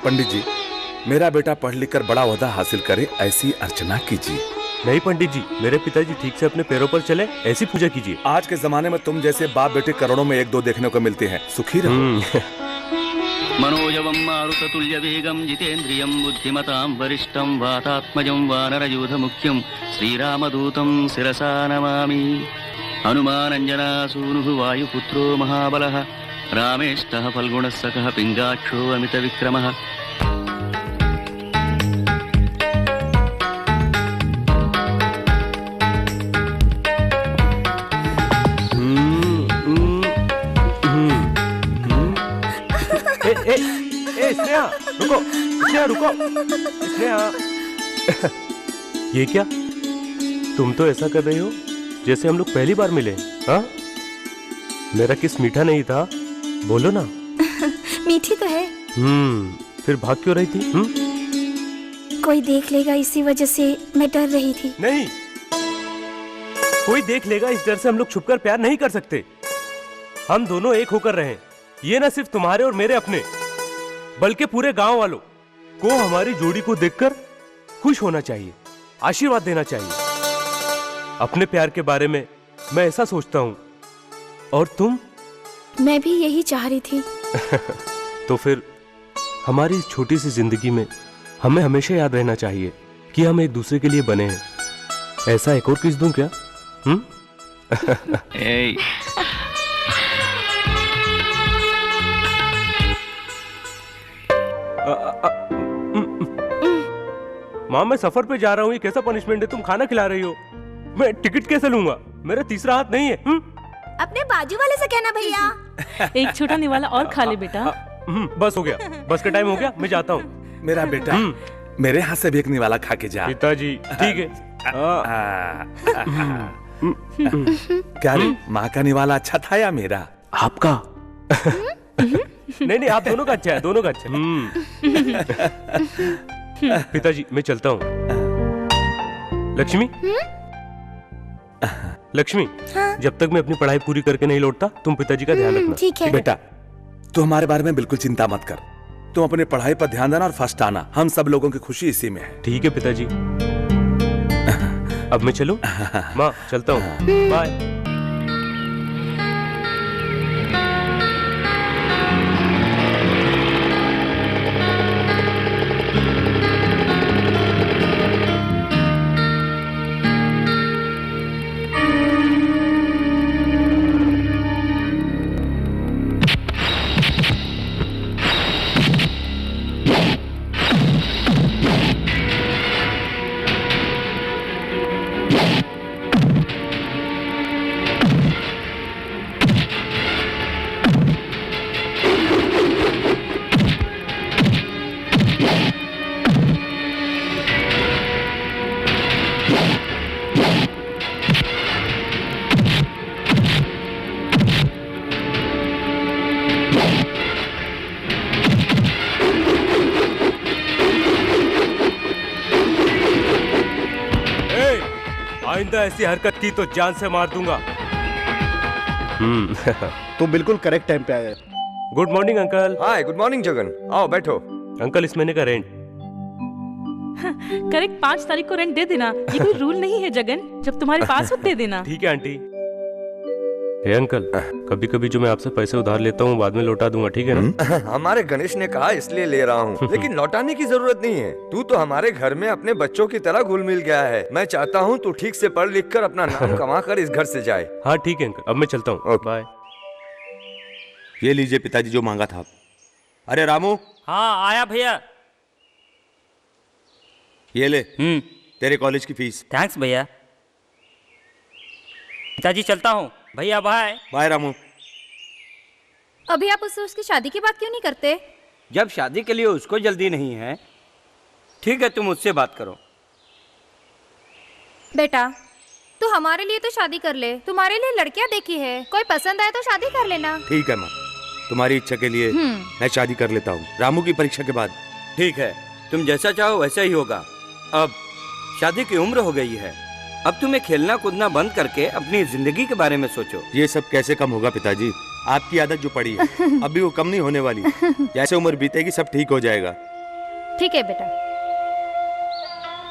पंडित जी, मेरा बेटा पढ़ लिख कर बड़ा ओहदा हासिल करे, ऐसी अर्चना कीजिए। नहीं पंडित जी, मेरे पिताजी ठीक से अपने पैरों पर चले, ऐसी पूजा कीजिए। आज के जमाने में तुम जैसे बाप बेटे करोड़ों में एक दो देखने को मिलते हैं। सुखी रहो। मनोजवं मारुततुल्यवेगं जितेन्द्रियं बुद्धिमतां वरिष्ठं वातात्मजं वानरयूथमुख्यं श्रीरामदूतं शिरसा नमामि। हनुमानञ्जनासूनुः वायुपुत्रो महाबलः रामेष्टः फल्गुणस्सखः पिङ्गाक्षो अमितविक्रमः। स्नेहा रुको, स्नेहा रुको, स्नेहा। ये क्या, तुम तो ऐसा कर रही हो जैसे हम लोग पहली बार मिले। हाँ, मेरा किस मीठा नहीं था, बोलो ना। मीठी तो है। फिर भाग क्यों रही थी? कोई देख लेगा इसी वजह से मैं डर रही थी। नहीं, कोई देख लेगा इस डर से हम लोग छुपकर प्यार नहीं कर सकते। हम दोनों एक होकर रहें, ये ना सिर्फ तुम्हारे और मेरे अपने, बल्कि पूरे गांव वालों को हमारी जोड़ी को देखकर खुश होना चाहिए, आशीर्वाद देना चाहिए। अपने प्यार के बारे में मैं ऐसा सोचता हूँ, और तुम? मैं भी यही चाह रही थी। तो फिर हमारी इस छोटी सी जिंदगी में हमें हमेशा याद रहना चाहिए कि हम एक दूसरे के लिए बने हैं। ऐसा एक और किस दूं क्या? माँ, मैं सफर पे जा रहा हूँ, ये कैसा पनिशमेंट है? तुम खाना खिला रही हो, मैं टिकट कैसे लूंगा? मेरा तीसरा हाथ नहीं है। अपने बाजू वाले से कहना भैया। एक छोटा निवाला और खा ले बेटा। बस हो गया, बस का टाइम हो गया, मैं जाता हूँ। मेरा बेटा मेरे हाथ से भी एक निवाला खा के जा। पिताजी ठीक है। क्या रे, माँ का निवाला अच्छा था या मेरा? आपका? नहीं, आप दोनों का अच्छा है, दोनों का अच्छा है। पिताजी मैं चलता हूँ। लक्ष्मी, लक्ष्मी, हाँ? जब तक मैं अपनी पढ़ाई पूरी करके नहीं लौटता, तुम पिताजी का ध्यान रखना। ठीक है बेटा, तू हमारे बारे में बिल्कुल चिंता मत कर। तुम अपनी पढ़ाई पर ध्यान देना और फर्स्ट आना। हम सब लोगों की खुशी इसी में है। ठीक है पिताजी। अब मैं चलूं? माँ चलता हूँ, बाय। आइंदा ऐसी हरकत की तो जान से मार दूंगा। तो बिल्कुल करेक्ट टाइम पे आया। Good morning uncle. Hi, good morning Jagan, आओ बैठो। अंकल, इस महीने का रेंट। करेक्ट 5 तारीख को रेंट दे देना। ये कोई रूल नहीं है जगन, जब तुम्हारे पास हो दे देना। ठीक है आंटी। हे अंकल, कभी कभी जो मैं आपसे पैसे उधार लेता हूँ बाद में लौटा दूंगा, ठीक है ना? हमारे गणेश ने कहा इसलिए ले रहा हूँ, लेकिन लौटाने की जरूरत नहीं है। तू तो हमारे घर में अपने बच्चों की तरह घुल मिल गया है। मैं चाहता हूँ तू ठीक से पढ़ लिख कर अपना नाम कमा कर इस घर से जाए। हाँ ठीक है अंकल, अब मैं चलता हूँ, बाय। ये लीजिए पिताजी जो मांगा था। अरे रामू। हाँ आया भैया। ये ले तेरे कॉलेज की फीस। थैंक्स भैया। पिताजी चलता हूँ। भैया बाय। बाय रामू। अभी आप उससे उसकी शादी की बात क्यों नहीं करते? जब शादी के लिए उसको जल्दी नहीं है, ठीक है तुम उससे बात करो। बेटा, तू हमारे लिए तो शादी कर ले। तुम्हारे लिए लड़कियां देखी है, कोई पसंद आए तो शादी कर लेना। ठीक है माँ, तुम्हारी इच्छा के लिए मैं शादी कर लेता हूँ रामू की परीक्षा के बाद। ठीक है, तुम जैसा चाहो वैसा ही होगा। अब शादी की उम्र हो गई है, अब तुम्हें खेलना कूदना बंद करके अपनी जिंदगी के बारे में सोचो। ये सब कैसे कम होगा पिताजी? आपकी आदत जो पड़ी है अभी वो कम नहीं होने वाली। जैसे उम्र बीतेगी सब ठीक हो जाएगा। ठीक है बेटा।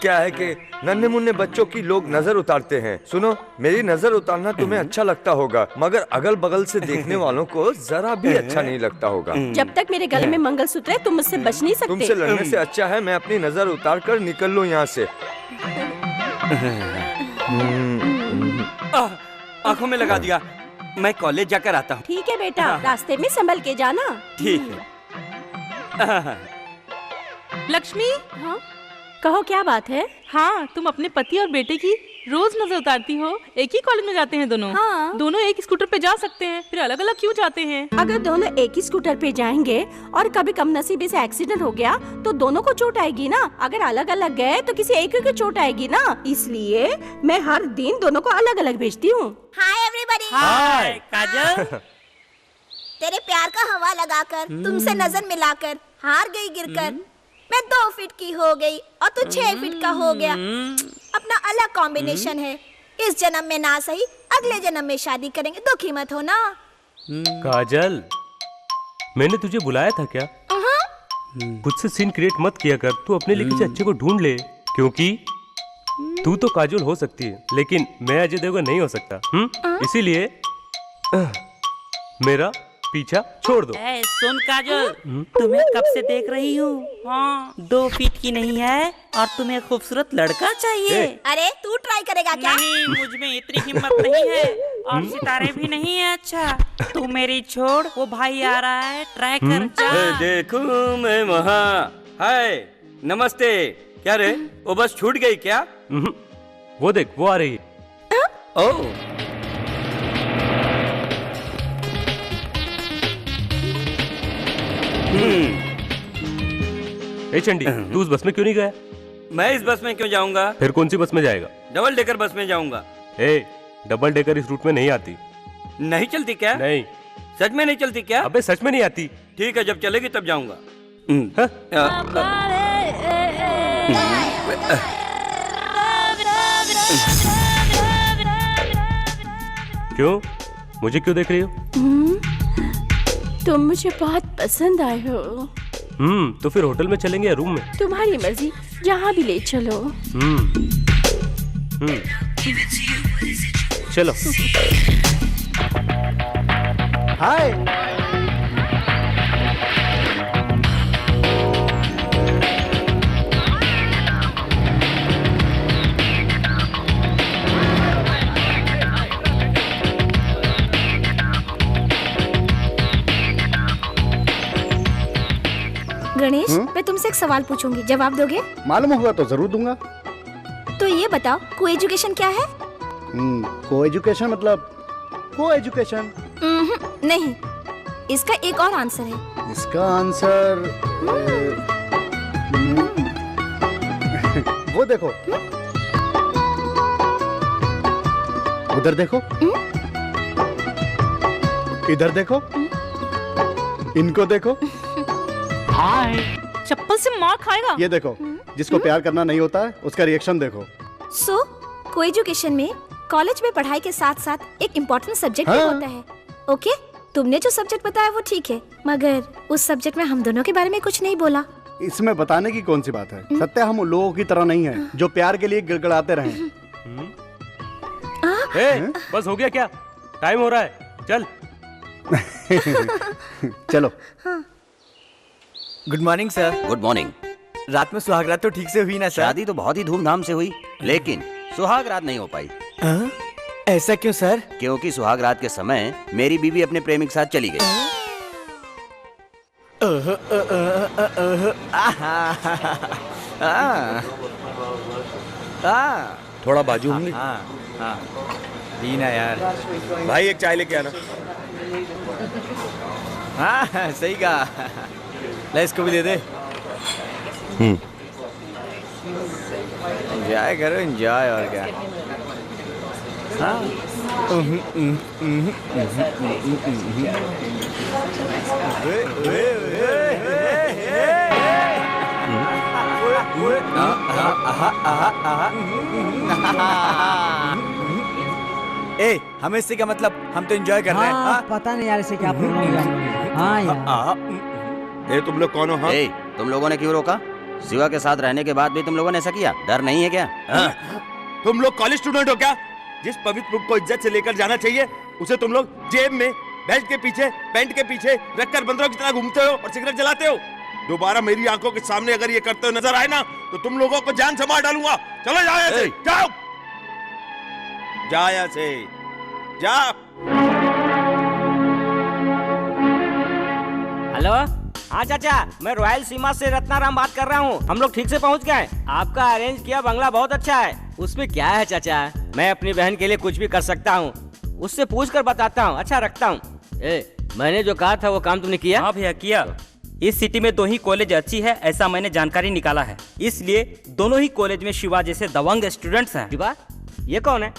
क्या है कि नन्हे मुन्ने बच्चों की लोग नजर उतारते हैं। सुनो, मेरी नजर उतारना तुम्हें अच्छा लगता होगा, मगर अगल बगल से देखने वालों को जरा भी अच्छा नहीं लगता होगा। जब तक मेरे गले में मंगलसूत्र है तुम मुझसे बच नहीं सकते। तुमसे लड़ने से अच्छा है मैं अपनी नजर उतार कर निकल लूं यहाँ से। आंखों में लगा दिया। मैं कॉलेज जाकर आता हूँ। ठीक है बेटा, रास्ते में संभल के जाना। ठीक है। लक्ष्मी, हाँ कहो, क्या बात है? हाँ तुम अपने पति और बेटे की रोज नजर उतारती हो। एक ही कॉलेज में जाते हैं दोनों। हाँ। दोनों एक स्कूटर पे जा सकते हैं, फिर अलग अलग क्यों जाते हैं? अगर दोनों एक ही स्कूटर पे जाएंगे और कभी कमनसीबी से एक्सीडेंट हो गया तो दोनों को चोट आएगी ना। अगर अलग अलग गए तो किसी एक को चोट आएगी ना। इसलिए मैं हर दिन दोनों को अलग अलग भेजती हूँ। Hi everybody. हाय काजल। तेरे प्यार का हवा लगाकर, तुमसे नजर मिलाकर हार गई गिरकर। मैं 2 फीट की हो गई और तू 6 फीट का हो गया। अपना अलग कॉम्बिनेशन है। इस जन्म में ना सही, अगले जन्म में शादी करेंगे। दुखी मत हो ना। काजल, मैंने तुझे बुलाया था क्या? खुद से सीन क्रिएट मत किया कर। तू अपने लिए किसी अच्छे को ढूंढ ले, क्योंकि तू तो काजल हो सकती है लेकिन मैं अजय देवगन नहीं हो सकता। इसीलिए मेरा पीछा छोड़ दो। सुन काजल, तुम्हें कब से देख रही हूँ। हाँ, 2 फीट की नहीं है और तुम्हें खूबसूरत लड़का चाहिए। अरे तू ट्राई करेगा क्या? नहीं, मुझ में इतनी हिम्मत नहीं है और सितारे भी नहीं है। अच्छा तू मेरी छोड़, वो भाई आ रहा है, ट्राई कर जा। देखूं मैं वहाँ। हाय नमस्ते। क्या रे, वो बस छूट गई क्या? वो देख, वो आ रही है। ओह ए चंडी, तू उस बस में क्यों नहीं गया? मैं इस बस में क्यों जाऊंगा? फिर कौन सी बस में जाएगा? डबल डेकर बस में जाऊंगा। ए, डबल डेकर इस रूट में नहीं आती। नहीं चलती क्या? नहीं। सच में नहीं चलती क्या? अबे सच में नहीं आती। ठीक है, जब चलेगी तब जाऊंगा। क्यों? मुझे क्यों देख रही हो? तुम मुझे बहुत पसंद आए हो। तो फिर होटल में चलेंगे या रूम में? तुम्हारी मर्जी, जहाँ भी ले चलो। चलो। हाय। गणेश, मैं तुमसे एक सवाल पूछूंगी, जवाब दोगे? मालूम होगा तो जरूर दूंगा। तो ये बताओ, को एजुकेशन क्या है? को एजुकेशन मतलब को एजुकेशन? नहीं, इसका एक और आंसर है। इसका आंसर वो देखो, उधर देखो, इधर देखो, इनको देखो। चप्पल से मार खाएगा। ये देखो, जिसको प्यार करना नहीं होता है उसका रिएक्शन देखो। सो को एजुकेशन में कॉलेज में पढ़ाई के साथ साथ एक इम्पोर्टेंट सब्जेक्ट भी होता है। ओके, तुमने जो सब्जेक्ट बताया वो ठीक है, मगर उस सब्जेक्ट में हम दोनों के बारे में कुछ नहीं बोला। इसमें बताने की कौन सी बात है? सत्य हम उन लोगों की तरह नहीं है जो प्यार के लिए गिड़गिड़ाते रहे। बस हो गया क्या? टाइम हो रहा है, चल। चलो। Good morning sir. Good morning. रात में सुहागरात तो ठीक से हुई ना सर? शादी तो बहुत ही धूमधाम से हुई, लेकिन सुहाग रात नहीं हो पाई। ऐसा क्यों सर? क्योंकि सुहाग रात के समय मेरी बीवी अपने प्रेमी के साथ चली गई। थोड़ा बाजू होंगे। दीना यार। भाई एक चाय लेके आना। हाँ सही कहा। ले इसको भी दे दे। एंजॉय करो, एंजॉय। और क्या? हाँ। ए, हमें इससे क्या मतलब? हम तो एंजॉय कर रहे हैं। हाँ? पता नहीं यार इसे क्या प्रॉब्लम है। हाँ यार। ए, तुम लोग कौन हो? हाँ? ए, तुम लोगों ने क्यों रोका? शिवा के साथ रहने के बाद भी तुम लोगों ने ऐसा किया? डर नहीं है क्या? तुम लोग कॉलेज स्टूडेंट हो क्या? जिस पवित्र बुक को इज्जत से लेकर जाना चाहिए उसे तुम लोग जेब में, बेल्ट के पीछे, पैंट के पीछे रखकर बंदरों की तरह घूमते हो और सिगरेट जलाते हो। दोबारा मेरी आंखों के सामने अगर ये करते हुए नजर आए ना तो तुम लोगों को जान से मार डालूंगा। चलो जाओ यहाँ से, जाओ, जा यहाँ से, जा। हेलो, हाँ चाचा, मैं रॉयल सीमा से रत्नाराम बात कर रहा हूँ। हम लोग ठीक से पहुँच गए। आपका अरेंज किया बंगला बहुत अच्छा है। उसमें क्या है चाचा, मैं अपनी बहन के लिए कुछ भी कर सकता हूँ। उससे पूछ कर बताता हूँ। अच्छा रखता हूँ। मैंने जो कहा था वो काम तुमने किया? हाँ भैया किया। इस सिटी में 2 ही कॉलेज अच्छी है ऐसा मैंने जानकारी निकाला है, इसलिए दोनों ही कॉलेज में शिवा जैसे दबंग स्टूडेंट्स हैं। शिवा? ये कौन है?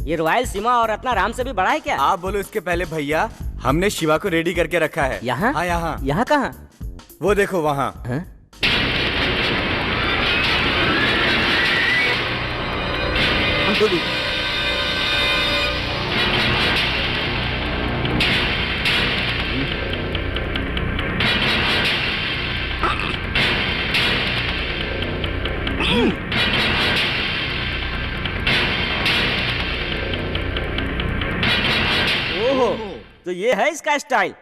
ये रॉयल सीमा और रत्नाराम से भी बड़ा है क्या? आप बोलो इसके पहले भैया, हमने शिवा को रेडी करके रखा है। यहाँ? हाँ यहाँ। यहाँ कहाँ? वो देखो वहाँ। ओहो, तो ये है इसका स्टाइल।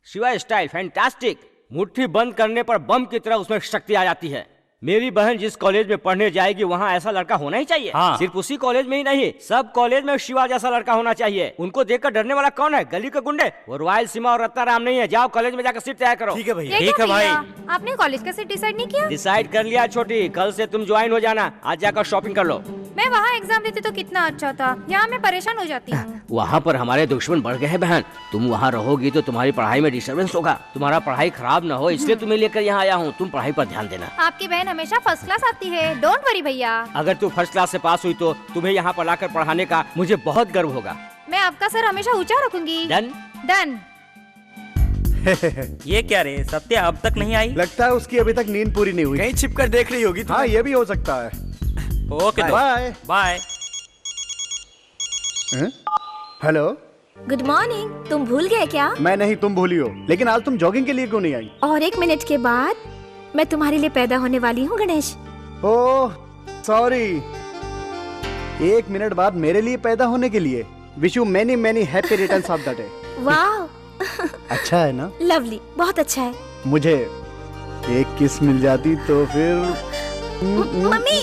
Shiva style fantastic. मुट्ठी बंद करने पर बम की तरह उसमें शक्ति आ जाती है। मेरी बहन जिस कॉलेज में पढ़ने जाएगी वहाँ ऐसा लड़का होना ही चाहिए। हाँ। सिर्फ उसी कॉलेज में ही नहीं, सब कॉलेज में शिवा जैसा लड़का होना चाहिए। उनको देखकर डरने वाला कौन है? गली के गुंडे। वो रॉयल सीमा और रत्नाराम नहीं है। जाओ कॉलेज में जाकर सीट तैयार करो। ठीक है भैया। ठीक है भाई। आपने कॉलेज का सीट डिसाइड नहीं किया? डिसाइड कर लिया छोटी, कल से तुम ज्वाइन हो जाना। आज जाकर शॉपिंग कर लो। मैं वहाँ एग्जाम देती तो कितना अच्छा था, यहाँ मैं परेशान हो जाती हूँ। वहाँ पर हमारे दुश्मन बढ़ गए हैं बहन। तुम वहाँ रहोगी तो तुम्हारी पढ़ाई में डिस्टर्बेंस होगा। तुम्हारा पढ़ाई खराब न हो इसलिए तुम्हें लेकर यहाँ आया हूँ। तुम पढ़ाई पर ध्यान देना। आपकी बहन हमेशा फर्स्ट क्लास आती है, डोंट वरी भैया। अगर तू फर्स्ट क्लास से पास हुई तो तुम्हें यहाँ पर लाकर पढ़ाने का मुझे बहुत गर्व होगा। मैं आपका सर हमेशा ऊंचा रखूंगी। डन? डन। ये क्या रे, सत्या अब तक नहीं आई? लगता है उसकी अभी तक नींद पूरी नहीं हुई। कहीं छिप कर देख रही होगी। हाँ ये भी हो सकता है। Okay bye bye. Hello, good morning. तुम भूल गए क्या? मैं नहीं, तुम भूली हो। लेकिन आज तुम जॉगिंग के लिए क्यों नहीं आई? और 1 मिनट के बाद मैं तुम्हारे लिए पैदा होने वाली हूँ गणेश। ओह सॉरी, 1 मिनट बाद मेरे लिए पैदा होने के लिए। Wish you many many happy returns of the day. वाह, अच्छा है ना? लवली, बहुत अच्छा है। मुझे एक किस मिल जाती तो फिर। मम्मी।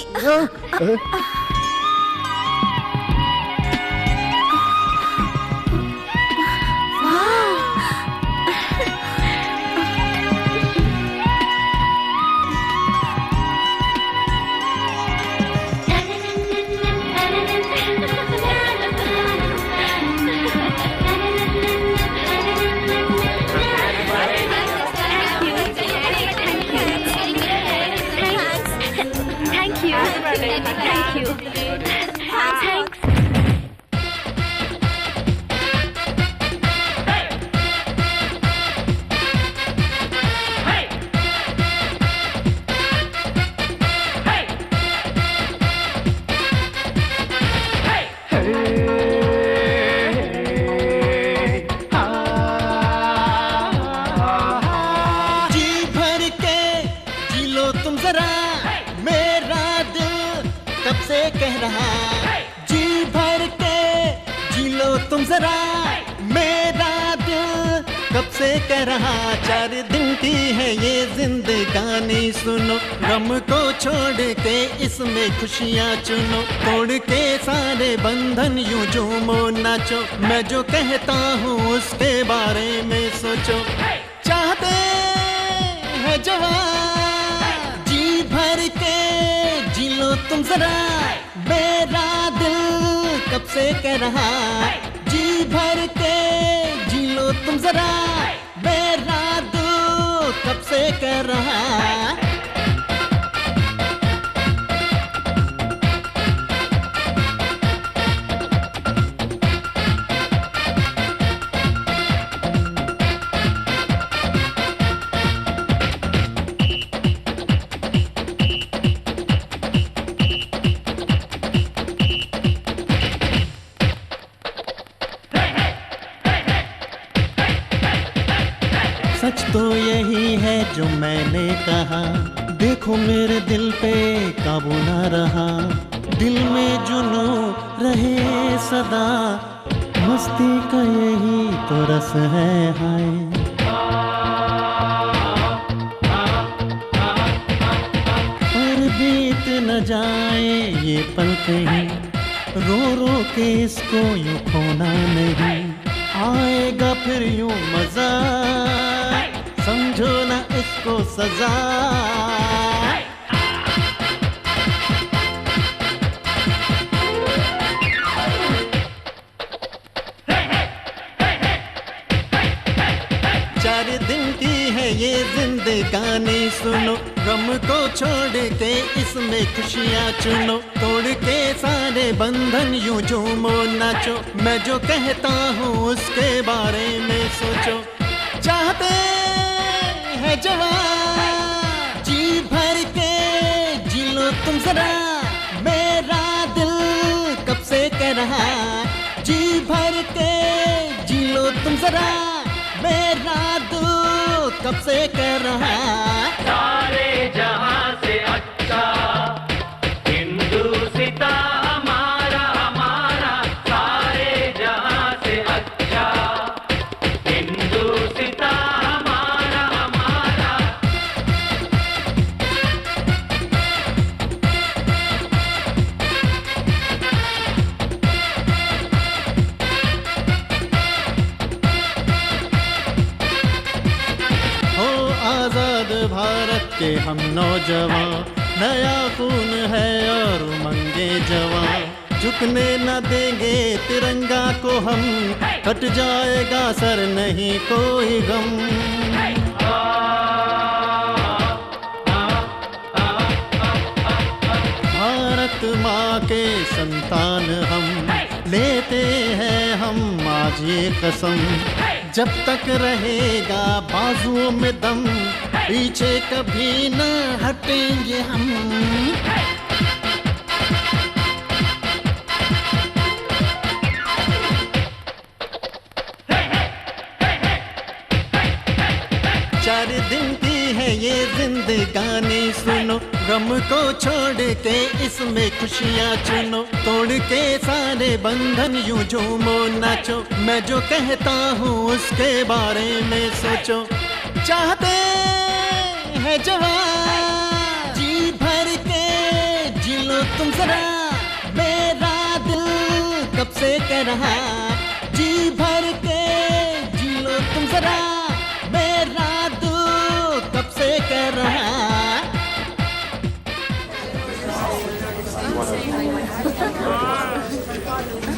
Thank you. Thanks. जी भर के जी लो तुम जरा, मेरा दिल कब से कह रहा। जी भर के जी लो तुम जरा, मेरा दिल कब से कह रहा। 4 दिन की है ये जिंदगानी, सुनो गम को छोड़ के इसमें खुशियाँ चुनो। तोड़ के सारे बंधन यूं झूमो नाचो, मैं जो कहता हूँ उसके बारे में सोचो। चाहते हैं जवान, जी भर के जी लो तुम जरा, मेरा दिल कब से कह रहा। जी भर के जी लो तुम जरा, मेरा दिल कब से कह रहा। सच तो यही है जो मैंने कहा, देखो मेरे दिल पे काबू ना रहा, दिल में जुनू रहे सदा, मस्ती का यही तो रस है हाय। पर बीत न जाए ये पल कहीं, रो रो के इसको यूं खोना नहीं, आएगा फिर यूं मजा, समझो ना इसको सजा। चार दिन की है ये जिंदगानी, सुनो गम को छोड़ के इसमें खुशियाँ चुनो, तोड़ के सारे बंधन यूं झूमो नाचो, मैं जो कहता हूँ उसके बारे में सोचो। चाहते हैं जवान जी भर के जी लो तुम जरा, मेरा दिल कब से कह रहा, जी भर के जी लो तुम जरा, मेरा दिल कब से कह रहा। सारे जहां से अच्छा हिंदुस्तान हमारा हमारा, सारे जहां से अच्छा हिंदुस्तान हमारा हमारा। हो आजाद भारत के हम नौजवान, नया खून है और उमंगे जवान, झुकने न देंगे तिरंगा को हम, कट जाएगा सर नहीं कोई गम। भारत माँ के संतान हम, लेते हैं हम आज ये कसम, जब तक रहेगा बाजुओं में दम, पीछे कभी न हटेंगे हम। चार दिन की है ये जिंदगानी, सुनो गम को छोड़ के इसमें खुशियाँ चुनो, तोड़ के सारे बंधन यूं झूमो नाचो, मैं जो कहता हूँ उसके बारे में सोचो। चाहते हैं जवान जी भर के जी लो तुम जरा, मेरा दिल कब से कह रहा, जी भर के जी लो तुम जरा, मेरा दिल कब से कह रहा।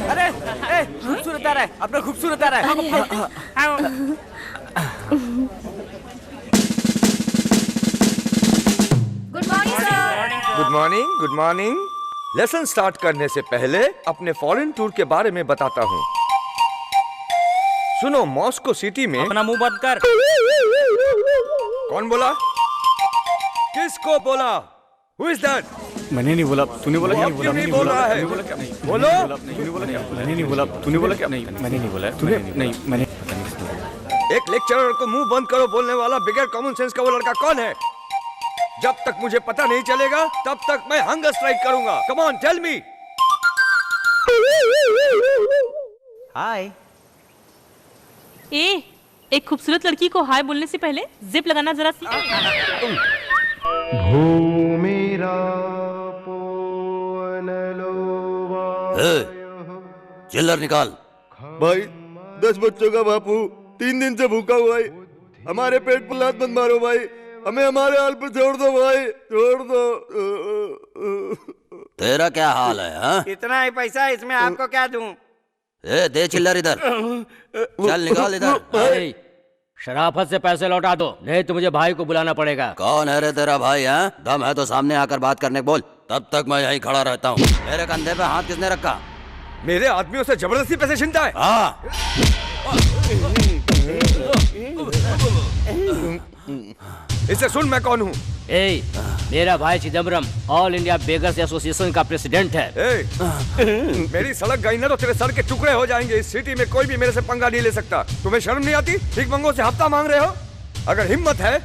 अरे खूबसूरत आ रहा है, अपना खूबसूरत आ रहा है। Good morning sir. Good morning, good morning. Lesson start करने से पहले अपने फॉरेन टूर के बारे में बताता हूँ। सुनो, मॉस्को सिटी में अपना मुंह बंद कर। कौन बोला? किसको बोला? Who is that? मैंने नहीं बोला, तूने बोला क्या? क्यों नहीं बोल रहा है? तूने बोला क्या? नहीं, बोलो। तूने बोला क्या? मैंने नहीं बोला, तूने बोला क्या? नहीं, मैंने नहीं बोला, तूने नहीं, मैंने एक लेक्चरर को मुंह बंद करो बोलने वाला बिगैर कॉमन सेंस का वो लड़का कौन है? जब तक मुझे पता नहीं चलेगा तब तक मैं हंगर स्ट्राइक करूंगा। Come on, tell me. Hi. एक खूबसूरत लड़की को हाय बोलने से पहले जिप लगाना जरा सी। चिल्लर निकाल। भाई 10 बच्चों का बापू 3 दिन से भूखा हुआ है, हमारे पेट पर लात मत मारो भाई, हमें हमारे हाल पर छोड़ दो भाई, छोड़ दो। तेरा क्या हाल है? हाँ? इतना ही पैसा, इसमें आपको क्या दूं? दे चिल्लर इधर, चल निकाल इधर। शराफत से पैसे लौटा दो, नहीं तो मुझे भाई को बुलाना पड़ेगा। कौन है रे तेरा भाई? है दम है तो सामने आकर बात करने बोल, तब तक मैं यहीं खड़ा रहता हूँ। मेरे कंधे पे हाथ किसने रखा? मेरे आदमियों से जबरदस्ती पैसे छीनता है? हाँ। इससे सुन मैं कौन हूँ। मेरा भाई Chidambaram all India beggars association का प्रेसिडेंट है। मेरी सड़क गई ना तो तेरे सर के टुकड़े हो जाएंगे। इस सिटी में कोई भी मेरे से पंगा नहीं ले सकता। तुम्हें शर्म नहीं आती? भीख मंगों से हफ्ता मांग रहे हो? अगर हिम्मत है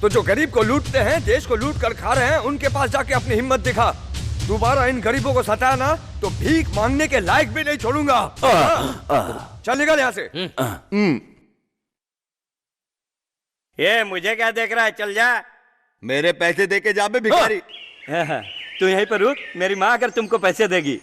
तो जो गरीब को लूटते हैं, देश को लूट कर खा रहे हैं, उनके पास जाके अपनी हिम्मत दिखा। दोबारा इन गरीबों को सताया ना तो भीख मांगने के लायक भी नहीं छोड़ूंगा। चल निकल यहाँ से। ये मुझे क्या देख रहा है, चल जा। मेरे पैसे दे के जा बे भिखारी। तू यहीं पर रुक, मेरी माँ अगर तुमको पैसे देगी।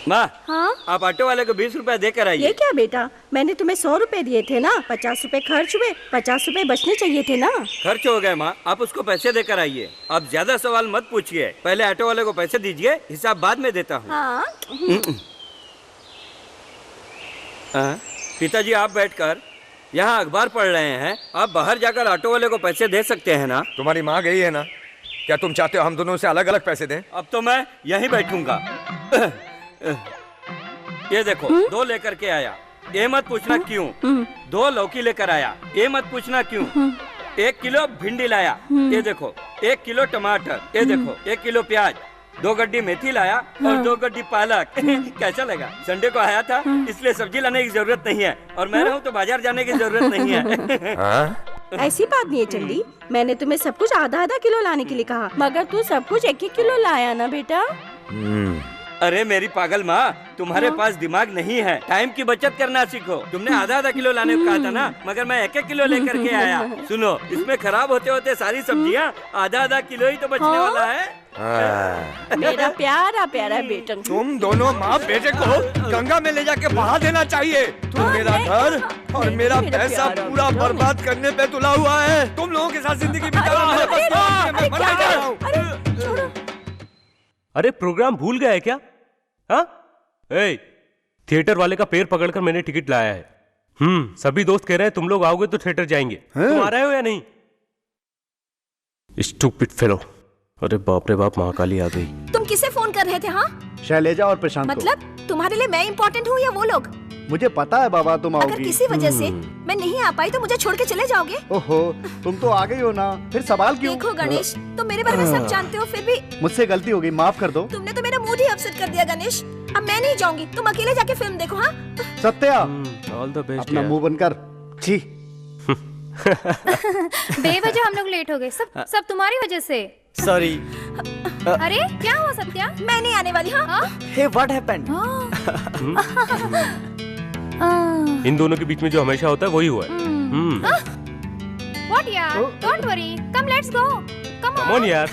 माँ, हाँ? आप ऑटो वाले को 20 रुपए देकर आइए। ये क्या बेटा, मैंने तुम्हें 100 रुपए दिए थे ना, 50 रुपए खर्च हुए, 50 रुपए बचने चाहिए थे ना। खर्च हो गए माँ, आप उसको पैसे देकर आइए। आप ज्यादा सवाल मत पूछिए, पहले ऑटो वाले को पैसे दीजिए, हिसाब बाद में देता हूँ। हाँ? पिताजी आप बैठकर यहाँ अखबार पढ़ रहे हैं, आप बाहर जाकर ऑटो वाले को पैसे दे सकते हैं ना। तुम्हारी माँ गई है ना, क्या तुम चाहते हो हम दोनों से अलग अलग पैसे दें? अब तो मैं यहीं बैठूंगा। ये देखो 2 लेकर के आया, ये मत पूछना क्यों। 2 लौकी लेकर आया, ये मत पूछना क्यों। 1 किलो भिंडी लाया, ये देखो। 1 किलो टमाटर, ये देखो। 1 किलो प्याज, 2 गड्डी मेथी लाया और 2 गड्डी पालक। कैसा लगा? संडे को आया था इसलिए सब्जी लाने की जरूरत नहीं है, और मैं रहूं तो बाजार जाने की जरूरत नहीं है। ऐसी बात नहीं है चंदी, मैंने तुम्हें सब कुछ आधा आधा किलो लाने के लिए कहा, मगर तू सब कुछ 1-1 किलो लाया ना बेटा। अरे मेरी पागल माँ, तुम्हारे पास दिमाग नहीं है, टाइम की बचत करना सीखो। तुमने आधा आधा किलो लाने को कहा था ना, मगर मैं 1-1 किलो लेकर के आया। सुनो, इसमें खराब होते होते सारी सब्जियाँ आधा आधा किलो ही तो बचने वाला है। मेरा प्यारा प्यारा बेटा, तुम दोनों माँ बेटे को गंगा में ले जाके बहा देना चाहिए। तुम मेरा घर और मेरा पैसा पूरा बर्बाद करने पे तुला हुआ है। तुम लोगों के साथ जिंदगी बिताना मेरे बस की बात है, मैं मरने जा रहा हूँ। अरे प्रोग्राम भूल गया है क्या? हाँ? थिएटर वाले का पैर पकड़कर मैंने टिकट लाया है। सभी दोस्त कह रहे हैं तुम लोग आओगे तो थिएटर जाएंगे। तुम आ रहे हो या नहीं? Stupid fellow. अरे बाप रे बाप, महाकाली आ गई। तुम किसे फोन कर रहे थे? हाँ, शैलेजा और प्रशांत को। मतलब तुम्हारे लिए मैं इम्पोर्टेंट हूँ या वो लोग? मुझे पता है बाबा तुम आओगी। अगर किसी वजह से मैं नहीं आ पाई तो मुझे छोड़ के चले जाओगे? ओहो, तुम तो आ गई हो ना, फिर सवाल क्यों? देखो गणेश, तुम मेरे बारे में सब जानते हो, फिर भी मुझसे गलती हो गई, माफ कर दो। तुमने तो मेरा मूड ही अपसेट कर दिया गणेश। अब मैं नहीं जाऊंगी, तुम अकेले जाके फिल्म देखो। हाँ सत्या, ऑल द बेस्ट। अपना मुंह बंद कर। छी। बेवजह हम लोग लेट हो गए, सब तुम्हारी वजह से। सॉरी। अरे क्या हुआ सत्या? मैं नहीं आने वाली। हाँ? Hey what happened? इन दोनों के बीच में जो हमेशा होता है वही हुआ है। व्हाट यार, don't worry, come let's go, come on यार।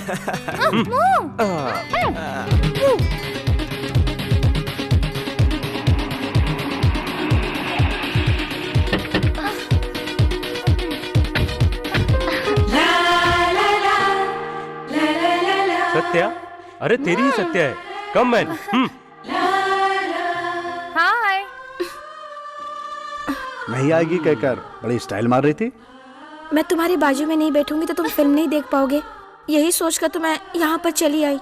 सत्या, अरे तेरी ही सत्या है। कम मैन। हाय। नहीं आएगी कहकर बड़ी स्टाइल मार रही थी। मैं तुम्हारी बाजू में नहीं बैठूंगी तो तुम फिल्म नहीं देख पाओगे, यही सोचकर तो मैं यहाँ पर चली आई।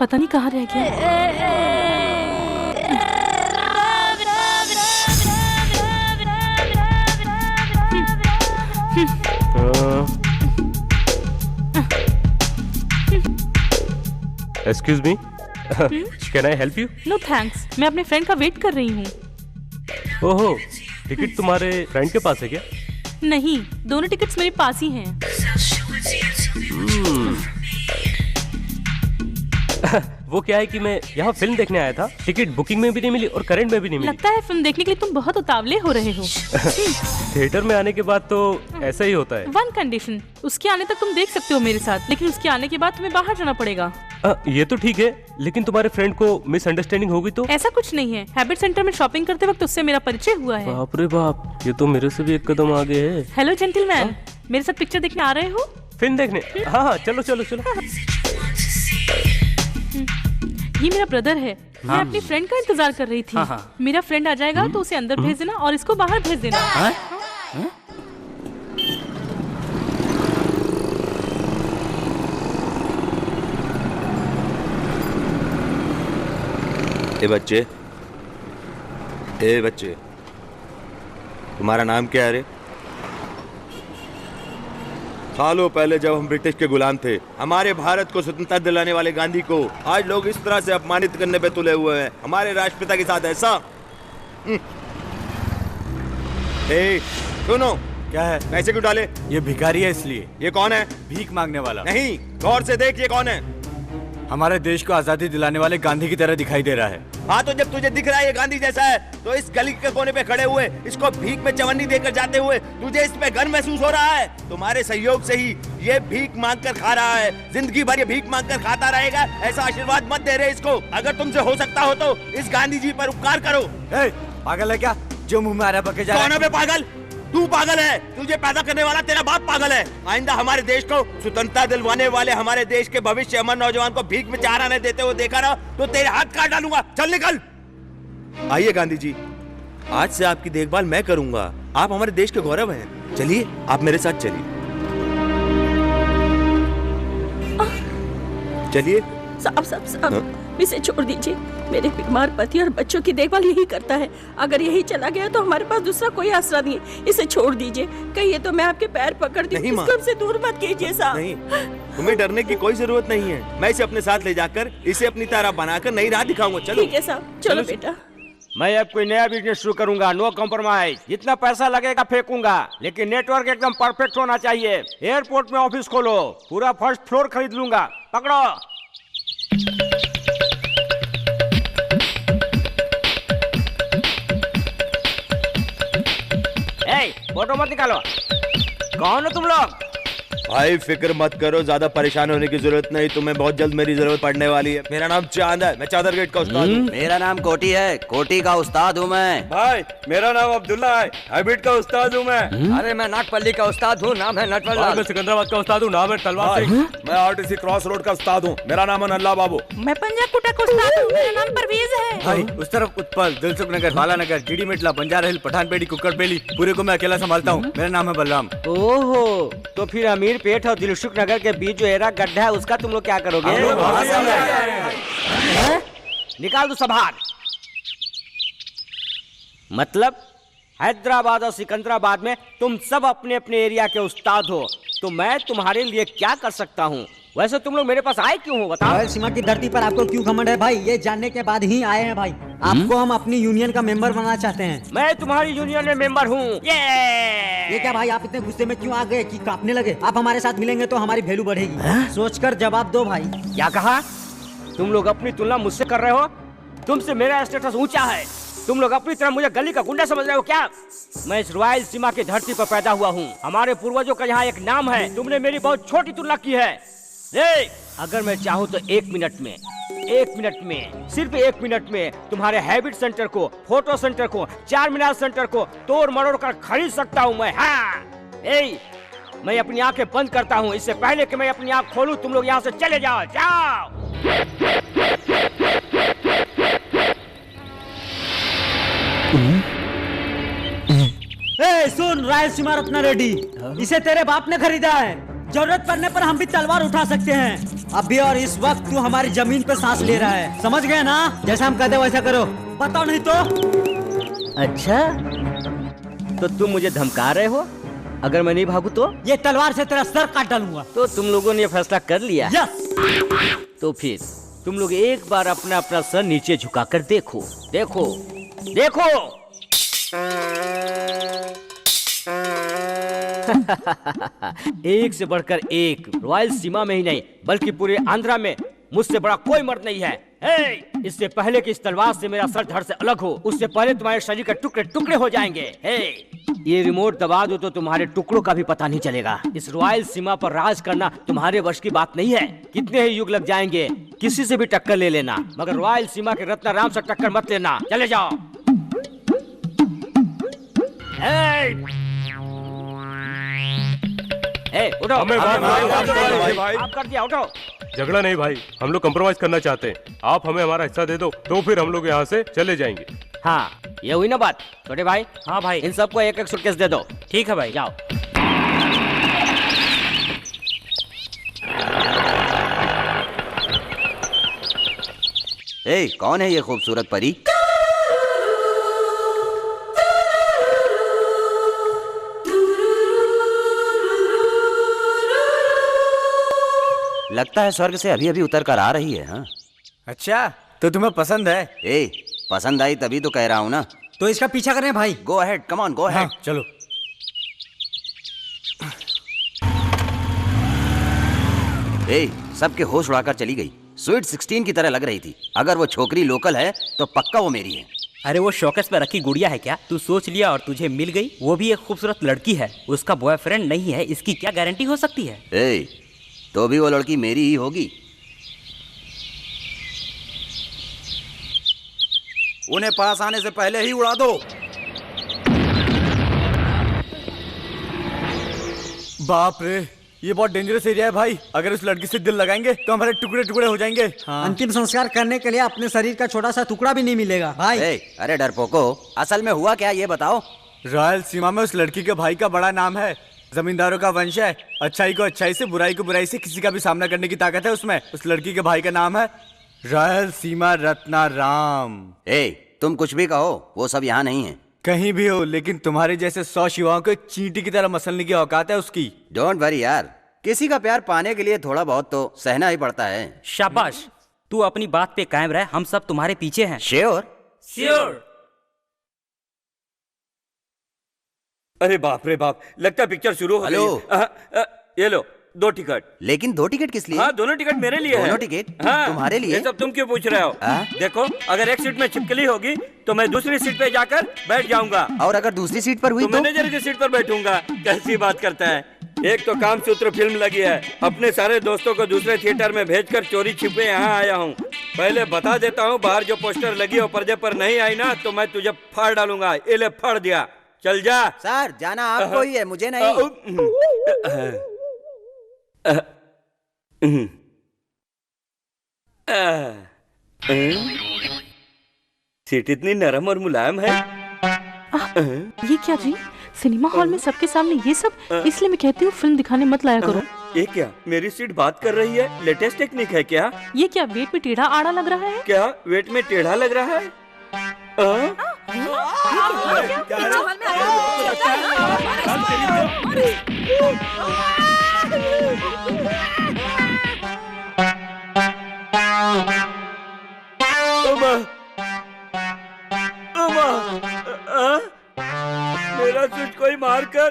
पता नहीं कहाँ रह गया। Excuse me, can I help you? No thanks, मैं अपने फ्रेंड का वेट कर रही हूँ। ओहो, टिकट तुम्हारे फ्रेंड के पास है क्या? नहीं, दोनों टिकट्स मेरे पास ही हैं। वो क्या है कि मैं यहाँ फिल्म देखने आया था, टिकट बुकिंग में भी नहीं मिली और करंट में भी नहीं मिली। लगता है फिल्म देखने के लिए तुम बहुत उतावले हो रहे हो। थिएटर में आने के बाद तो ऐसा ही होता है। वन कंडीशन, उसके आने तक तुम देख सकते हो मेरे साथ, लेकिन उसके आने के बाद तुम्हें बाहर जाना पड़ेगा। ये तो ठीक है, लेकिन तुम्हारे फ्रेंड को मिसअंडरस्टैंडिंग होगी तो? ऐसा कुछ नहीं है, हैबिट सेंटर में शॉपिंग करते वक्त उससे मेरा परिचय हुआ है। बाप रे बाप, ये तो मेरे से भी एक कदम आगे है। हेलो जेंटलमैन, मेरे साथ पिक्चर देखने आ रहे हो? फिल्म देखने? हाँ, चलो चलो चलो। ये मेरा ब्रदर है, मैं अपनी फ्रेंड का इंतजार कर रही थी। मेरा फ्रेंड आ जाएगा तो उसे अंदर भेज देना और इसको बाहर भेज देना। ए बच्चे, तुम्हारा नाम क्या है रे? सालों पहले जब हम ब्रिटिश के गुलाम थे, हमारे भारत को स्वतंत्रता दिलाने वाले गांधी को आज लोग इस तरह से अपमानित करने पे तुले हुए हैं, हमारे राष्ट्रपिता के साथ ऐसा। ए, सुनो। क्या है? पैसे क्यों डाले? ये भिखारी है इसलिए। ये कौन है? भीख मांगने वाला। नहीं, गौर से देख ये कौन है। हमारे देश को आजादी दिलाने वाले गांधी की तरह दिखाई दे रहा है। हाँ, तो जब तुझे दिख रहा है ये गांधी जैसा है, तो इस गली के कोने पे खड़े हुए इसको भीख में चवन्नी देकर जाते हुए तुझे इस पे गर्व महसूस हो रहा है? तुम्हारे सहयोग से ही ये भीख मांग कर खा रहा है, जिंदगी भर ये भीख मांग कर खाता रहेगा। ऐसा आशीर्वाद मत दे रहे इसको। अगर तुमसे हो सकता हो तो इस गांधी जी पर उपकार करो। पागल है क्या जो मुंह में आ रहा बके जा रहा है? कौन है बे पागल? तू पागल है। तुझे पैदा करने वाला तेरा बाप पागल है। आइंदा हमारे देश को स्वतंत्रता दिलवाने वाले हमारे देश के भविष्य अमर नौजवान को भीख में चारा नहीं देते हुए देखा ना तो तेरे हाथ काट डालूंगा। चल निकल। आइए गांधी जी, आज से आपकी देखभाल मैं करूंगा। आप हमारे देश के गौरव हैं। चलिए, आप मेरे साथ चलिए। चलिए। साहब, इसे छोड़ दीजिए। मेरे बीमार पति और बच्चों की देखभाल यही करता है। अगर यही चला गया तो हमारे पास दूसरा कोई आसरा नहीं है। इसे छोड़ दीजिए। कहिए तो मैं आपके पैर पकड़ दूं। इसको हमसे दूर मत कीजिए साहब। नहीं, तुम्हें डरने की कोई जरूरत नहीं है। मैं इसे अपने साथ ले जाकर इसे अपनी तरह बनाकर नई राह दिखाऊंगा। चलो। ठीक है साहब, चलो बेटा। मैं अब कोई नया बिजनेस शुरू करूंगा। No compromise. जितना पैसा लगेगा फेंकूंगा, लेकिन नेटवर्क एकदम परफेक्ट होना चाहिए। एयरपोर्ट में ऑफिस खोलो, पूरा फर्स्ट फ्लोर खरीद लूंगा। पकड़ो। फोटो मत निकालो। कौन हो तुम लोग? भाई फिक्र मत करो, ज्यादा परेशान होने की जरूरत नहीं। तुम्हें बहुत जल्द मेरी जरूरत पड़ने वाली है। मेरा नाम चांद है, मैं चादर गेट का उस्ताद हूँ। मेरा नाम कोटी है, कोटी का उस्ताद हूँ मैं। भाई मेरा नाम अब्दुल्ला है, हैबिट का उस्ताद हूँ मैं। अरे मैं नाटपल्ली का उस्ताद हूँ, नाम है नटवरलाल। मैं सिकंदराबाद का उस्ताद हूँ, नाम है तलवार सिंह। मैं आरटीसी क्रॉस रोड का उस्ताद हूँ, मेरा नाम है नल्ला बाबू। मैं पंजाब कोटा का उस्ताद हूँ, मेरा नाम परवेज है। भाई उस तरफ उत्पल, दिलसुख नगर, बालानगर, जीडी मेटला, बंजारा हिल, पठानपेड़ी, कुक्कड़पेली, पूरे को मैं अकेला संभालता हूँ। मेरा नाम है बलराम। ओहो, तो फिर अमीर पेट और दिलसुख नगर के बीच जो एरा गड्ढा है उसका तुम लोग क्या करोगे? निकाल दो सब हाथ। मतलब हैदराबाद और सिकंदराबाद में तुम सब अपने अपने एरिया के उस्ताद हो, तो मैं तुम्हारे लिए क्या कर सकता हूँ? वैसे तुम लोग मेरे पास आए क्यों हो बताओ? रॉयल सीमा की धरती पर आपको क्यों घमंड है भाई? ये जानने के बाद ही आए हैं भाई। आपको हम अपनी यूनियन का मेंबर बनाना चाहते हैं। मैं तुम्हारी यूनियन में मेंबर हूँ। ये क्या भाई, आप इतने गुस्से में क्यों आ गए कि कांपने लगे? आप हमारे साथ मिलेंगे तो हमारी वैल्यू बढ़ेगी। सोचकर जवाब दो भाई। क्या कहा? तुम लोग अपनी तुलना मुझसे कर रहे हो? तुमसे मेरा स्टेटस ऊंचा है। तुम लोग अपनी तरह मुझे गली का गुंडा समझ रहे हो क्या? मैं इस रॉयल सीमा की धरती पर पैदा हुआ हूँ। हमारे पूर्वजों का यहाँ एक नाम है। तुमने मेरी बहुत छोटी तुलना की है। अगर मैं चाहूँ तो 1 मिनट में, सिर्फ 1 मिनट में तुम्हारे हैबिट सेंटर को, फोटो सेंटर को, चार मीनार सेंटर को तोड़ मरोड़ कर खरीद सकता हूँ मैं। हाँ, मैं अपनी आंखें बंद करता हूँ, इससे पहले कि मैं अपनी आंख खोलूं तुम लोग यहाँ से चले जाओ। जाओ। सुन रॉयल सीमा रत्ना रेड्डी, इसे तेरे बाप ने खरीदा है। जरूरत पड़ने पर हम भी तलवार उठा सकते हैं। अभी और इस वक्त तू हमारी जमीन पे सांस ले रहा है, समझ गए ना? जैसा हम कहते वैसा करो। बताओ नहीं तो। अच्छा, तो तुम मुझे धमका रहे हो? अगर मैं नहीं भागू तो? ये तलवार से तेरा सर काट डालूंगा। तो तुम लोगों ने फैसला कर लिया? यस। तो फिर तुम लोग एक बार अपना अपना सर नीचे झुकाकर देखो। देखो, देखो। एक से बढ़कर एक, रॉयल सीमा में ही नहीं बल्कि पूरे आंध्रा में मुझसे बड़ा कोई मर्द नहीं है। इससे पहले कि इस तलवार से मेरा सर धड़ से अलग हो, उससे पहले तुम्हारे शरीर के टुकड़े टुकड़े हो जाएंगे। ये रिमोट दबा दो तो तुम्हारे टुकड़ों का भी पता नहीं चलेगा। इस रॉयल सीमा पर राज करना तुम्हारे वश की बात नहीं है। कितने ही युग लग जाएंगे, किसी से भी टक्कर ले लेना, मगर रॉयल सीमा के रत्ना राम से टक्कर मत लेना। चले जाओ। उठो। आप कर दिया, उठो। झगड़ा नहीं भाई, हम लोग कंप्रोमाइज करना चाहते हैं। आप हमें हमारा हिस्सा दे दो तो फिर हम लोग यहाँ से चले जाएंगे। हाँ, ये हुई ना बात छोटे भाई? हाँ भाई। इन सबको एक एक सूटकेस दे दो। ठीक है भाई, जाओ। कौन है ये खूबसूरत परी? लगता है स्वर्ग से अभी अभी उतर कर आ रही है। हाँ अच्छा, तो तुम्हें पसंद है? ए, पसंद आई तभी तो कह रहा हूँ ना। तो इसका पीछा करें भाई। Go ahead, come on, go ahead. चलो। ए, सबके होश उड़ाकर चली गई। स्वीट 16 की तरह लग रही थी। अगर वो छोकरी लोकल है तो पक्का वो मेरी है। अरे वो शोकेस पे रखी गुड़िया है क्या? तू सोच लिया और तुझे मिल गई। वो भी एक खूबसूरत लड़की है, उसका बॉयफ्रेंड नहीं है, इसकी क्या गारंटी हो सकती है? ए, तो भी वो लड़की मेरी ही होगी। उन्हें पास आने से पहले ही उड़ा दो। बाप रे, ये बहुत डेंजरस एरिया है भाई। अगर उस लड़की से दिल लगाएंगे तो हमारे टुकड़े टुकड़े हो जाएंगे। अंतिम संस्कार करने के लिए अपने शरीर का छोटा सा टुकड़ा भी नहीं मिलेगा भाई। अरे डरपोको, असल में हुआ क्या ये बताओ। रॉयल सीमा में उस लड़की के भाई का बड़ा नाम है। जमींदारों का वंश है। अच्छाई को अच्छाई से, बुराई को बुराई से किसी का भी सामना करने की ताकत है उसमें। उस लड़की के भाई का नाम है रॉयल सीमा रत्नाराम। तुम कुछ भी कहो, वो सब यहाँ नहीं है। कहीं भी हो, लेकिन तुम्हारे जैसे 100 शिवाओं को चींटी की तरह मसलने की औकात है उसकी। डोंट वरी यार, किसी का प्यार पाने के लिए थोड़ा बहुत तो सहना ही पड़ता है। शाबाश, तू अपनी बात पे कायम रह, हम सब तुम्हारे पीछे हैं। श्योर? श्योर। अरे बाप रे बाप, लगता है पिक्चर शुरू हो गई। ये लो 2 टिकट। लेकिन 2 टिकट किस लिए? हाँ, दोनों टिकट मेरे लिए है। दोनों टिकट? हाँ, तुम्हारे लिए? ये सब तुम क्यों पूछ रहे हो? देखो, अगर एक सीट में छिपकली होगी तो मैं दूसरी सीट पे जाकर बैठ जाऊंगा। और अगर दूसरी सीट पर हुई तो? मैनेजर की सीट पर बैठूंगा। कैसी बात करता है। एक तो कामसूत्र फिल्म लगी है, अपने सारे दोस्तों को दूसरे थिएटर में भेजकर चोरी छिपे यहाँ आया हूँ। पहले बता देता हूँ, बाहर जो पोस्टर लगी हो पर्दे पर नहीं आई ना तो मैं तुझे फाड़ डालूंगा। ये ले, फाड़ दिया। चल जा। सर, जाना आपको ही है, मुझे नहीं। सीट इतनी नरम और मुलायम है। ये क्या जी? सिनेमा हॉल में सबके सामने ये सब? इसलिए मैं कहती हूँ फिल्म दिखाने मत लाया करो। ये क्या, मेरी सीट बात कर रही है? लेटेस्ट टेक्निक है क्या? ये क्या वेट में टेढ़ा आड़ा लग रहा है? क्या वेट में टेढ़ा लग रहा है? मेरा सूट कोई मारकर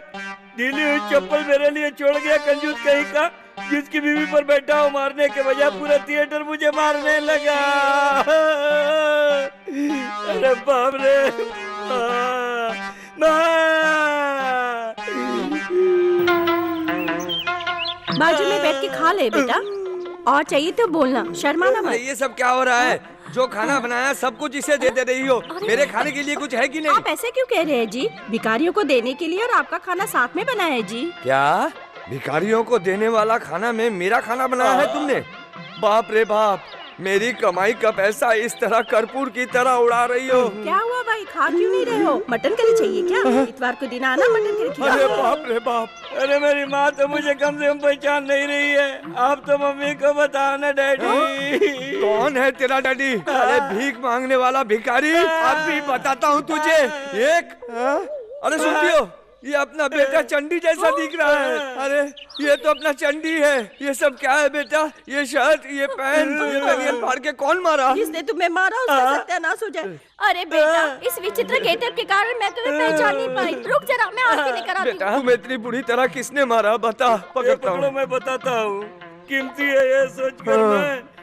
ढीली हुई चप्पल मेरे लिए छोड़ गया, कंजूस कहीं का। जिसकी बीवी पर बैठा हूँ, मारने के बजाय पूरा थिएटर मुझे मारने लगा। अरे बाप रे। बाजू में बैठ के खा ले बेटा, और चाहिए तो बोलना, शर्माना मत। ये सब क्या हो रहा है? जो खाना बनाया सब कुछ इसे दे रही हो। मेरे खाने के लिए कुछ है कि नहीं? आप ऐसे क्यों कह रहे हैं जी? भिखारियों को देने के लिए और आपका खाना साथ में बनाया है जी। क्या भिखारियों को देने वाला खाना में मेरा खाना बनाया है तुमने? बाप रे बाप, मेरी कमाई का पैसा इस तरह कर्पूर की तरह उड़ा रही हो। क्या हुआ भाई, खा क्यों नहीं रहे हो? मटन करी चाहिए क्या? इतवार को दिन आना, मटन करी खिलाओ। अरे बाप रे बाप। अरे मेरी माँ तो मुझे कम से कम पहचान नहीं रही है। आप तो मम्मी को बताओ ना डैडी। कौन है तेरा डैडी? अरे भीख मांगने वाला भिखारी, अब भी बताता हूँ तुझे। अरे सुनती हो, ये अपना बेटा चंडी जैसा दिख रहा है। अरे ये तो अपना चंडी है। ये सब क्या है बेटा? ये शर्ट, ये पैंट, ये बनियान फाड़ के कौन मारा? जिसने तुम्हें मारा उसका सत्यानाश हो जाए। अरे बेटा, इस विचित्र गेटअप के कारण मैं तुम्हें पहचान नहीं पाई। रुक जरा, मैं आरती लेकर आती हूँ। बेटा, तुम्हें इतनी बुरी तरह किसने मारा? बता, पकड़ता हूँ। मैं बताता हूँ। कीमती है ये सोचकर मैं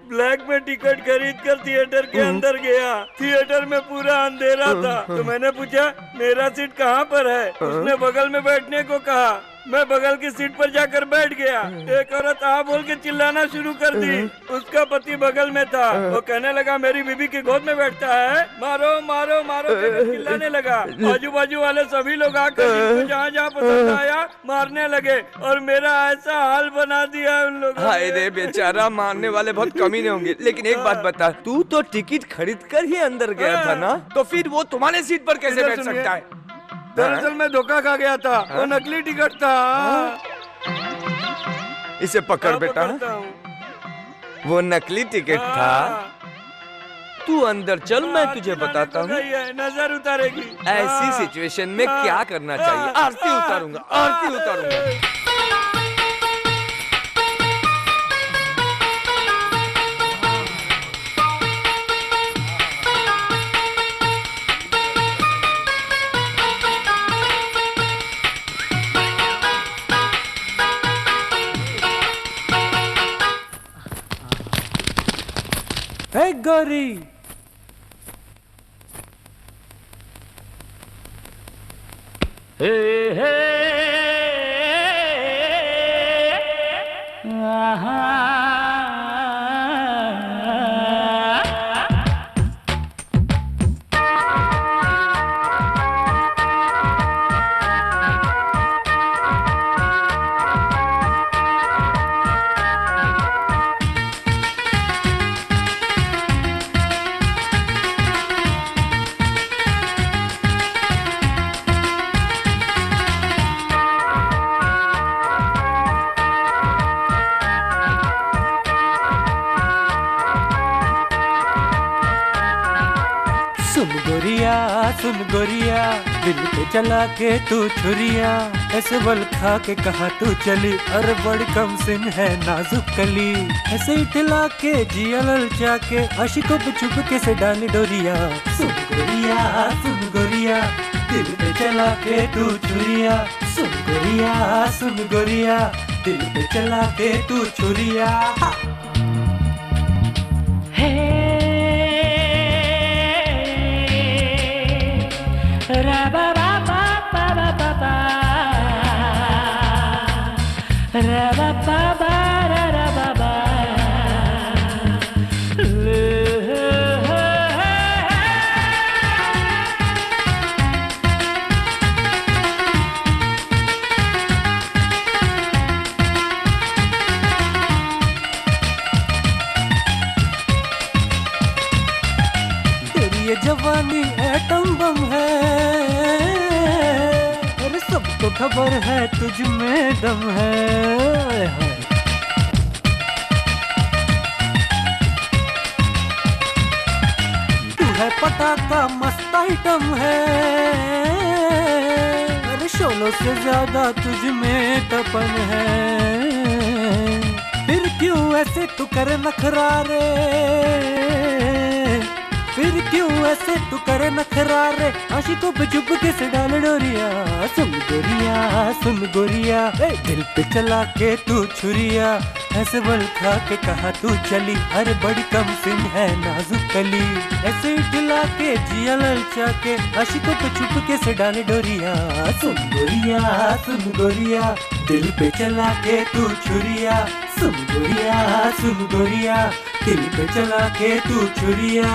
ब्लैक में टिकट खरीद कर थिएटर के अंदर गया। थिएटर में पूरा अंधेरा था, तो मैंने पूछा मेरा सीट कहाँ पर है। उसने बगल में बैठने को कहा। मैं बगल की सीट पर जाकर बैठ गया। एक औरत आ बोल के चिल्लाना शुरू कर दी। उसका पति बगल में था। वो कहने लगा मेरी बीबी की गोद में बैठता है, मारो मारो मारो, चिल्लाने लगा। आजू बाजू वाले सभी लोग आकर जिसको जहाँ जहाँ पसंद आया मारने लगे, और मेरा ऐसा हाल बना दिया उन लोगों ने। हाय रे बेचारा, मारने वाले बहुत कमीने होंगे। लेकिन एक बात बता, तू तो टिकट खरीद कर ही अंदर गया था ना, तो फिर वो तुम्हारे सीट पर कैसे बैठ सकता है? दरअसल मैं धोखा खा गया था, वो नकली टिकट था। इसे पकड़ बेटा, वो नकली टिकट था। तू अंदर चल, मैं तुझे बताता हूँ नजर उतारेगी। ऐसी सिचुएशन में क्या करना चाहिए। आरती उतारूंगा, आरती उतारूंगा। हे गौरी, हे हे सुन गोरिया, दिल पे चला के तू छुरिया, ऐसे बल खा के कहा तू चली, अरे बड़ी कम सिन है नाजुक कली, ऐसे इठला के जिया ललचा के आशिकों पे चुप के से डाली डोरिया। सुन गोरिया, दिल पे चला के तू छुरिया, सुन गोरिया, दिल पे चला के तू Chhuriya. ra ba ba ba ba ba ba ba ra ba ba ba ra ba ba तेरी ये जवानी एटम बम है, सबको खबर है तुझ में दम है। तू है पटाखा मस्त आइटम है, अरे शोलों से ज्यादा तुझ में तपन है। फिर क्यों ऐसे तू करे नखरा रे, फिर क्यों ऐसे तू करे नखरा रे, आशिकों पे चुप के से डाल डोरिया। सुन गोरिया, ए दिल पे चला के तू छुरिया, ऐसे बल खा के कहा तू चली, अरे बड़ी कम सिन है नाजुक कली, ऐसे इठला के जिया ललचा के आशिकों पे चुप के से डाल डोरिया। सुन गोरिया, दिल पे चला के तू छुरिया, सुन गोरिया, दिल पे चला के तू छुरिया।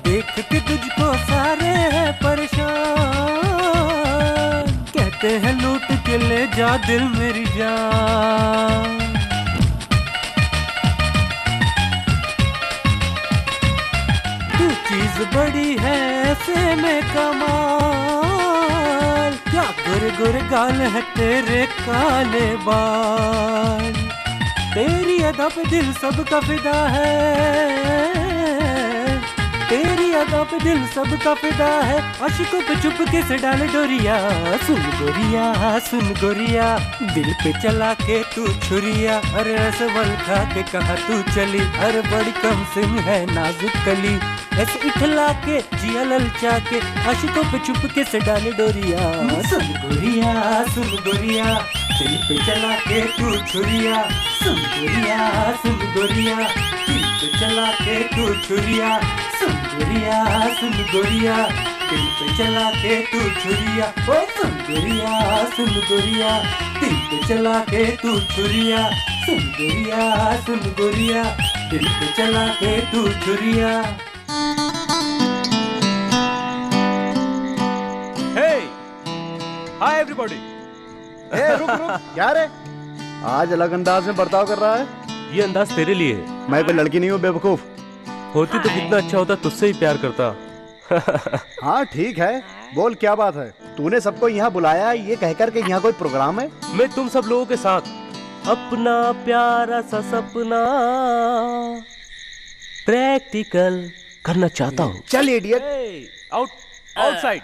देख के तुझको सारे हैं परेशान, कहते हैं लूट के ले जा दिल मेरी जान। तू चीज बड़ी है ऐसे में कमाल, क्या गुर गुर गाल है तेरे काले बाल, तेरी अदा पे दिल सबका फिदा है, तेरी अदा पे दिल सबका फिदा है, आशिकों पे चुप के से डाल डोरिया। सुन गोरिया, दिल पे चला के तू छुरिया, अरे ऐसे बल खा के कहा तू चली, अरे बड़ी कम सिन है नाजुक कली, ऐसे इठला के जिया ललचा के आशिकों पे चुप के से डाल डोरिया। सुन गोरिया, दिल पे चला के तू छुरिया, सुन गोरिया, दिल पे चला के तू छुरिया, सुन गोरिया, दिल पे चला के तू छुरिया, ओ सुन गोरिया, दिल पे चला के तू छुरिया, सुन गोरिया, दिल पे चला के तू छुरिया। Hey, hi everybody. रुक क्या रे, आज अलग अंदाज में बर्ताव कर रहा है। ये अंदाज तेरे लिए है। मैं कोई लड़की नहीं हूँ बेवकूफ। होती तो कितना अच्छा होता, तुझसे ही प्यार करता। हाँ ठीक है, बोल क्या बात है। तूने सबको यहाँ बुलाया है ये कहकर के यहाँ कोई प्रोग्राम है? मैं तुम सब लोगों के साथ अपना प्यारा सा सपना प्रैक्टिकल करना चाहता हूँ। चल इडियट। आउटसाइड।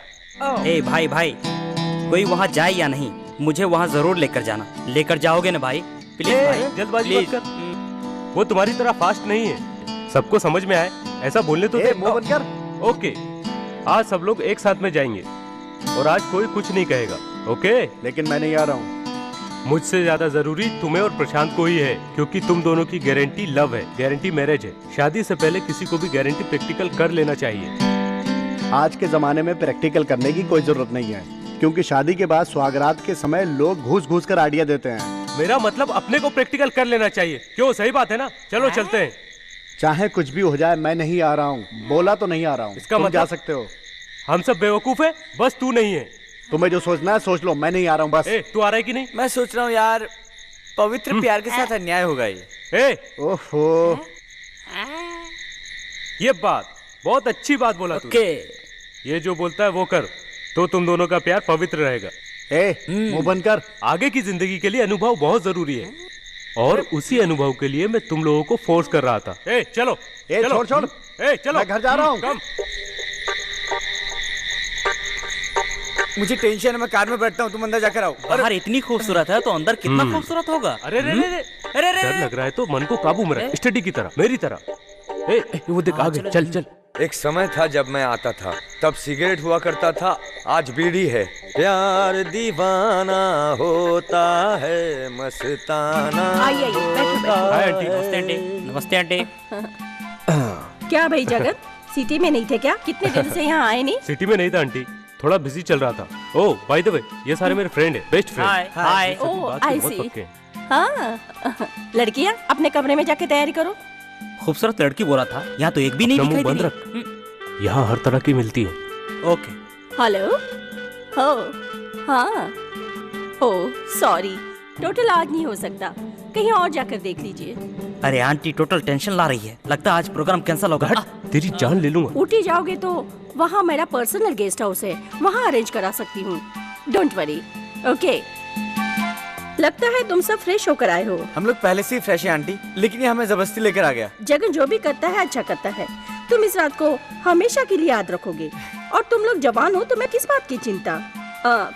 ए भाई भाई, कोई वहाँ जाए या नहीं, मुझे वहाँ जरूर लेकर जाना। लेकर जाओगे ना भाई? प्लीज भाई, जल्दबाजी मत कर। वो तुम्हारी तरह फास्ट नहीं है, सबको समझ में आए ऐसा बोलने तो दे। मुंह बंद कर। ओके, आज सब लोग एक साथ में जाएंगे और आज कोई कुछ नहीं कहेगा। ओके? लेकिन मैं नहीं आ रहा हूँ। मुझसे ज्यादा जरूरी तुम्हें और प्रशांत को ही है, क्योंकि तुम दोनों की गारंटी लव है, गारंटी मैरिज है। शादी से पहले किसी को भी गारंटी प्रैक्टिकल कर लेना चाहिए। आज के जमाने में प्रैक्टिकल करने की कोई जरूरत नहीं है, क्योंकि शादी के बाद सुहागरात के समय लोग घूस घूस कर आइडिया देते हैं। मेरा मतलब अपने को प्रैक्टिकल कर लेना चाहिए। क्यों? सही बात है ना? चलो चलते हैं। चाहे कुछ भी हो जाए, मैं नहीं आ रहा हूँ। बोला तो नहीं आ रहा हूँ। इसका तुम मतलब जा सकते हो। हम सब बेवकूफ है, बस तू नहीं है। तुम्हें जो सोचना है सोच लो, मैं नहीं आ रहा हूँ बस। तू आ रहा है कि नहीं? मैं सोच रहा हूँ यार, पवित्र प्यार के साथ अन्याय होगा ये। ओहो, ये बात बहुत अच्छी बात बोला तू। ये जो बोलता है वो कर, तो तुम दोनों का प्यार पवित्र रहेगा। मुंह बंद कर। आगे की जिंदगी के लिए अनुभव बहुत जरूरी है, और उसी अनुभव के लिए मैं तुम लोगों को फोर्स कर रहा था। चलो छोड़ छोड़। चलो, मैं घर जा रहा हूँ। मुझे टेंशन है, मैं कार में बैठता हूँ, तुम अंदर जाकर आओ। बाहर इतनी खूबसूरत है तो अंदर कितना खूबसूरत होगा। अरे डर लग रहा है तो मन को काबू में रख, स्टडी की तरह, मेरी तरह। वो देख आ गए। चल चल। एक समय था जब मैं आता था, तब सिगरेट हुआ करता था, आज बीड़ी है। प्यार दीवाना होता है मस्ताना। आइए बैठो। Hi aunty. नमस्ते आंटी। नमस्ते आंटी। क्या भाई जगत, सिटी में नहीं थे क्या? कितने दिन से यहाँ आए नहीं? सिटी में नहीं था आंटी, थोड़ा बिजी चल रहा था। ओह बाय द वे, ये सारे मेरे फ्रेंड है, बेस्ट फ्रेंड। हाय। ओह आई सी। हाँ, लड़कियाँ अपने कमरे में जाके तैयारी करो। खूबसूरत लड़की बोला था, यहाँ तो एक भी नहीं दिखाई बंद दे रख, यहाँ हर तरह की मिलती है। ओके। हेलो। हो हाँ। ओ सॉरी, टोटल आज नहीं हो सकता, कहीं और जाकर देख लीजिए। अरे आंटी टोटल टेंशन ला रही है, लगता है आज प्रोग्राम कैंसिल होगा। तेरी जान ले लूंगा। ऊटी जाओगे तो वहाँ मेरा पर्सनल गेस्ट हाउस है, वहाँ अरेंज करा सकती हूँ। Don't worry. ओके। लगता है तुम सब फ्रेश होकर आए हो। हम लोग पहले से ही फ्रेश है आंटी, लेकिन ये हमें जबरदस्ती लेकर आ गया। जगन जो भी करता है अच्छा करता है। तुम इस रात को हमेशा के लिए याद रखोगे, और तुम लोग जवान हो तो मैं किस बात की चिंता।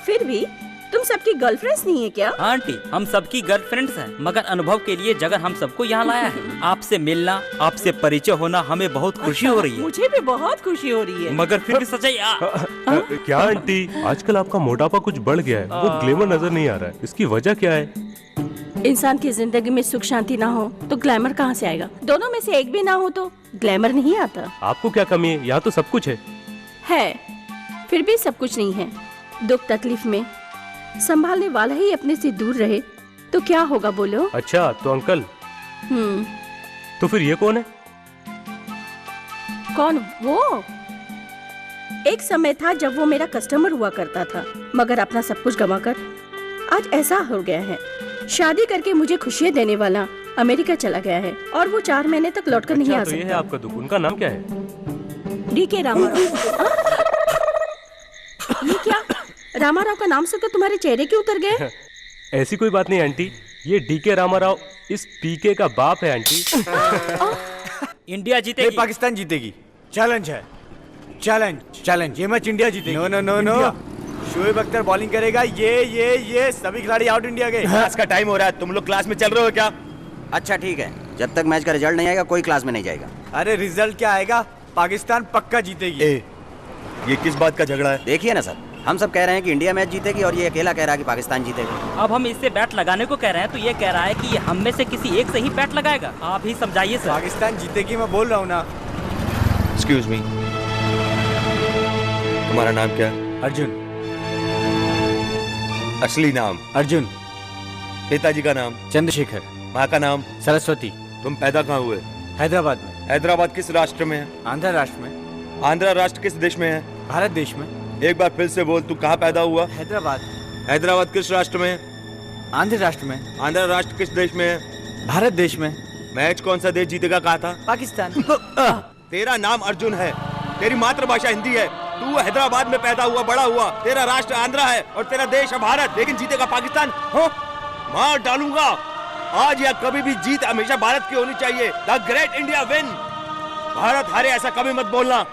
फिर भी तुम सबकी गर्लफ्रेंड्स नहीं है क्या? आंटी हम सबकी गर्लफ्रेंड्स हैं, मगर अनुभव के लिए जगन हम सबको यहाँ लाया है। आपसे मिलना, आपसे परिचय होना हमें बहुत खुशी हो रही है। मुझे भी बहुत खुशी हो रही है। मगर फिर भी सच्चाई क्या आंटी, आजकल आपका मोटापा कुछ बढ़ गया है, वो ग्लैमर नजर नहीं आ रहा है, इसकी वजह क्या है? इंसान की जिंदगी में सुख शांति ना हो तो ग्लैमर कहाँ से आएगा? दोनों में से एक भी ना हो तो ग्लैमर नहीं आता। आपको क्या कमी है? यहाँ तो सब कुछ है, फिर भी सब कुछ नहीं है। दुख तकलीफ में संभालने वाला ही अपने से दूर रहे तो क्या होगा बोलो? अच्छा तो अंकल। तो फिर ये कौन है? कौन? वो एक समय था जब वो मेरा कस्टमर हुआ करता था, मगर अपना सब कुछ गंवाकर आज ऐसा हो गया है। शादी करके मुझे खुशियाँ देने वाला अमेरिका चला गया है, और वो 4 महीने तक लौटकर नहीं आ तो ये है सकता। आपका दुख। उनका नाम क्या है? डीके रामाराव। ये क्या? रामाराव का नाम सुनकर तुम्हारे चेहरे क्यों उतर गए? ऐसी कोई बात नहीं आंटी, ये डीके रामाराव इस पीके का बाप है आंटी। इंडिया जीतेगी, पाकिस्तान जीतेगी। चैलेंज है, चैलेंज चैलेंज। ये मैच इंडिया जीतेगी। No no no no. Shoaib Akhtar bowling करेगा। ये सभी खिलाड़ी आउट इंडिया के। क्लास का टाइम हो रहा है, तुम लोग क्लास में चल रहे हो क्या? अच्छा ठीक है, जब तक मैच का रिजल्ट नहीं आएगा कोई क्लास में नहीं जाएगा। अरे रिजल्ट क्या आएगा, पाकिस्तान पक्का जीतेगी। ये किस बात का झगड़ा है? देखिए ना सर, हम सब कह रहे हैं कि इंडिया मैच जीतेगी और ये अकेला कह रहा है कि पाकिस्तान जीतेगी। अब हम इससे बैट लगाने को कह रहे हैं तो ये कह रहा है कि ये हम में से किसी एक से ही बैट लगाएगा। आप ही समझाइए सर। पाकिस्तान जीतेगी, मैं बोल रहा हूँ ना। एक्सक्यूज मी, तुम्हारा नाम क्या है? अर्जुन। असली नाम? अर्जुन। पिताजी का नाम? चंद्रशेखर। माँ का नाम? सरस्वती। तुम पैदा कहाँ हुए? हैदराबाद में। हैदराबाद किस राष्ट्र में है? आंध्र राष्ट्र में। आंध्र राष्ट्र किस देश में है? भारत देश में। एक बार फिर से बोल, तू कहाँ पैदा हुआ? हैदराबाद। हैदराबाद किस राष्ट्र में है? आंध्र राष्ट्र में। आंध्र राष्ट्र किस देश में है? भारत देश में। मैच कौन सा देश जीतेगा कहा था? पाकिस्तान। तेरा नाम अर्जुन है, तेरी मातृभाषा हिंदी है, तू हैदराबाद में पैदा हुआ बड़ा हुआ, तेरा राष्ट्र आंध्र है और तेरा देश है भारत, लेकिन जीतेगा पाकिस्तान। हो मार डालूंगा। आज या कभी भी जीत हमेशा भारत की होनी चाहिए। The great India win. Bharat हारे ऐसा कभी मत बोलना।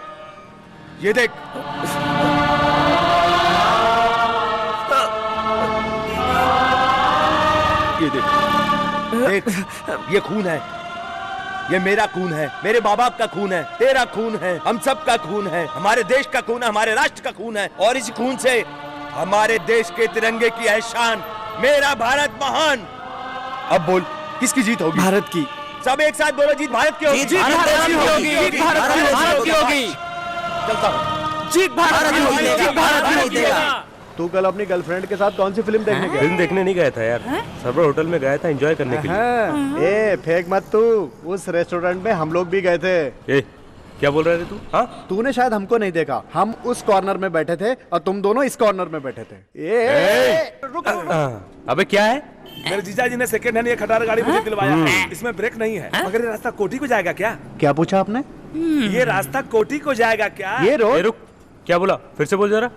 ये देख, ये देख, ये खून है, ये मेरा खून है, मेरे माँ बाप का खून है, तेरा खून है, हम सब का खून है, हमारे देश का खून है, हमारे राष्ट्र का खून है, और इस खून से हमारे देश के तिरंगे की है शान। मेरा भारत महान। अब बोल, किसकी जीत होगी? भारत की। सब एक साथ बोलो, जीत भारत की होगी। जीत भारत की होगी। जीत भारत की होगी। चलता हूँ। जीत भारत की होगी। जीत भारत की होगी। तू कल अपनी गर्लफ्रेंड के साथ कौन सी फिल्म देखने गया? फिल्म देखने नहीं गया था यार, सर्वर होटल में गया था एंजॉय करने के लिए। ए फेंक मत तू, उस रेस्टोरेंट में हम लोग भी गए थे। ए, क्या बोल रहे थे तू? हाँ, तूने शायद हमको नहीं देखा, हम उस कॉर्नर में बैठे थे और तुम दोनों इस कॉर्नर में बैठे थे। रुक। अबे क्या है? मेरे जीजा जी ने सेकंड हैंड ये खटारा गाड़ी मुझे दिलवाया है। इसमें ब्रेक नहीं है, मगर ये रास्ता कोठी को जाएगा क्या? क्या पूछा आपने? ये रास्ता कोठी को जाएगा क्या? ये रोड? रुक, क्या बोला? फिर से बोल जरा।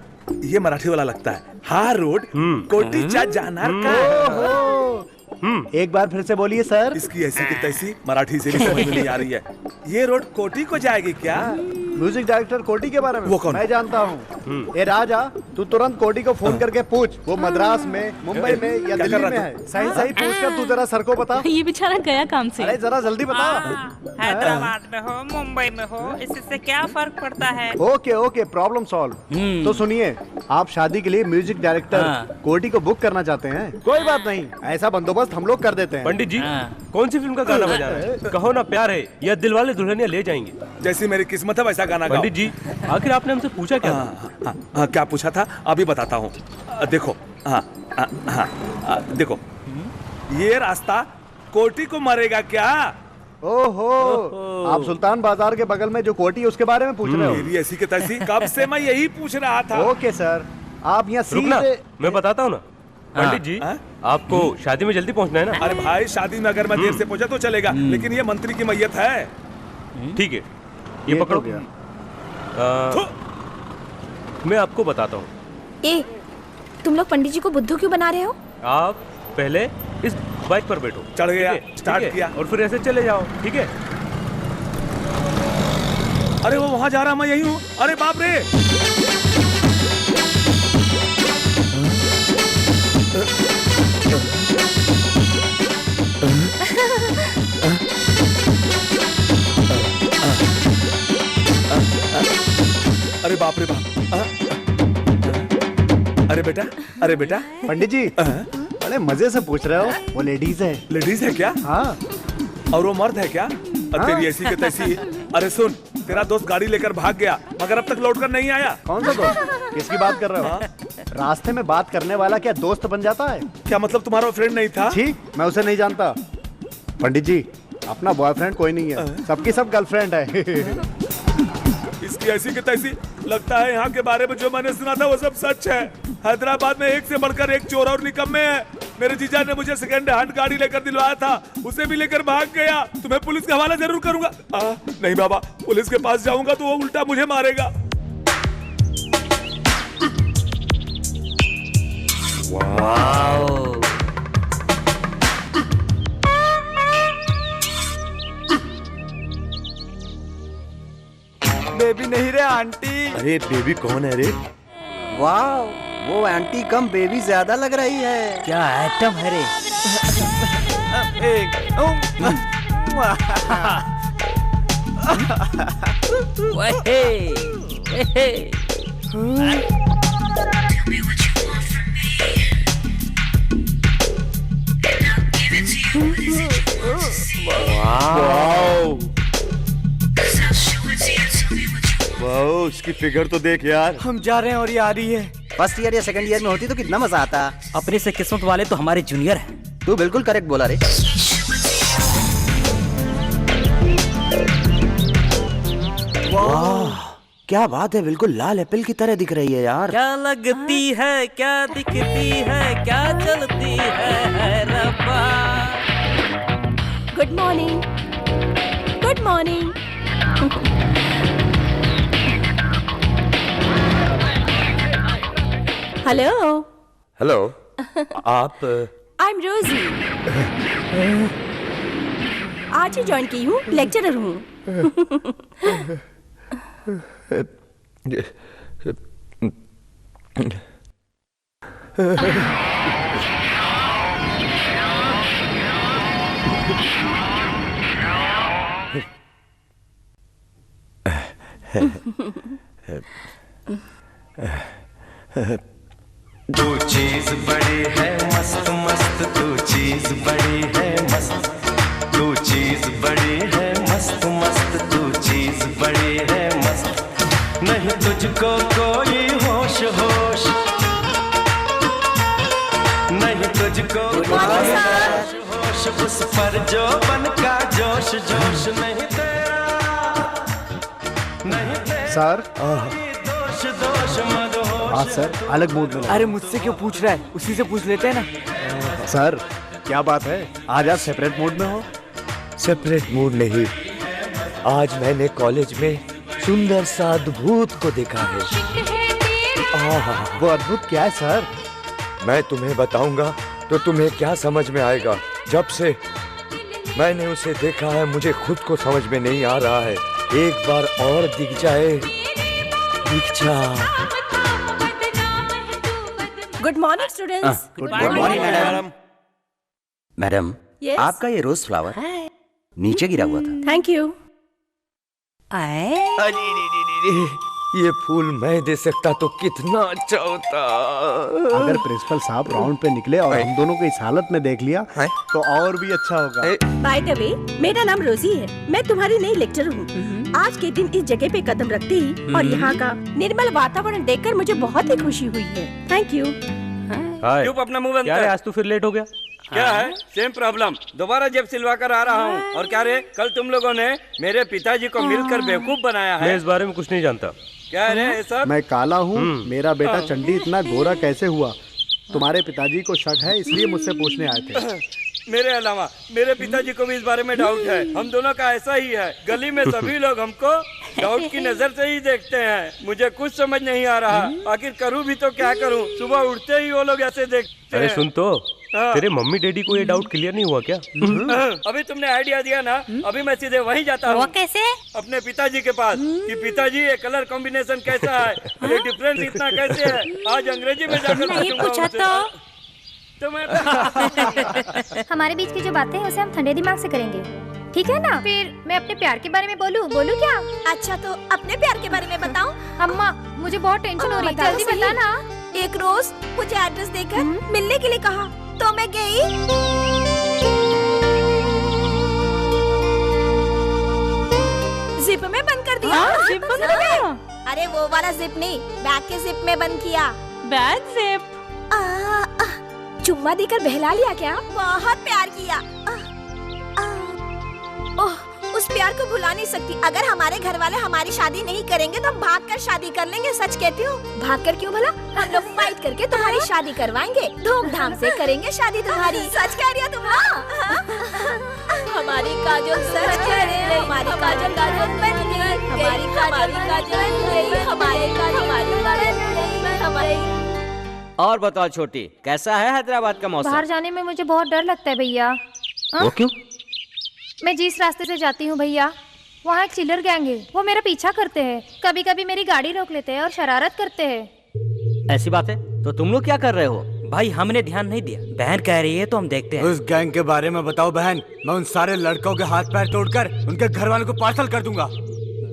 ये मराठी वाला लगता है। हाँ, रोड कोटीच्या जाणार का? एक बार फिर से बोलिए सर। इसकी ऐसी की तैसी मराठी से भी समझ में नहीं आ रही है। ये रोड कोठी को जाएगी क्या? म्यूजिक डायरेक्टर कोटी के बारे में वो कौन? मैं जानता हूँ। ए राजा, तू तुरंत कोटी को फोन करके पूछ, वो मद्रास में, मुंबई में या दिल्ली में है। सही सही पूछ कर तू जरा सर को बता। ये बेचारा गया काम से। अरे जरा जल्दी बता। हैदराबाद में हो, मुंबई में हो, इससे क्या फर्क पड़ता है? Okay okay, problem solve. तो सुनिए, आप शादी के लिए म्यूजिक डायरेक्टर कोटी को बुक करना चाहते हैं? कोई बात नहीं, ऐसा बंदोबस्त हम लोग कर देते हैं। पंडित जी, कौन सी फिल्म का गाना बजा रहे हैं? कहो ना प्यार है या दिलवाले दुल्हनिया ले जाएंगे। जैसी मेरी किस्मत है वैसा गाना गाओ। पंडित जी, आखिर आपने हमसे पूछा क्या था? हाँ, क्या पूछा था अभी बताता हूँ। देखो, देखो, ये रास्ता कोठी को मारेगा क्या? ओहो, आप सुल्तान बाजार के बगल में जो कोठी है उसके बारे में पूछ रहे हो? मेरी ऐसी की तैसी, कब से मैं यही पूछ रहा था। ओके सर, आप यहाँ रुकना, सीधे। मैं बताता हूँ ना। पंडित जी, आपको शादी में जल्दी पहुंचना है ना? अरे भाई, शादी में अगर मैं देर से पहुंचा तो चलेगा, लेकिन ये मंत्री की मैयत है। ठीक है, ये पकड़ो। मैं आपको बताता हूँ। ए, तुम लोग पंडित जी को बुद्धू क्यों बना रहे हो? आप पहले इस बाइक पर बैठो। चढ़ गया, ठीक है? स्टार्ट ठीक है? किया। और फिर ऐसे चले जाओ, ठीक है? अरे वो वहां जा रहा, मैं यही हूँ। अरे बाप रे! अरे बाप रे बाप! अरे बेटा, अरे बेटा। पंडित जी, बड़े मजे से पूछ रहे हो। वो लेडीज है। लेडीज है क्या? हाँ। और वो मर्द है क्या? तेरी ऐसी की तैसी। अरे सुन, तेरा दोस्त गाड़ी लेकर भाग गया, मगर अब तक लौट कर नहीं आया। कौन सा दोस्त? किसकी बात कर रहे हो? रास्ते में बात करने वाला क्या दोस्त बन जाता है? क्या मतलब तुम्हारा फ्रेंड नहीं था? ठीक, मैं उसे नहीं जानता। पंडित जी, अपना बॉयफ्रेंड कोई नहीं है, सबकी सब गर्लफ्रेंड है। इसकी ऐसी की तैसी। लगता है यहाँ के बारे में जो मैंने सुना था वो सब सच है। हैदराबाद में एक से बढ़कर एक चोर और निकम्मे हैं। मेरे जीजा ने मुझे सेकंड हैंड गाड़ी लेकर दिलवाया था, उसे भी लेकर भाग गया। तुम्हें पुलिस का हवाला जरूर करूंगा। नहीं बाबा, पुलिस के पास जाऊंगा तो वो उल्टा मुझे मारेगा। वाओ। बेबी नहीं रे आंटी। अरे बेबी कौन है रे? वाह, वो आंटी कम बेबी ज्यादा लग रही है। क्या आइटम है रे? वाओ, उसकी फिगर तो देख यार। हम जा रहे हैं और ये आ रही है। फर्स्ट ईयर या सेकंड ईयर में होती तो कितना मजा आता। अपने से किस्मत वाले तो हमारे जूनियर हैं। तू बिल्कुल करेक्ट बोला रे। वाह, क्या बात है, बिल्कुल लाल एप्पल की तरह दिख रही है यार। क्या लगती है, क्या दिखती है, क्या चलती है रब्बा। Good morning. Good morning. Hello. आप आई एम रोजी। आज ही ज्वाइन की हूँ, लेक्चरर हूँ। तू चीज बड़ी है मस्त मस्त, तू चीज बड़ी है मस्त, तू चीज बड़ी है मस्त मस्त, तू चीज बड़ी है मस्त। नहीं तुझको कोई होश होश, नहीं तुझको कोई होश होश, उस पर जो बन का जोश जोश नहीं तेरा, नहीं तेरा सर दोष दोष मद होश। हाँ सर, अलग मूड में। अरे मुझसे क्यों पूछ रहा है, उसी से पूछ लेते हैं ना। सर क्या बात है, आज आप सेपरेट मूड में हो? सेपरेट मूड नहीं, आज मैंने कॉलेज में सुंदर सा अद्भुत को देखा है। वो अद्भुत क्या है सर? मैं तुम्हें बताऊंगा तो तुम्हें क्या समझ में आएगा। जब से मैंने उसे देखा है मुझे खुद को समझ में नहीं आ रहा है। एक बार और दिख जाए, दिख जा। Good morning students. Good morning madam. Madam, Yes? आपका ये रोज फ्लावर नीचे गिरा हुआ था। Thank you. ये फूल मैं दे सकता तो कितना अच्छा होता। अगर प्रिंसिपल साहब राउंड पे निकले और हम दोनों को इस हालत में देख लिया तो और भी अच्छा होगा। बाय द वे, मेरा नाम रोजी है, मैं तुम्हारी नई लेक्चरर हूँ। आज के दिन इस जगह पे कदम रखते ही और यहाँ का निर्मल वातावरण देखकर मुझे बहुत ही खुशी हुई है। Thank you. चुप, अपना मुंह बंद क्या रे, कर। आज तू फिर लेट हो गया? क्या है? सेम प्रॉब्लम, दोबारा जेब सिलवा कर आ रहा हूँ। और क्या रे, कल तुम लोगों ने मेरे पिताजी को मिलकर बेवकूफ बनाया है। मैं इस बारे में कुछ नहीं जानता। क्या है रे ये सब? मैं काला हूँ, मेरा बेटा चंडी इतना गोरा कैसे हुआ? तुम्हारे पिताजी को शक है इसलिए मुझसे पूछने आए थे। मेरे अलावा मेरे पिताजी को भी इस बारे में डाउट है। हम दोनों का ऐसा ही है, गली में सभी लोग हमको डाउट की नजर से ही देखते हैं। मुझे कुछ समझ नहीं आ रहा, आखिर करूँ भी तो क्या करूँ? सुबह उठते ही वो लोग ऐसे देखते अरे हैं। सुन तो, तेरे मम्मी डैडी को ये डाउट क्लियर नहीं हुआ क्या? अभी तुमने आइडिया दिया ना, अभी मैं सीधे वहीं जाता हूँ। वो कैसे? अपने पिताजी के पास कि पिताजी ये कलर कॉम्बिनेशन कैसा है, ये डिफरेंस इतना कैसे है। आज अंग्रेजी में जाकर नहीं पूछूंगा पूछा उनसे। तो मैं हमारे बीच की जो बातें हैं उसे हम ठंडे दिमाग से करेंगे, ठीक है ना? फिर मैं अपने प्यार के बारे में बोलूं क्या? अच्छा तो अपने प्यार के बारे में बताऊं? अम्मा, मुझे बहुत टेंशन हो रही है, जल्दी बता ना। एक रोज मुझे एड्रेस देकर मिलने के लिए कहा तो मैं गई। जिप में बंद कर दिया। जिप बंद कर दिया? अरे वो वाला जिप नहीं, बैग के जिप में बंद किया। Bag zip? चुम्मा देकर बहला लिया क्या? बहुत प्यार किया। ओह, उस प्यार को भुला नहीं सकती। अगर हमारे घर वाले हमारी शादी नहीं करेंगे तो हम भागकर शादी कर लेंगे। सच कहती हो? भागकर क्यों भला? हम लोग फाइट करके तुम्हारी शादी करवाएंगे, धूमधाम से करेंगे शादी तुम्हारी। सच कह रही हो तुम? हमारी काजल सच कह रही है, हमारी काजल काजल बन गई, हमारी काजल काजल बन गई, हमारे हमारे। और बताओ छोटी, कैसा है हैदराबाद का मौसम? बाहर जाने में मुझे बहुत डर लगता है भैया। वो क्यों? मैं जिस रास्ते से जाती हूँ भैया, वहाँ एक चिल्लर गैंग है। वो मेरा पीछा करते हैं, कभी कभी मेरी गाड़ी रोक लेते हैं और शरारत करते हैं। ऐसी बात है तो तुम लोग क्या कर रहे हो? भाई हमने ध्यान नहीं दिया, बहन कह रही है तो हम देखते हैं। उस गैंग के बारे में बताओ बहन, मैं उन सारे लड़कों के हाथ पैर तोड़कर उनके घर वालों को पार्सल कर दूंगा।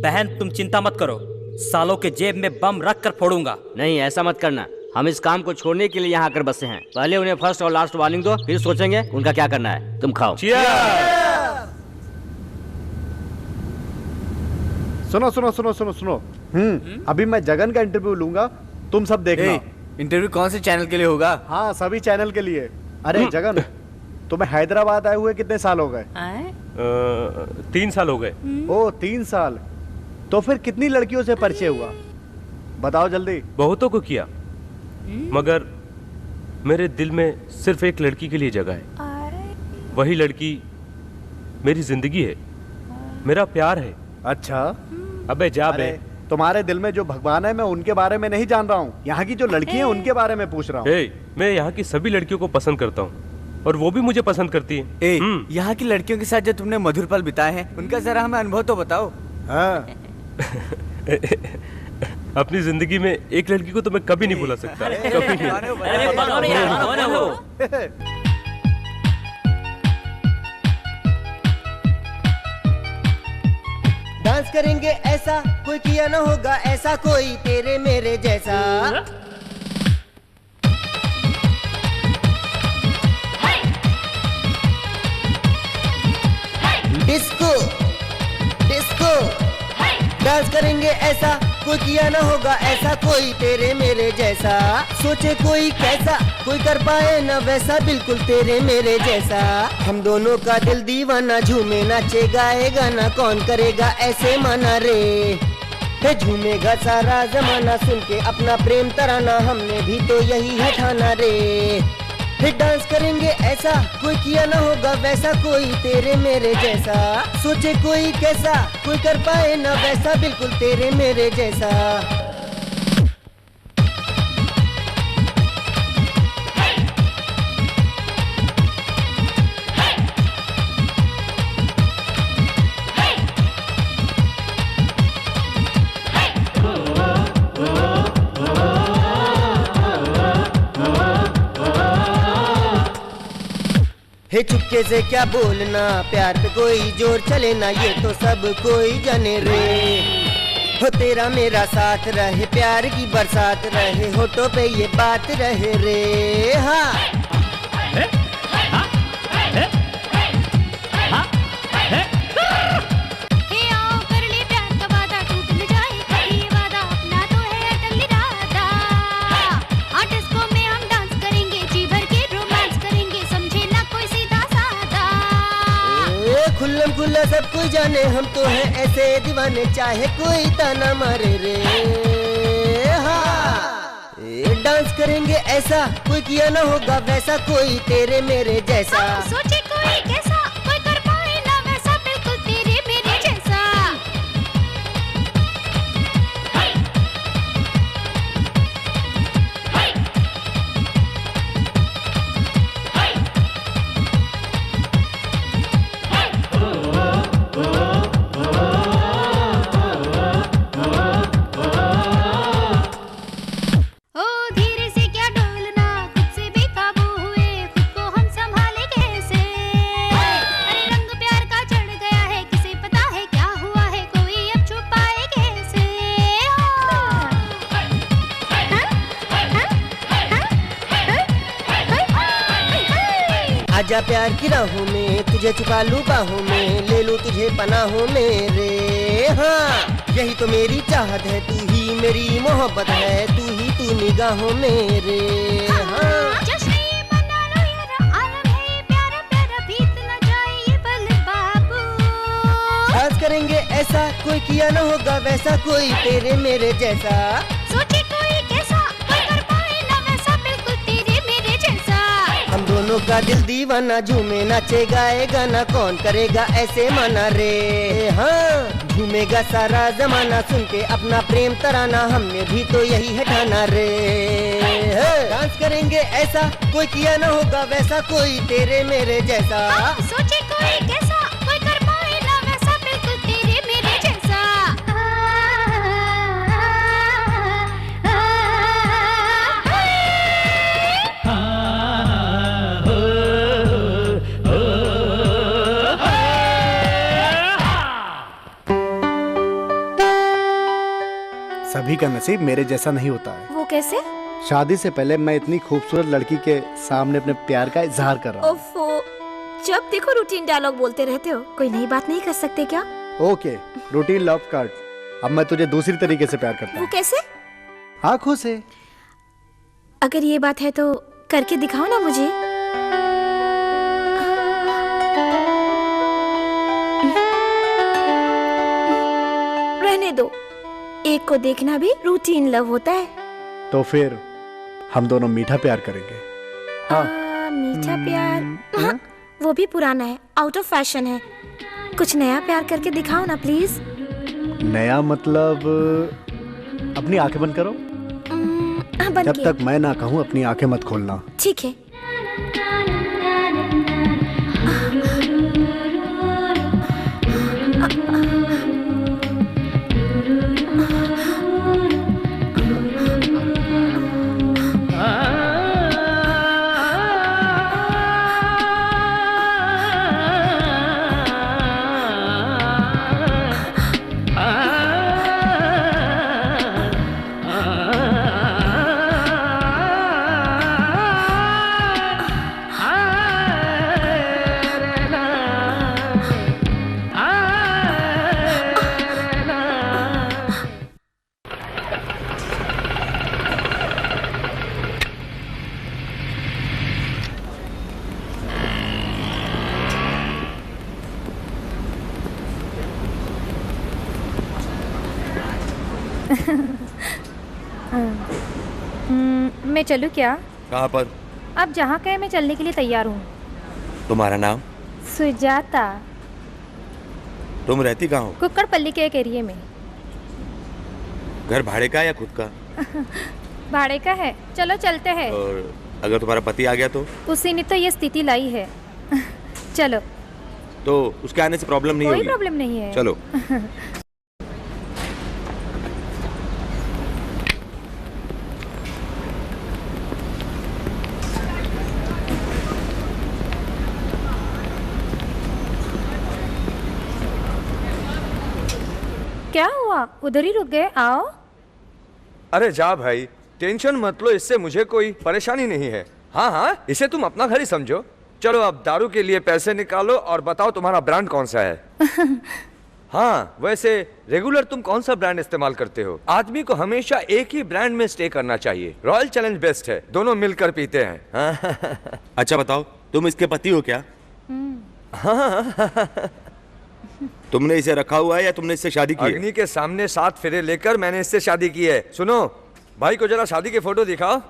बहन तुम चिंता मत करो, सालों के जेब में बम रख कर फोड़ूंगा। नहीं ऐसा मत करना, हम इस काम को छोड़ने के लिए यहाँ आकर बसे हैं। पहले उन्हें फर्स्ट और लास्ट वार्निंग दो, फिर सोचेंगे उनका क्या करना है। तुम खाओ। सुनो सुनो सुनो सुनो सुनो, अभी मैं जगन का इंटरव्यू लूंगा, तुम सब देखना। इंटरव्यू कौन से चैनल के लिए होगा? हाँ सभी चैनल के लिए। अरे जगन, तुम्हें हैदराबाद आए हुए कितने साल हो गए? 3 साल हो गए। ओ 3 साल, तो फिर कितनी लड़कियों से परिचय हुआ? बताओ जल्दी। बहुतों को किया, मगर मेरे दिल में सिर्फ एक लड़की के लिए जगह है। वही लड़की मेरी जिंदगी है, मेरा प्यार है। अच्छा, अबे जा बे। तुम्हारे दिल में जो भगवान है मैं उनके बारे में नहीं जान रहा हूँ, यहाँ की जो लड़की है उनके बारे में पूछ रहा हूँ। मैं यहाँ की सभी लड़कियों को पसंद करता हूँ, और वो भी मुझे पसंद करती है। ए, यहाँ की लड़कियों के साथ जो तुमने मधुर पल बिताए हैं उनका जरा हमें अनुभव तो बताओ। हाँ। अपनी जिंदगी में एक लड़की को तो मैं कभी नहीं भुला सकता, कभी नहीं। डांस करेंगे ऐसा कोई किया ना होगा ऐसा कोई तेरे मेरे जैसा। डिस्को डिस्को डांस करेंगे ऐसा कोई किया ना होगा ऐसा कोई तेरे मेरे जैसा। सोचे कोई कैसा कोई कर पाए ना वैसा बिल्कुल तेरे मेरे जैसा। हम दोनों का दिल दीवाना झूमे नाचे गाएगा ना कौन करेगा ऐसे माना रे। है झूमेगा सारा जमाना सुन के अपना प्रेम तराना हमने भी तो यही है ठाना रे। फिर डांस करेंगे ऐसा कोई किया ना होगा वैसा कोई तेरे मेरे जैसा। सोचे कोई कैसा कोई कर पाए ना वैसा बिल्कुल तेरे मेरे जैसा। हे चुपके से क्या बोलना प्यार पे कोई जोर चले ना ये तो सब कोई जाने रे। हो तेरा मेरा साथ रहे प्यार की बरसात रहे होठों पे ये बात रहे रे। हाँ खुल्लम खुल्ला सब कोई जाने हम तो हैं ऐसे दीवाने चाहे कोई ताना मारे रे। हाँ डांस करेंगे ऐसा कोई किया ना होगा वैसा कोई तेरे मेरे जैसा। सोचे कोई कैसा कोई कर पाए ना वैसा बिल्कुल तेरे मेरे जैसा। आजा प्यार की राहों में तुझे छुपा लूं बाहों में ले लूं तुझे पनाहों में रे। हाँ यही तो मेरी चाहत है तू ही मेरी मोहब्बत है तू ही तू निगाहों में रे। हाँ जश्न ये मना लो यारा आलम है ये प्यारा प्यारा बीत न जाए ये पल बाबू। डांस करेंगे ऐसा कोई किया ना होगा वैसा कोई तेरे मेरे जैसा। सोचे कोई कैसा कोई कर पाए ना वैसा बिल्कुल तेरे मेरे जैसा। हम दोनों का दिल दीवाना झूमे नाचे गाएगा ना कौन करेगा ऐसे माना रे। हाँ झूमेगा सारा जमाना सुन के अपना प्रेम तराना हमने भी तो यही है ठाना रे। डांस करेंगे ऐसा कोई किया ना होगा वैसा कोई तेरे मेरे जैसा। सोचे कोई कैसा कोई कर पाए ना वैसा बिल्कुल तेरे मेरे जैसा। सभी का नसीब मेरे जैसा नहीं होता है। वो कैसे? शादी से पहले मैं इतनी खूबसूरत लड़की के सामने अपने प्यार का इजहार कर रहा हूँ। ओफो, जब देखो रूटीन डायलॉग बोलते रहते हो, कोई नई बात नहीं कर सकते क्या? Okay, routine love card. अब मैं तुझे दूसरी तरीके से प्यार करता हूँ। वो कैसे? आँखों से। अगर ये बात है तो करके दिखाओ ना मुझे। रहने दो, एक को देखना भी रूटीन लव होता है। तो फिर हम दोनों मीठा प्यार करेंगे। हाँ। मीठा प्यार, हाँ, वो भी पुराना है, आउट ऑफ फैशन है। कुछ नया प्यार करके दिखाओ ना प्लीज। नया मतलब अपनी आंखें बंद करो। बंद जब तक मैं ना कहूँ अपनी आंखें मत खोलना। ठीक है। मैं चलूँ क्या? कहाँ पर? आप जहाँ कहे मैं चलने के लिए तैयार हूँ। तुम्हारा नाम? सुजाता। तुम रहती कहाँ हो? कुक्कड़पल्ली के एक एरिया में। घर भाड़े का या खुद का? भाड़े का है। चलो चलते हैं। और अगर तुम्हारा पति आ गया तो? उसी ने तो ये स्थिति लाई है। चलो। तो उसके आने से प्रॉब्लम नहीं होगी? कोई प्रॉब्लम नहीं है। चलो। क्या हुआ? उधर ही रुक गए? आओ। अरे जा भाई, टेंशन मत लो, इससे मुझे कोई परेशानी नहीं है। हाँ हाँ, इसे तुम अपना घर ही समझो। चलो अब दारू के लिए पैसे निकालो और बताओ तुम्हारा ब्रांड कौन सा है। हाँ वैसे रेगुलर तुम कौन सा ब्रांड इस्तेमाल करते हो? आदमी को हमेशा एक ही ब्रांड में स्टे करना चाहिए। रॉयल चैलेंज बेस्ट है, दोनों मिलकर पीते हैं। अच्छा बताओ, तुम इसके पति हो क्या? हाँ। तुमने इसे रखा हुआ है या तुमने इससे शादी की है? अग्नि के सामने 7 फेरे लेकर मैंने इससे शादी की है। सुनो, भाई को जरा शादी की फोटो दिखाओ।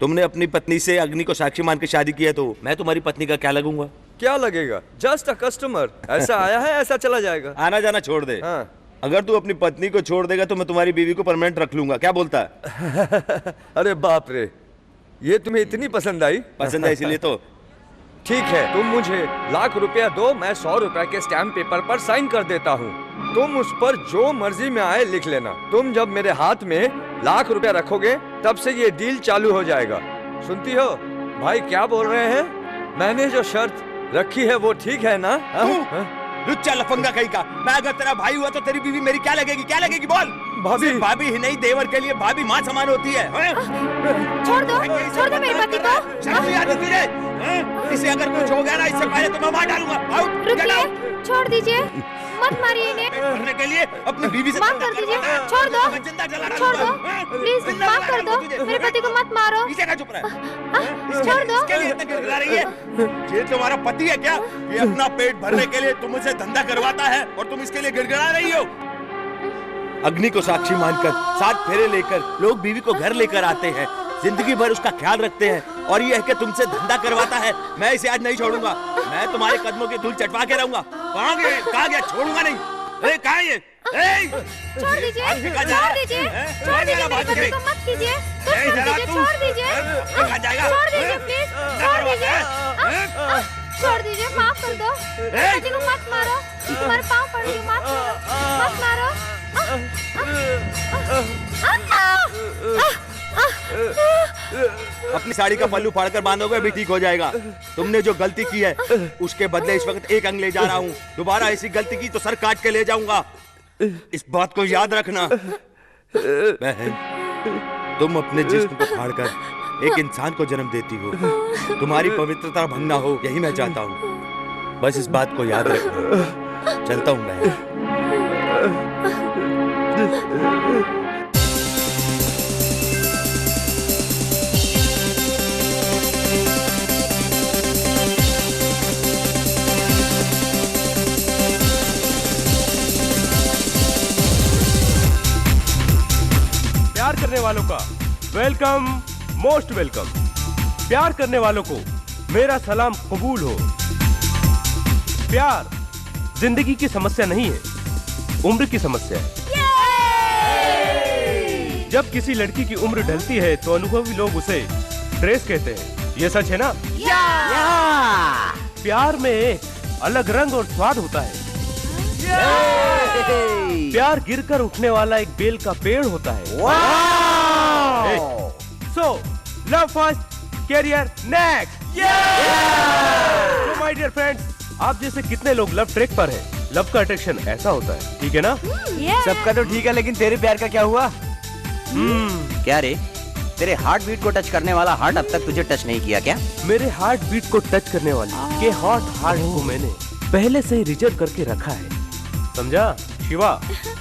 तुमने अपनी पत्नी से अग्नि को साक्षी मान के शादी की है, तो मैं तुम्हारी पत्नी का क्या लगूंगा? क्या लगेगा? Just a customer. ऐसा आया है, ऐसा चला जाएगा। आना जाना छोड़ दे। हाँ। अगर तू अपनी पत्नी को छोड़ देगा तो मैं तुम्हारी बीवी को परमानेंट रख लूंगा। क्या बोलता है? अरे बाप रे, ये तुम्हें इतनी पसंद आई? पसंद है इसीलिए तो। ठीक है, तुम मुझे ₹1,00,000 दो, मैं ₹100 के स्टैम्प पेपर पर साइन कर देता हूँ। तुम उस पर जो मर्जी में आए लिख लेना। तुम जब मेरे हाथ में ₹1,00,000 रखोगे तब से ये डील चालू हो जाएगा। सुनती हो भाई क्या बोल रहे हैं? मैंने जो शर्त रखी है वो ठीक है ना? लुच्चा लफंगा कहीं का। मैं अगर तेरा भाई हुआ तो तेरी बीवी मेरी क्या लगेगी? क्या लगेगी बोल? भाभी। भाभी ही नहीं, देवर के लिए भाभी माँ समान होती है। छोड़ दो मेरे पति को। शर्म नहीं आती तुझे? इसे अगर कुछ हो गया ना, इससे पहले तो मैं मार डालूंगा। रुकिए, छोड़ दीजिए, मत मारिए इन्हें। करने के लिए अपनी बीवी से माफ कर दीजिए। छोड़ दो, छोड़ दो, प्लीज माफ कर दो। मेरे पति को मत मारो। इसे क्या चुप रहा? छोड़ दो। इसके लिए इतना गिड़गिड़ा रही है? ये तुम्हारा पति है क्या? ये अपना पेट भरने के लिए तुमसे धंधा करवाता है और तुम इसके लिए गिड़गिड़ा रही हो? अग्नि को साक्षी मानकर 7 फेरे लेकर लोग बीवी को घर लेकर आते हैं, जिंदगी भर उसका ख्याल रखते हैं, और ये है कि तुमसे धंधा करवाता है। मैं इसे आज नहीं छोड़ूंगा। मैं तुम्हारे कदमों की धूल चटवा के रहूंगा। कहाँ गया? छोड़ूंगा नहीं। अरे कहाँ है ये? छोड़ दीजिए, छोड़ दीजिए, छोड़ दीजिए, मेरे पति को मत कीजिए, छोड़ दीजिए, छोड़ दीजिए, प्लीज, छोड़ दीजिए, छोड़ दीजिए, माफ कर दो। मेरे पति को मत मारो, तुम्हारे पाँव पड़ रही हूँ, मत मारो। अपनी साड़ी का पल्लू फाड़कर बांधोगे अभी ठीक हो जाएगा। तुमने जो गलती की है उसके बदले इस वक्त एक अंग ले जा रहा हूँ। दोबारा ऐसी गलती की तो सर काट के ले जाऊंगा। इस बात को याद रखना। बहन, तुम अपने जिस्म को फाड़कर एक इंसान को जन्म देती हो। तुम्हारी पवित्रता भंग ना हो, यही मैं चाहता हूँ। बस इस बात को याद रखना। चलता हूँ मैं। प्यार करने वालों का वेलकम, मोस्ट वेलकम। प्यार करने वालों को मेरा सलाम कबूल हो। प्यार जिंदगी की समस्या नहीं है, उम्र की समस्या है। जब किसी लड़की की उम्र ढलती है तो अनुभवी लोग उसे ट्रेस कहते हैं। ये सच है ना? प्यार में एक अलग रंग और स्वाद होता है। प्यार गिरकर उठने वाला एक बेल का पेड़ होता है। So love first, career next. तो माय डियर फ्रेंड्स, आप जैसे कितने लोग लव ट्रैक पर हैं? लव का अट्रैक्शन ऐसा होता है, ठीक है ना? सबका तो ठीक है, लेकिन तेरे प्यार का क्या हुआ? क्या रे, तेरे हार्ट बीट को टच करने वाला हार्ट अब तक तुझे टच नहीं किया क्या? मेरे हार्ट बीट को टच करने वाले के हॉट हार्ट को मैंने पहले से ही रिजर्व करके रखा है, समझा? शिवा,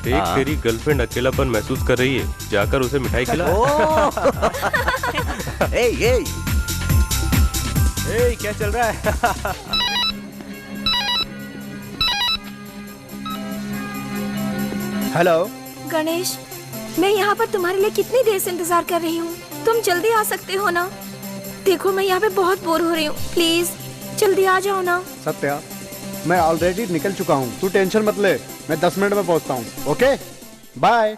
एक तेरी गर्लफ्रेंड अकेलापन महसूस कर रही है, जाकर उसे मिठाई खिला। क्या चल रहा है? हेलो गणेश, मैं यहाँ पर तुम्हारे लिए कितनी देर से इंतजार कर रही हूँ। तुम जल्दी आ सकते हो ना? देखो मैं यहाँ पे बहुत बोर हो रही हूँ, प्लीज जल्दी आ जाओ ना। सत्या, मैं ऑलरेडी निकल चुका हूँ, तू टेंशन मत ले, मैं 10 मिनट में पहुँचता हूँ। Okay bye.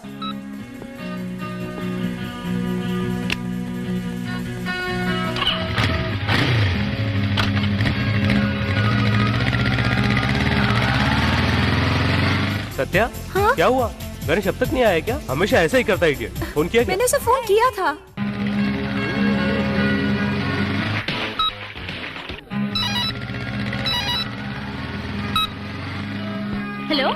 सत्या, क्या हुआ? गणेश अब तक नहीं आया क्या? हमेशा ऐसा ही करता है इडियट। फोन किया क्या? मैंने उसे फोन किया था। हेलो,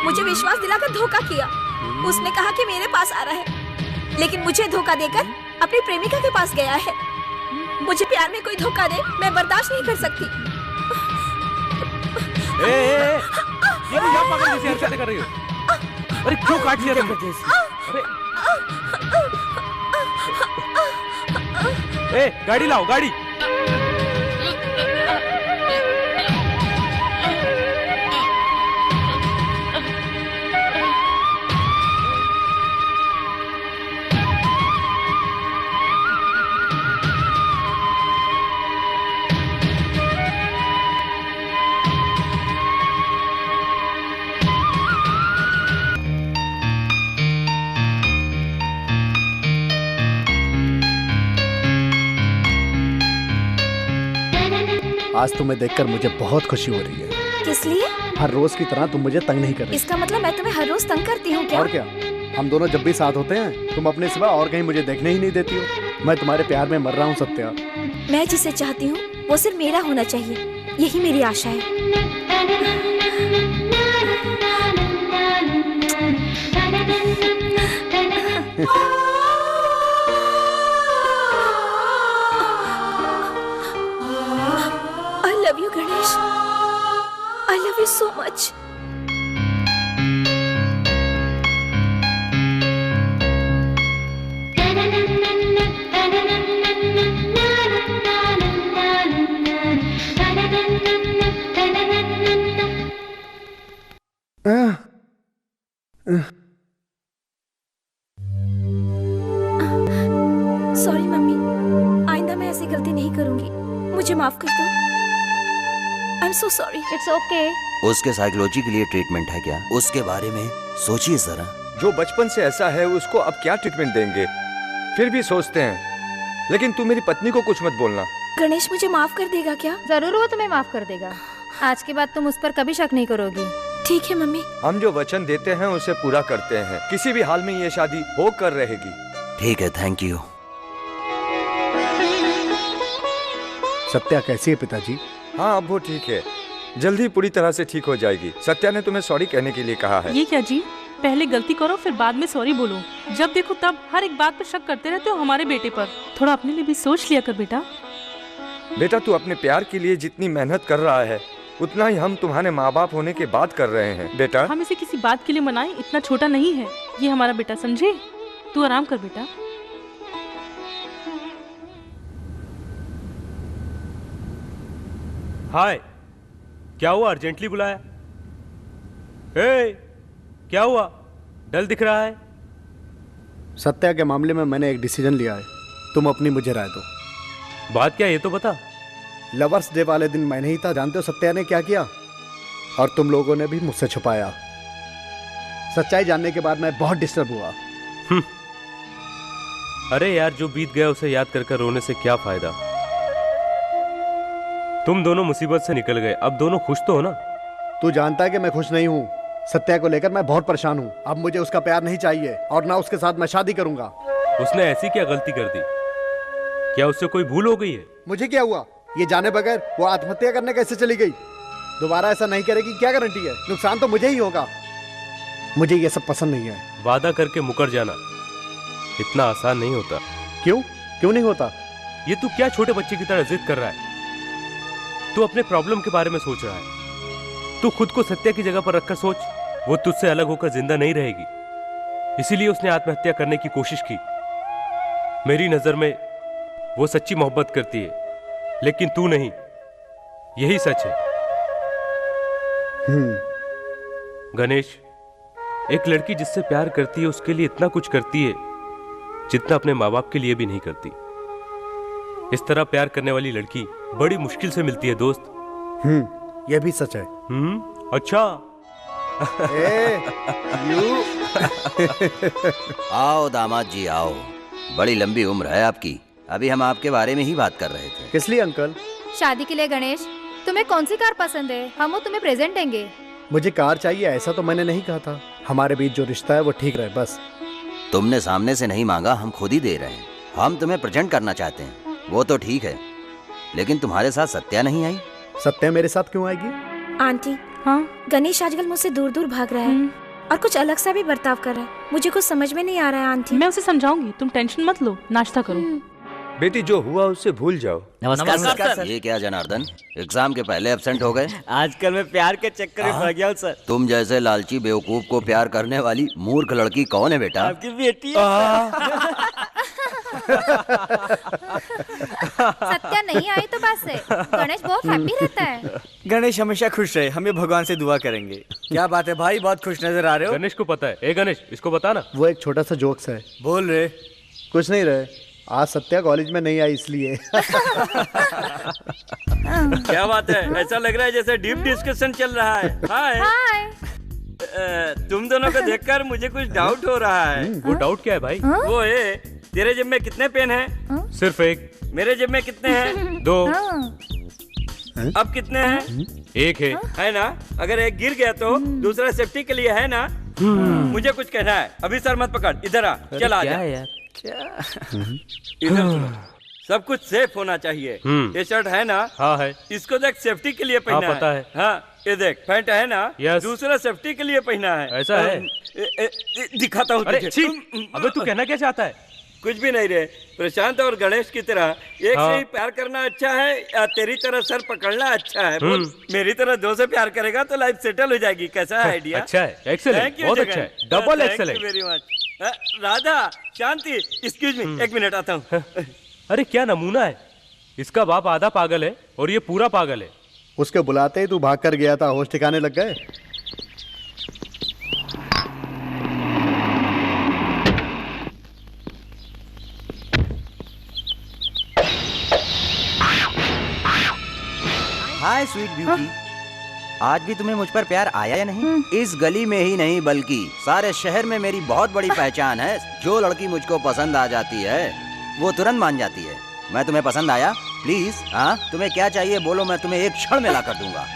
मुझे विश्वास दिलाकर धोखा किया। उसने कहा कि मेरे पास आ रहा है, लेकिन मुझे धोखा देकर अपनी प्रेमिका के पास गया है। मुझे प्यार में कोई धोखा दे, मैं बर्दाश्त नहीं कर सकती। ये क्या पागल जैसी हरकतें कर रही हो? अरे क्यों काट लिया तुमने? अरे गाड़ी लाओ, गाड़ी। आज तुम्हें देखकर मुझे बहुत खुशी हो रही है। किस लिए? हर रोज की तरह तुम मुझे तंग नहीं कर रही। इसका मतलब मैं तुम्हें हर रोज तंग करती हूँ क्या? और क्या, हम दोनों जब भी साथ होते हैं तुम अपने सिवा और कहीं मुझे देखने ही नहीं देती हो। मैं तुम्हारे प्यार में मर रहा हूँ सत्या। मैं जिसे चाहती हूँ वो सिर्फ मेरा होना चाहिए, यही मेरी आशा है। I love you, Ganesh. I love you so much. Sorry mummy, आइंदा मैं ऐसी गलती नहीं करूंगी, मुझे माफ कर दो। I am so sorry. It's okay. उसके साइकोलॉजी के लिए ट्रीटमेंट है क्या? उसके बारे में सोचिए जरा। जो बचपन से ऐसा है उसको अब क्या ट्रीटमेंट देंगे? फिर भी सोचते हैं। लेकिन तू मेरी पत्नी को कुछ मत बोलना। गणेश मुझे माफ कर देगा क्या? जरूर वो तुम्हें माफ कर देगा। आज के बाद तुम उस पर कभी शक नहीं करोगी। ठीक है मम्मी। हम जो वचन देते हैं उसे पूरा करते हैं। किसी भी हाल में ये शादी होकर रहेगी। ठीक है, थैंक यू। सत्या कैसी है पिताजी? हाँ, अब वो ठीक है, जल्दी पूरी तरह से ठीक हो जाएगी। सत्या ने तुम्हें सॉरी कहने के लिए कहा है। ये क्या जी, पहले गलती करो फिर बाद में सॉरी बोलो। जब देखो तब हर एक बात पर शक करते रहते हो हमारे बेटे पर। थोड़ा अपने लिए भी सोच लिया कर बेटा। बेटा, तू अपने प्यार के लिए जितनी मेहनत कर रहा है उतना ही हम तुम्हारे माँ बाप होने के बाद कर रहे हैं। बेटा, हम इसे किसी बात के लिए मनाएं, इतना छोटा नहीं है ये हमारा बेटा, समझे? तू आराम कर बेटा। हाय, क्या हुआ? अर्जेंटली बुलाया? हे, क्या हुआ? डल दिख रहा है। सत्या के मामले में मैंने एक डिसीजन लिया है, तुम अपनी मुझे राय दो। बात क्या, ये तो बता। लवर्स डे वाले दिन मैं नहीं था, जानते हो सत्या ने क्या किया? और तुम लोगों ने भी मुझसे छुपाया। सच्चाई जानने के बाद मैं बहुत डिस्टर्ब हुआ। अरे यार, जो बीत गया उसे याद कर कर रोने से क्या फायदा। तुम दोनों मुसीबत से निकल गए, अब दोनों खुश तो हो ना? तू जानता है कि मैं खुश नहीं हूँ। सत्या को लेकर मैं बहुत परेशान हूँ। अब मुझे उसका प्यार नहीं चाहिए और ना उसके साथ मैं शादी करूंगा। उसने ऐसी क्या गलती कर दी? क्या उससे कोई भूल हो गई है? मुझे क्या हुआ, ये जाने बगैर वो आत्महत्या करने कैसे चली गई? दोबारा ऐसा नहीं करेगी, क्या गारंटी है? नुकसान तो मुझे ही होगा। मुझे ये सब पसंद नहीं है। वादा करके मुकर जाना इतना आसान नहीं होता। क्यों क्यों नहीं होता? ये तू क्या छोटे बच्चे की तरह जिद कर रहा है? तू अपने प्रॉब्लम के बारे में सोच रहा है। तू खुद को सत्या की जगह पर रखकर सोच, वो तुझसे अलग होकर जिंदा नहीं रहेगी, इसीलिए उसने आत्महत्या करने की कोशिश की। मेरी नजर में वो सच्ची मोहब्बत करती है, लेकिन तू नहीं। यही सच है। गणेश, एक लड़की जिससे प्यार करती है उसके लिए इतना कुछ करती है जितना अपने माँ बाप के लिए भी नहीं करती। इस तरह प्यार करने वाली लड़की बड़ी मुश्किल से मिलती है दोस्त। यह भी सच है। अच्छा। आओ दामाद जी आओ, बड़ी लंबी उम्र है आपकी। अभी हम आपके बारे में ही बात कर रहे थे। किस लिए अंकल? शादी के लिए। गणेश, तुम्हें कौन सी कार पसंद है? हम वो तुम्हें प्रेजेंट देंगे। मुझे कार चाहिए ऐसा तो मैंने नहीं कहा था। हमारे बीच जो रिश्ता है वो ठीक रहे बस। तुमने सामने से नहीं मांगा, हम खुद ही दे रहे हैं। हम तुम्हें प्रेजेंट करना चाहते हैं, वो तो ठीक है, लेकिन तुम्हारे साथ सत्या नहीं आई। सत्या मेरे साथ क्यों आएगी? आंटी, हाँ, गणेश आजकल मुझसे दूर दूर भाग रहा है और कुछ अलग सा भी बर्ताव कर रहा है। मुझे कुछ समझ में नहीं आ रहा है आंटी। मैं उसे समझाऊंगी, तुम टेंशन मत लो, नाश्ता करो। बेटी, जो हुआ उससे भूल जाओ। नमस्कार सर। ये क्या जनार्दन, एग्जाम के पहले एब्सेंट हो गए? आजकल मैं प्यार के चक्कर में पड़ गया हूँ सर। तुम जैसे लालची बेवकूफ को प्यार करने वाली मूर्ख लड़की कौन है बेटा? आपकी बेटी है। सत्या नहीं आई तो बस है। गणेश बहुत हैप्पी रहता है। गणेश हमेशा खुश रहे, हम ये भगवान से दुआ करेंगे। क्या बात है भाई, बहुत खुश नजर आ रहे हो। गणेश को पता है। ए गणेश, इसको बता ना। वो एक छोटा सा जोक्स है। बोल रहे। कुछ नहीं रहे, आज सत्या कॉलेज में नहीं आई इसलिए। क्या बात है, ऐसा लग रहा है जैसे डीप डिस्कशन चल रहा है। हाय। तुम दोनों को देखकर मुझे कुछ डाउट हो रहा है। वो डाउट क्या है भाई? वो है, तेरे जेब में कितने पेन हैं? सिर्फ एक। मेरे जेब में कितने हैं? 2। अब कितने हैं? 1 है ना? अगर एक गिर गया तो दूसरा सेफ्टी के लिए है ना? मुझे कुछ कहना है। अभी सर मत पकड़, इधर आ। चल आ जा। इधर सुनो, सब कुछ सेफ होना चाहिए। ये शर्ट है ना? हाँ है। इसको देख, सेफ्टी के लिए पहना हाँ, पता है। हाँ, ये देख, पैंट है ना? यस। दूसरा सेफ्टी के लिए पहना है। ऐसा है? दिखाता हूँ तुझे। अबे तू कहना क्या चाहता है? कुछ भी नहीं रे। प्रशांत और गणेश की तरह एक हाँ। से ही प्यार करना अच्छा है या तेरी तरह सर पकड़ना अच्छा है? बोल, मेरी तरह 2 से प्यार करेगा तो लाइफ सेटल हो जाएगी। कैसा है आइडिया? अच्छा है, एक्सेलेंट, बहुत अच्छा है, double excellent. Very much. Radha, Shanti, excuse me, 1 minute आता हूँ। अरे क्या नमूना है। इसका बाप आधा पागल है और ये पूरा पागल है। उसके बुलाते ही तू भाग कर गया था, होश ठिकाने लग गए। हाय स्वीट ब्यूटी, आज भी तुम्हें मुझ पर प्यार आया या नहीं? इस गली में ही नहीं बल्कि सारे शहर में मेरी बहुत बड़ी पहचान है। जो लड़की मुझको पसंद आ जाती है वो तुरंत मान जाती है। मैं तुम्हें पसंद आया? प्लीज, हाँ, तुम्हें क्या चाहिए बोलो, मैं तुम्हें एक क्षण में ला कर दूंगा।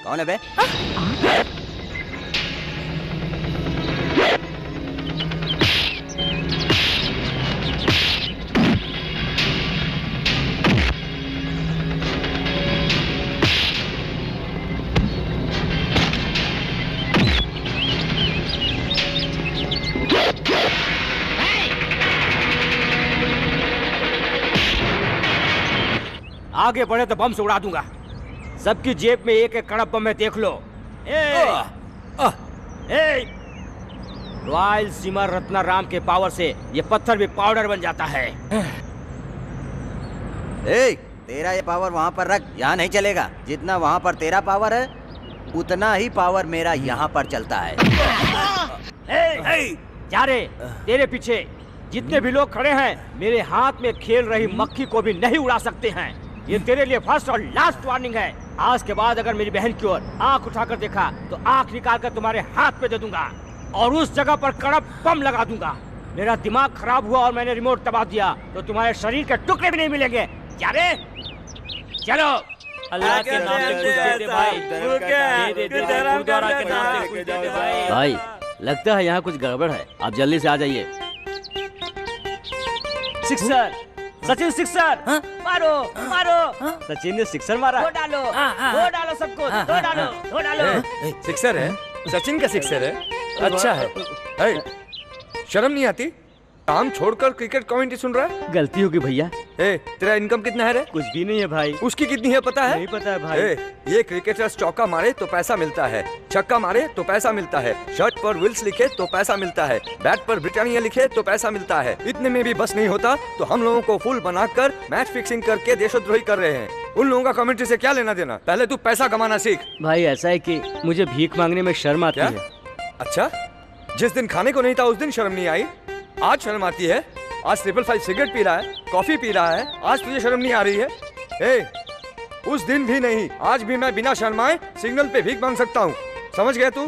कौन है बे? आगे बढ़े तो बम से उड़ा दूंगा। सबकी जेब में एक एक कड़क बम में देख लो। रॉयल सीमा रत्नाराम के पावर से ये पत्थर भी पाउडर बन जाता है। तेरा ये पावर वहाँ पर रख, यहाँ नहीं चलेगा। जितना वहाँ पर तेरा पावर है उतना ही पावर मेरा यहाँ पर चलता है। जा रे, तेरे पीछे जितने भी लोग खड़े हैं मेरे हाथ में खेल रही मक्खी को भी नहीं उड़ा सकते हैं। ये तेरे लिए फर्स्ट और लास्ट वार्निंग है। आज के बाद अगर मेरी बहन की ओर आंख उठाकर देखा तो आंख निकाल कर तुम्हारे हाथ पे दे दूंगा और उस जगह पर कड़क बम लगा दूंगा। मेरा दिमाग खराब हुआ और मैंने रिमोट दबा दिया तो तुम्हारे शरीर के टुकड़े भी नहीं मिलेंगे। जा रे, चलो। अल्लाह के नाम पे कुछ दे दे भाई। दे दे गुरुद्वारा के नाम पे कुछ दे दे भाई। भाई, लगता है यहाँ कुछ गड़बड़ है, आप जल्दी से आ जाइए। सिक्सर, सचिन सिक्सर, मारो मारो। सचिन ने सिक्सर मारा। दो डालो, दो डालो सबको, दो डालो, दो डालो। सिक्सर है? सचिन का सिक्सर है? अच्छा है। शर्म नहीं आती? काम छोड़कर क्रिकेट कमेंट्री सुन रहा है? गलती होगी भैया। तेरा इनकम कितना है रे? कुछ भी नहीं है भाई। उसकी कितनी है पता है? नहीं पता है भाई। ये क्रिकेटर्स चौका मारे तो पैसा मिलता है, छक्का मारे तो पैसा मिलता है, शर्ट पर विल्स लिखे तो पैसा मिलता है, बैट पर ब्रिटानिया लिखे तो पैसा मिलता है। इतने में भी बस नहीं होता तो हम लोगों को फूल बनाकर मैच फिक्सिंग करके देशद्रोही कर रहे हैं। उन लोगों का कमेंट्री से क्या लेना देना? पहले तू पैसा कमाना सीख। भाई ऐसा है कि मुझे भीख मांगने में शर्म आती है। अच्छा, जिस दिन खाने को नहीं था उस दिन शर्म नहीं आई, आज शर्म आती है? आज 555 सिगरेट पी रहा है, कॉफी पी रहा है, आज तुझे शर्म नहीं आ रही है? उस दिन भी नहीं, आज भी मैं बिना शर्माए सिग्नल पे भीख मांग सकता हूँ। समझ गया तू?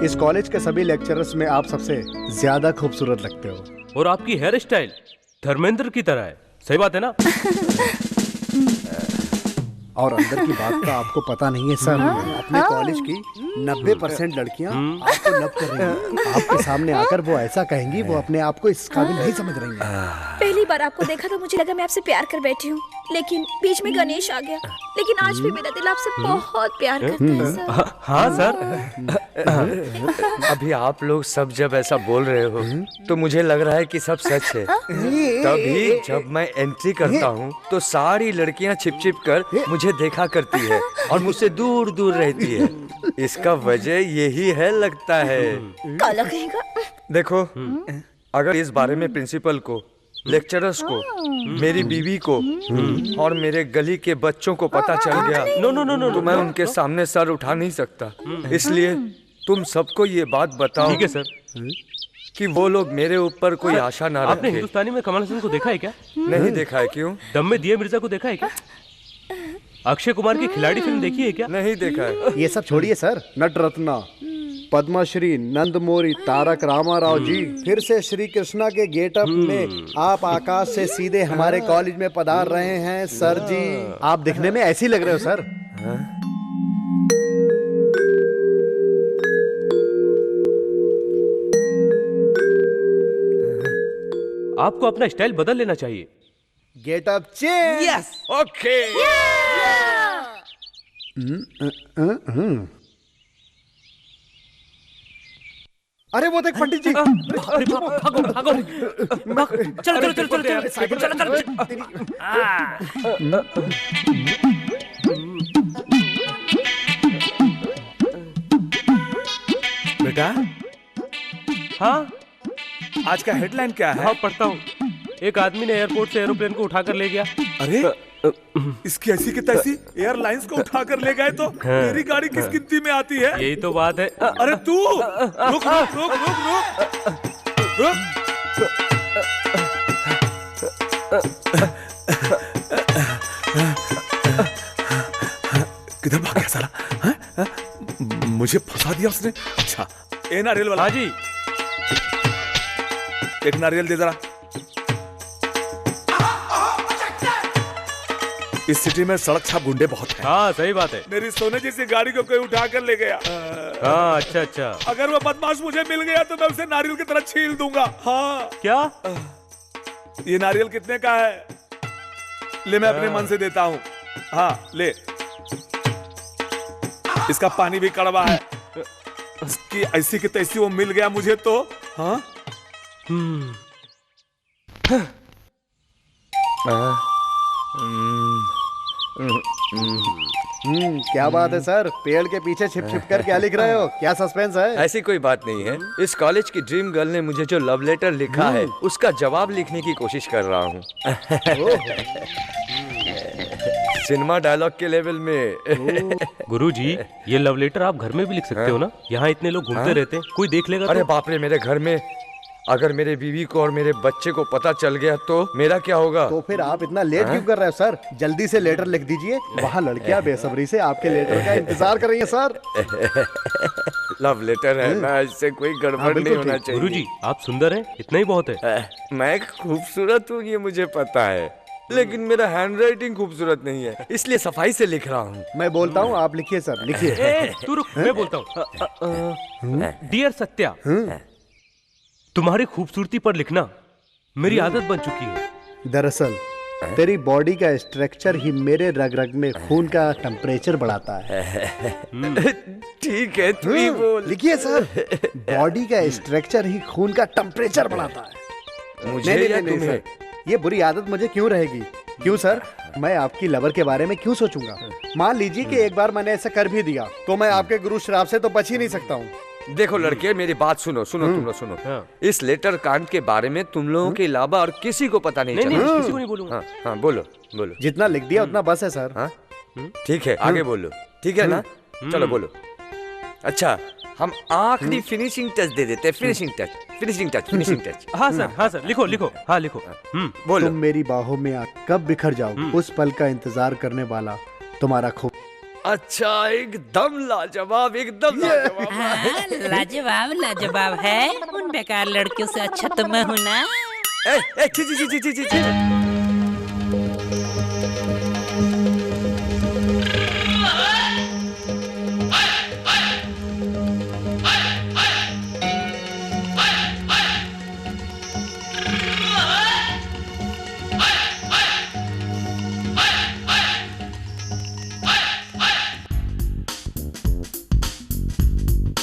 इस कॉलेज के सभी लेक्चरर्स में आप सबसे ज्यादा खूबसूरत लगते हो। और आपकी हेयर स्टाइल धर्मेंद्र की तरह है। सही बात है ना? और अंदर की बात का आपको पता नहीं है सर, अपने कॉलेज की 90% लड़कियां आपको लव कर रही हैं। आपके सामने आकर वो ऐसा कहेंगी, वो अपने आप को इस काबिल नहीं समझ रही हैं। पहली बार आपको देखा तो मुझे लगा मैं आपसे प्यार कर बैठी हूँ, लेकिन बीच में गणेश आ गया। लेकिन आज भी मेरा दिल आपसे बहुत प्यार करता है सर। हाँ सर। अभी आप लोग सब जब ऐसा बोल रहे हो तो मुझे लग रहा है कि सब सच है। तभी जब मैं एंट्री करता हूँ तो सारी लड़कियाँ छिप छिप कर मुझे देखा करती है और मुझसे दूर दूर रहती है। इसका वजह यही है लगता है। काला कहेगा। देखो, अगर इस बारे में प्रिंसिपल को, लेक्चरर्स को, मेरी बीवी को और मेरे गली के बच्चों को पता चल गया तो मैं उनके सामने सर उठा नहीं सकता। इसलिए तुम सबको ये बात बताओ। ठीक है सर। कि वो लोग मेरे ऊपर कोई आशा ना रखें। आपने हिंदुस्तानी में कमल हसन को देखा है क्या? नहीं देखा है। क्यों? दम में दिया मिर्जा को देखा है क्या? अक्षय कुमार की खिलाड़ी फिल्म देखी है क्या? नहीं देखा है। ये सब छोड़िए सर। नट रत्ना, पद्मश्री, नंदमोरी, तारक रामाराव जी फिर से श्री कृष्णा के गेटअप में आप आकाश से सीधे हमारे कॉलेज में पधार रहे हैं सर जी। आप दिखने में ऐसे ही लग रहे हो सर। आपको अपना स्टाइल बदल लेना चाहिए। Getup change. यस। ओके। अरे वो देख पंडित जी। भागो भागो। चलो चलो चलो चलो बेटा। हाँ, आज का हेडलाइन क्या है? हाँ, पढ़ता हूँ। एक आदमी ने एयरपोर्ट से एरोप्लेन को उठाकर ले गया। अरे इसकी ऐसी की तैसी एयरलाइंस को उठाकर ले गए तो मेरी गाड़ी किस गिनती में आती है? यही तो बात है। अरे तू रुक रुक रुक रुक रुक किधर भाग गया साला? मुझे फंसा दिया उसने। अच्छा, ए नारियल वाला। हाँ जी। एक नारियल दे जरा। इस सिटी में सड़क छाप गुंडे बहुत हैं। हाँ, सही बात है। मेरी सोने जैसी गाड़ी को कोई उठा कर ले गया। हाँ, अच्छा अच्छा। अगर वो बदमाश मुझे मिल गया तो मैं उसे नारियल की तरह छील दूंगा। हाँ। क्या? ये नारियल कितने का है? ले, मैं अपने मन से देता हूँ। हाँ ले। इसका पानी भी कड़वा है। इसकी ऐसी की तैसी वो मिल गया मुझे तो। हाँ। क्या बात है सर? पेड़ के पीछे छिप छिप कर क्या लिख रहे हो? क्या सस्पेंस है? ऐसी कोई बात नहीं है। इस कॉलेज की ड्रीम गर्ल ने मुझे जो लव लेटर लिखा है उसका जवाब लिखने की कोशिश कर रहा हूँ। सिनेमा डायलॉग के लेवल में। गुरुजी, ये लव लेटर आप घर में भी लिख सकते हो ना? यहाँ इतने लोग घूमते रहते हैं, कोई देख लेगा? अरे बाप रे, मेरे घर में अगर मेरे बीवी को और मेरे बच्चे को पता चल गया तो मेरा क्या होगा? तो फिर आप इतना लेट क्यों कर रहे हो सर? जल्दी से लेटर लिख दीजिए। वहाँ लड़कियाँ बेसब्री से आपके लेटर का इंतजार कर रही हैं सर। लव लेटर है ना, इससे कोई गड़बड़ नहीं होना चाहिए। गुरुजी, आप सुंदर हैं, इतना ही बहुत है। मैं खूबसूरत हूँ ये मुझे पता है, लेकिन मेरा हैंडराइटिंग खूबसूरत नहीं है, इसलिए सफाई से लिख रहा हूँ। मैं बोलता हूँ, आप लिखिए सर, लिखिए। तू रुक, मैं बोलता हूँ। डियर सत्या, तुम्हारी खूबसूरती पर लिखना मेरी आदत बन चुकी है। दरअसल तेरी बॉडी का स्ट्रक्चर ही मेरे रग रग में खून का टेम्परेचर बढ़ाता है। ठीक है, तू ही बोल। लिखिए सर, बॉडी का स्ट्रक्चर ही खून का टेम्परेचर बढ़ाता है। मुझे या नहीं तुम्हें? सर, ये बुरी आदत मुझे क्यों रहेगी? क्यों सर, मैं आपकी लवर के बारे में क्यों सोचूंगा? मान लीजिए कि एक बार मैंने ऐसा कर भी दिया तो मैं आपके गुरु श्राप से तो बच ही नहीं सकता हूँ। देखो लड़के, मेरी बात सुनो सुनो तुम लोग सुनो। इस लेटर कांड के बारे में तुम लोगों के अलावा और किसी को पता नहीं चला। किसी को नहीं बोलूंगा। हाँ हाँ, बोलो बोलो। जितना लिख दिया उतना बस है सर। हाँ ठीक है, आगे बोलो। ठीक है ना, चलो बोलो। अच्छा, हम आखिरी फिनिशिंग टच दे देते हैं। Finishing touch. हाँ सर, लिखो लिखो। हाँ लिखो। बोलो। तुम मेरी बाहों में कब बिखर जाओ, उस पल का इंतजार करने वाला तुम्हारा खूब। अच्छा, एकदम लाजवाब, एकदम लाजवाब। हाँ, लाजवाब है। उन बेकार लड़कियों से अच्छा तो मैं हूँ ना।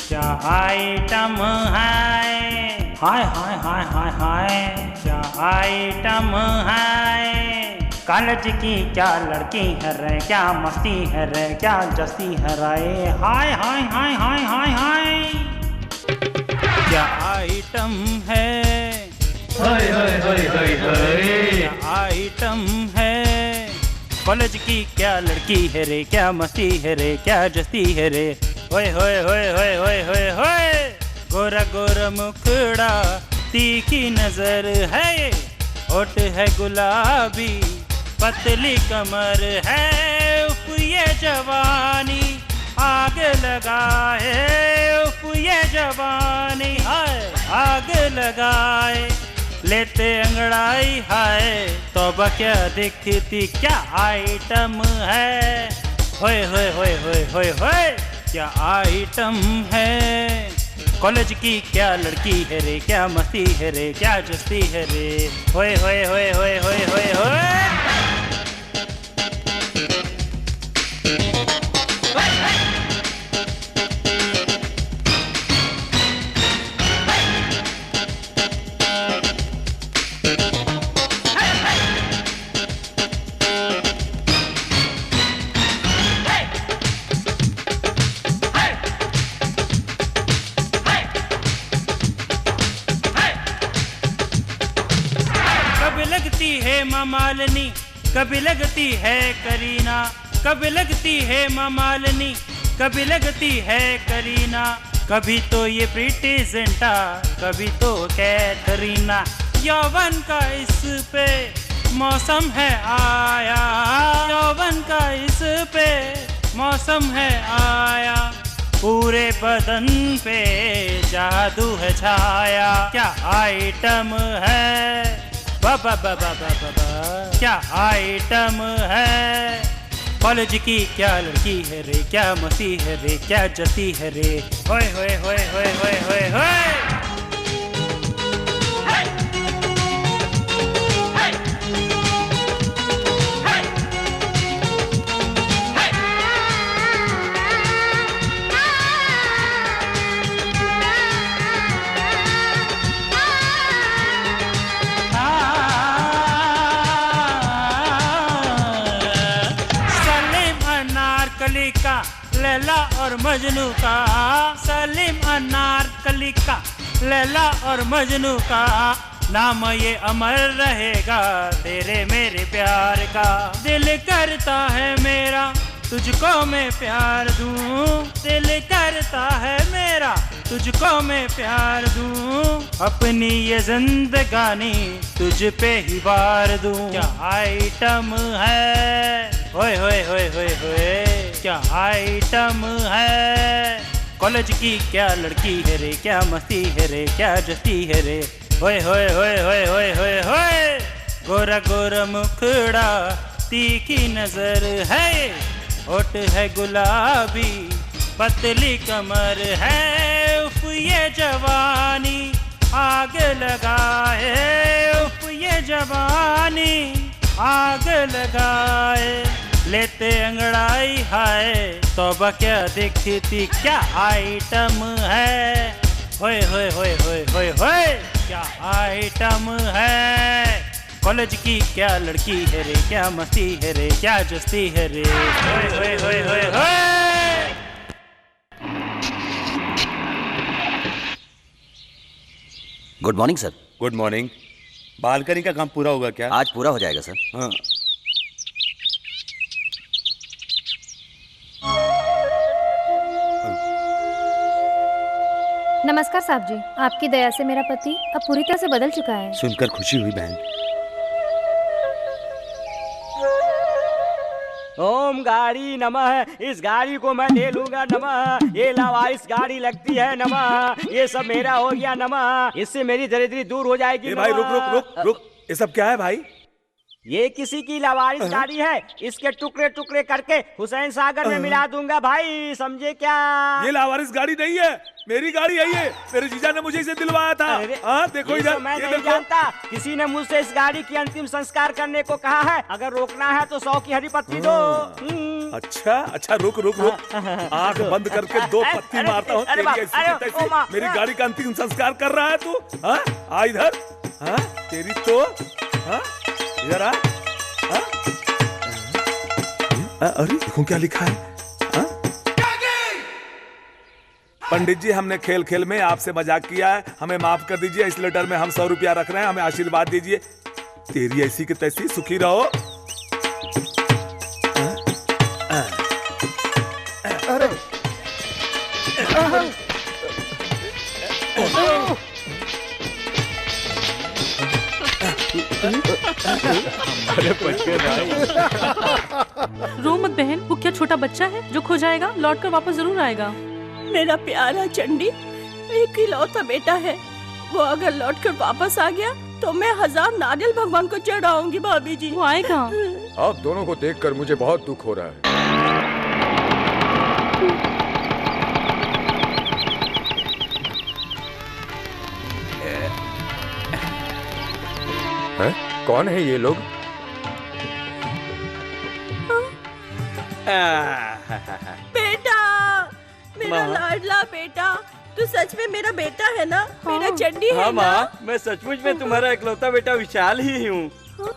क्या आइटम है, हाय हाय हाय हाय हाय, क्या आइटम है। कॉलेज की क्या लड़की है रे, क्या मस्ती है रे, क्या जस्ती है रे, हाय हाय हाय हाय हाय हाय। क्या आइटम है, हाय हाय हाय हाय हाय। क्या आइटम है, कॉलेज की क्या लड़की है रे, क्या मस्ती है रे, क्या जस्ती है रे, होए होए होए होए होए होए होए। गोरा गोरा मुखड़ा, तीखी नजर है, होठ है गुलाबी, पतली कमर है, उफ ये जवानी आग लगा है, उफ ये जवानी हाय आग लगाए। लेते अंगड़ाई हाय, तौबा क्या दिखती क्या आइटम है, होए होए होए होए होए होए। क्या आइटम है, कॉलेज की क्या लड़की है रे, क्या मस्ती है रे, क्या जस्ती है रे, होए होए होए होए होए होए होए। मालिनी, कभी लगती है करीना, कभी लगती है मालिनी, कभी लगती है करीना, कभी तो ये प्रीति जिंटा, कभी तो कैटरीना। यौवन का इस पे मौसम है आया, यौवन का इस पे मौसम है आया, पूरे बदन पे जादू है छाया। क्या आइटम है, बाबा बाबा बाबा, क्या आइटम है, कॉलेज की क्या लड़की है रे, क्या मस्ती है रे, क्या जस्ती है रे, होए होए होए होए होए होए होए। लैला और मजनू का, सलीम अनारकली का, लैला और मजनू का, नाम ये अमर रहेगा तेरे मेरे प्यार का। दिल करता है मेरा तुझको मैं प्यार दूं, दिल करता है मेरा तुझको मैं प्यार दूं, अपनी ये जिंदगानी तुझ पे ही वार दूं। क्या आइटम है, होए होए होए होए होए, क्या आइटम है, कॉलेज की क्या लड़की है रे, क्या मस्ती है रे, क्या जस्ती है रे, होए होए होए होए होए होए होए। गोरा गोरा मुखड़ा, तीखी नजर है, होठ है गुलाबी, पतली कमर है, उफ ये जवानी आग लगा है, उफ ये जवानी आग लगाए लेते अंगड़ाई हाय तौबा क्या देखती थी क्या आइटम है होए होए होए होए होए होए क्या आइटम है कॉलेज की क्या लड़की है रे क्या मस्ती है रे क्या जस्ती है रे होए होए होए होए होए। Good morning sir. Good morning. Balcony का काम पूरा होगा क्या? आज पूरा हो जाएगा सर। हाँ। नमस्कार साहब जी, आपकी दया से मेरा पति अब पूरी तरह से बदल चुका है। सुनकर खुशी हुई बहन। ओम गाड़ी नमः, इस गाड़ी को मैं ले लूंगा नमः, ये लावारिस गाड़ी लगती है नमः, ये सब मेरा हो गया नमः, इससे मेरी दरिद्री दूर हो जाएगी। भाई रुक रुक रुक रुक, ये सब क्या है भाई? ये किसी की लावारिस गाड़ी है, इसके टुकड़े टुकड़े करके हुसैन सागर में मिला दूंगा भाई, समझे क्या? ये लावारिस गाड़ी नहीं है, मेरी गाड़ी है ये, मेरे जीजा ने मुझे इसे दिलवाया था। हाँ देखो इधर, मैं ये नहीं देखो। जानता, किसी ने मुझसे इस गाड़ी की अंतिम संस्कार करने को कहा है, अगर रोकना है तो 100 की हरी पत्ती दो। अच्छा अच्छा रुक रुक रुक, आंख बंद करके 2 पत्ती मारता हूँ। तेरी ऐसी की तैसी मेरी गाड़ी का अंतिम संस्कार कर रहा है तू? हाँ आ इधर, हाँ तेरी तो, हाँ इधर आ। अरे देखो क्या लिखा है। पंडित जी, हमने खेल खेल में आपसे मजाक किया है, हमें माफ कर दीजिए। इस लेटर में हम 100 रुपया रख रहे हैं, हमें आशीर्वाद दीजिए। तेरी ऐसी की तैसी, सुखी रहो। अरे अरे बच्चे रो मत बहन, वो क्या छोटा बच्चा है जो खो जाएगा, लौट कर वापस जरूर आएगा। मेरा प्यारा चंडी एक इकलौता बेटा है, वो अगर लौट कर वापस आ गया तो मैं 1000 नारियल भगवान को चढ़ाऊंगी। भाभी जी वो आएगा। आप दोनों को देखकर मुझे बहुत दुख हो रहा है। हैं? कौन है ये लोग? बेटा, मेरा लाडला बेटा, तू सच में मेरा बेटा है ना? मेरा चंडी है हाँ ना? माँ, मैं सचमुच में तुम्हारा इकलौता बेटा विशाल ही हूँ।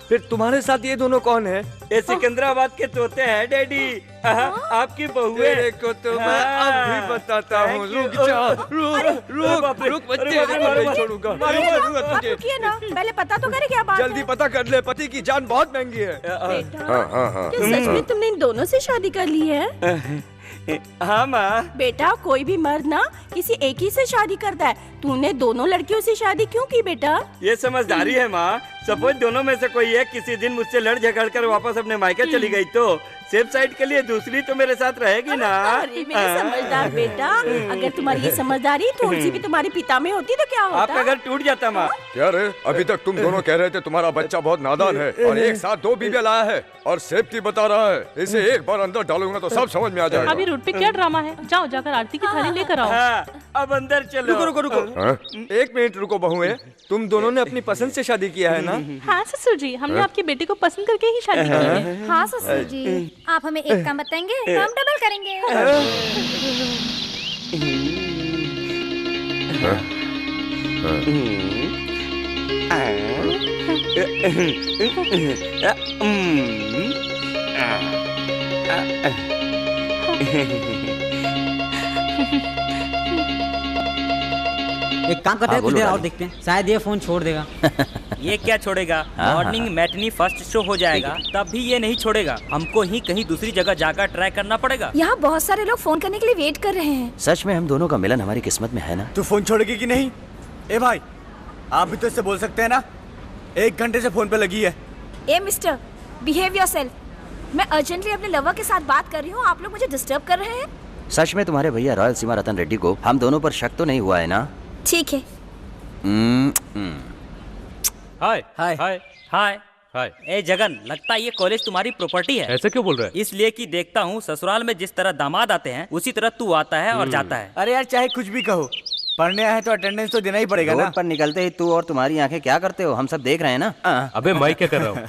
फिर तुम्हारे साथ ये दोनों कौन है? ये सिकंदराबाद के तोते हैं डैडी। आपकी बहू है। तेरे को तो मैं अब भी बताता हूँ। रुक जा, रुक बच्चे, नहीं छोड़ूंगा। रुकिए ना, पहले पता तो करे क्या बात जल्दी पता कर ले, पति की जान बहुत महंगी है। है। क्या सच में तुमने इन दोनों से शादी कर ली है? हाँ माँ। बेटा, कोई भी मर्द ना किसी एक ही से शादी करता है, तूने दोनों लड़कियों से शादी क्यों की बेटा? ये समझदारी है माँ। सपोज दोनों में से कोई एक किसी दिन मुझसे लड़ झगड़ कर वापस अपने मायके चली गई तो सेफ साइड के लिए दूसरी तो मेरे साथ रहेगी ना। अरे मेरे समझदार बेटा, अगर तुम्हारी ये समझदारी तुलसी भी तुम्हारे पिता में होती तो क्या होता? आपका घर टूट जाता माँ। क्या रे, अभी तक तुम दोनों कह रहे थे तुम्हारा बच्चा बहुत नादान है और एक साथ 2 बीवियां लाया है और सेफ्टी बता रहा है। इसे एक बार अंदर डालूंगा तो सब समझ में आ जाएगा। अभी रोड पे क्या ड्रामा है? जाओ जाकर आरती की थाली लेकर आओ। अब अंदर चलो। रुको रुको रुको, 1 मिनट रुको बहुएं, तुम दोनों ने अपनी पसंद से शादी किया है ना? हाँ ससुर जी, हमने आपके बेटे को पसंद करके ही शादी की है। हाँ ससुर जी, आप हमें एक काम बताएंगे तो हम डबल करेंगे। एक काम करते हैं, कुछ देर और देखते हैं, शायद ये फोन छोड़ देगा। ये क्या छोड़ेगा? मॉर्निंग मैटनी फर्स्ट शो हो जाएगा, तब भी ये नहीं छोड़ेगा। हमको ही कहीं दूसरी जगह जाकर ट्राई करना पड़ेगा। यहाँ बहुत सारे लोग फोन करने के लिए वेट कर रहे हैं। सच में हम दोनों का मिलन हमारी किस्मत में है ना? तू फोन छोड़ेगी कि नहीं? ए भाई, आप भी तो इससे बोल सकते हैं ना, 1 घंटे से फोन पे लगी है। ए मिस्टर, बिहेव योरसेल्फ। मैं अर्जेंटली अपने लवर के साथ बात कर रही हूँ, आप लोग मुझे डिस्टर्ब कर रहे हैं। सच में तुम्हारे भैया रॉयल सीमा रतन रेड्डी को हम दोनों पर शक तो नहीं हुआ है ना? ठीक है। हाय हाय हाय हाय हाय। ए जगन, लगता है ये कॉलेज तुम्हारी प्रॉपर्टी है। ऐसा क्यों बोल रहा है? इसलिए कि देखता हूँ ससुराल में जिस तरह दामाद आते हैं उसी तरह तू आता है और जाता है। अरे यार, चाहे कुछ भी कहो, पढ़ने आए तो अटेंडेंस तो देना ही पड़ेगा ना। रोड पर निकलते ही तू और तुम्हारी आंखें क्या करते हो, हम सब देख रहे हैं ना। अबे मैं क्या कर रहा हूँ?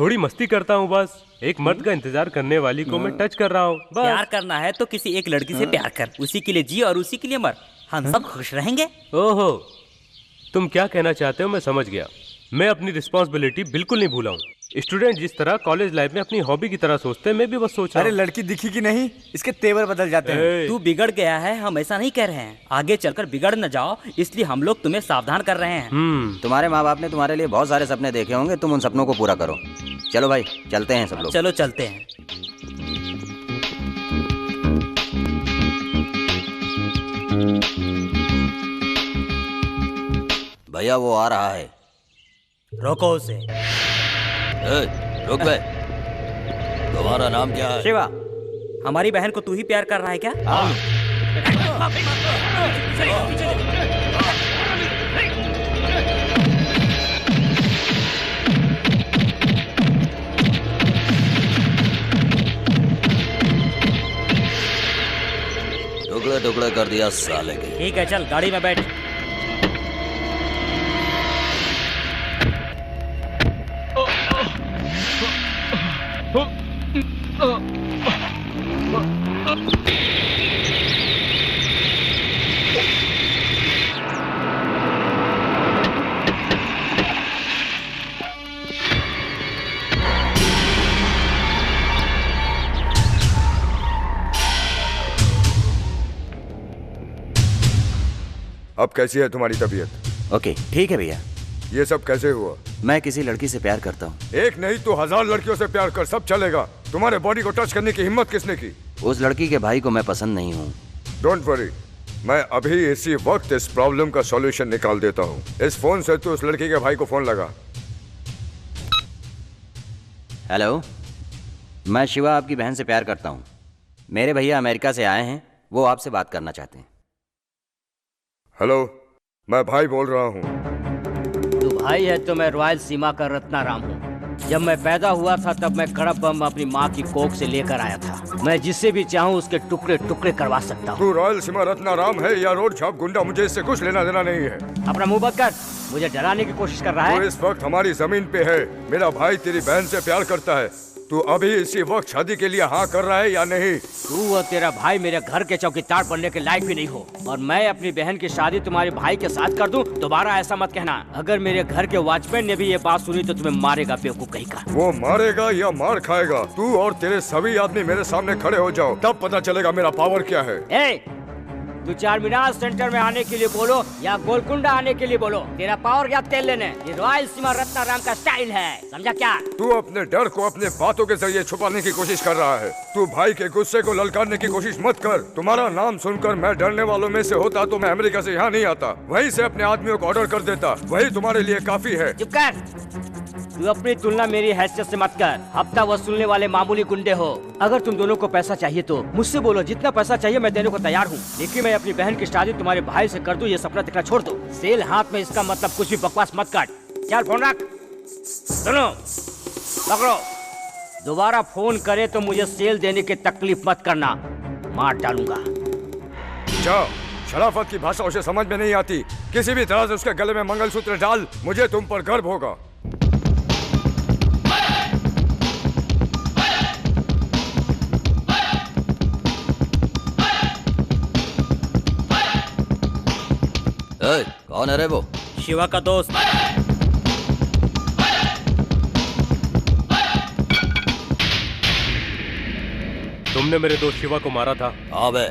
थोड़ी मस्ती करता हूँ बस। एक मर्द का इंतजार करने वाली को मैं टच कर रहा हूँ बस। प्यार करना है तो किसी एक लड़की से प्यार कर, उसी के लिए जी और उसी के लिए मर, हम सब खुश रहेंगे। ओहो, तुम क्या कहना चाहते हो मैं समझ गया। मैं अपनी रिस्पॉन्सिबिलिटी बिल्कुल नहीं भूला हूँ। स्टूडेंट जिस तरह कॉलेज लाइफ में अपनी हॉबी की तरह सोचते हैं, मैं भी बस सोच रहा हूँ। अरे लड़की दिखी कि नहीं, इसके तेवर बदल जाते हैं। तू बिगड़ गया है, हम ऐसा नहीं कह रहे हैं। आगे चलकर बिगड़ न जाओ, इसलिए हम लोग तुम्हें सावधान कर रहे हैं। तुम्हारे माँ बाप ने तुम्हारे लिए बहुत सारे सपने देखे होंगे, तुम उन सपनों को पूरा करो। चलो भाई, चलते हैं सब लोग। चलो चलते हैं। भैया वो आ रहा है। रोको उसे। रुक बे। तुम्हारा नाम क्या है? शिवा, हमारी बहन को तू ही प्यार कर रहा है क्या? टुकड़े टुकड़े कर दिया साले के। ठीक है, चल गाड़ी में बैठ। अब कैसी है तुम्हारी तबीयत? ओके, ठीक है भैया। ये सब कैसे हुआ? मैं किसी लड़की से प्यार करता हूँ। एक नहीं तो 1000 लड़कियों से प्यार कर, सब चलेगा। तुम्हारे बॉडी को टच करने की हिम्मत किसने की? उस लड़की के भाई को मैं पसंद नहीं हूँ। डोंट वरी, मैं अभी इसी वक्त इस प्रॉब्लम का सॉल्यूशन निकाल देता हूँ। इस फोन से तू उस लड़की के भाई को फोन लगा। हेलो, मैं शिवा आपकी बहन से प्यार करता हूँ। मेरे भैया अमेरिका से आए हैं, वो आपसे बात करना चाहते हैं। हेलो, मैं भाई बोल रहा हूँ। तू भाई है तो मैं रॉयल सीमा का रत्नाराम हूँ। जब मैं पैदा हुआ था तब मैं कड़प बम अपनी माँ की कोख से लेकर आया था। मैं जिससे भी चाहूँ उसके टुकड़े टुकड़े करवा सकता हूँ। तू रॉयल सीमा रत्नाराम है या रोड छाप गुंडा, मुझे इससे कुछ लेना देना नहीं है। अपना मुंह बंद कर, मुझे डराने की कोशिश कर रहा है। तू इस वक्त हमारी जमीन पे है। मेरा भाई तेरी बहन से प्यार करता है। तू अभी इसी वक्त शादी के लिए हाँ कर रहा है या नहीं? तू और तेरा भाई मेरे घर के चौकीदार बनने के लायक भी नहीं हो, और मैं अपनी बहन की शादी तुम्हारे भाई के साथ कर दूं, दोबारा ऐसा मत कहना। अगर मेरे घर के वॉचमैन ने भी ये बात सुनी तो तुम्हें मारेगा बेवकूफ कहीं का। वो मारेगा या मार खाएगा? तू और तेरे सभी आदमी मेरे सामने खड़े हो जाओ, तब पता चलेगा मेरा पावर क्या है। तू चार मीनार सेंटर में आने के लिए बोलो या गोलकुंडा आने के लिए बोलो, तेरा पावर क्या तेल लेने। ये रॉयल सीमा रत्नाराम का स्टाइल है, समझा क्या? तू अपने डर को अपने बातों के जरिए छुपाने की कोशिश कर रहा है। तू भाई के गुस्से को ललकारने की कोशिश मत कर। तुम्हारा नाम सुनकर मैं डरने वालों में से होता तो मैं अमेरिका से यहाँ नहीं आता, वहीं से अपने आदमियों को ऑर्डर कर देता। वही तुम्हारे लिए काफी है। चुप कर, तू अपनी तुलना मेरी हैसियत से मत कर। हफ्ता वसूलने वाले मामूली गुंडे हो। अगर तुम दोनों को पैसा चाहिए तो मुझसे बोलो, जितना पैसा चाहिए मैं देने को तैयार हूँ, लेकिन मैं अपनी बहन की शादी तुम्हारे भाई से कर दूं, ये सपना देखना छोड़ दो। सेल हाथ में, इसका मतलब कुछ भी बकवास मत काट। चल फोन रख। सुनो, पकड़ो। दोबारा फोन करे तो मुझे सेल देने की तकलीफ मत करना, मार डालूंगा। जाओ, शराफत की भाषा उसे समझ में नहीं आती। किसी भी तरह से उसके गले में मंगलसूत्र डाल, मुझे तुम पर गर्व होगा। कौन है रे वो? शिवा का दोस्त। तुमने मेरे दोस्त शिवा को मारा था? हाँ बे।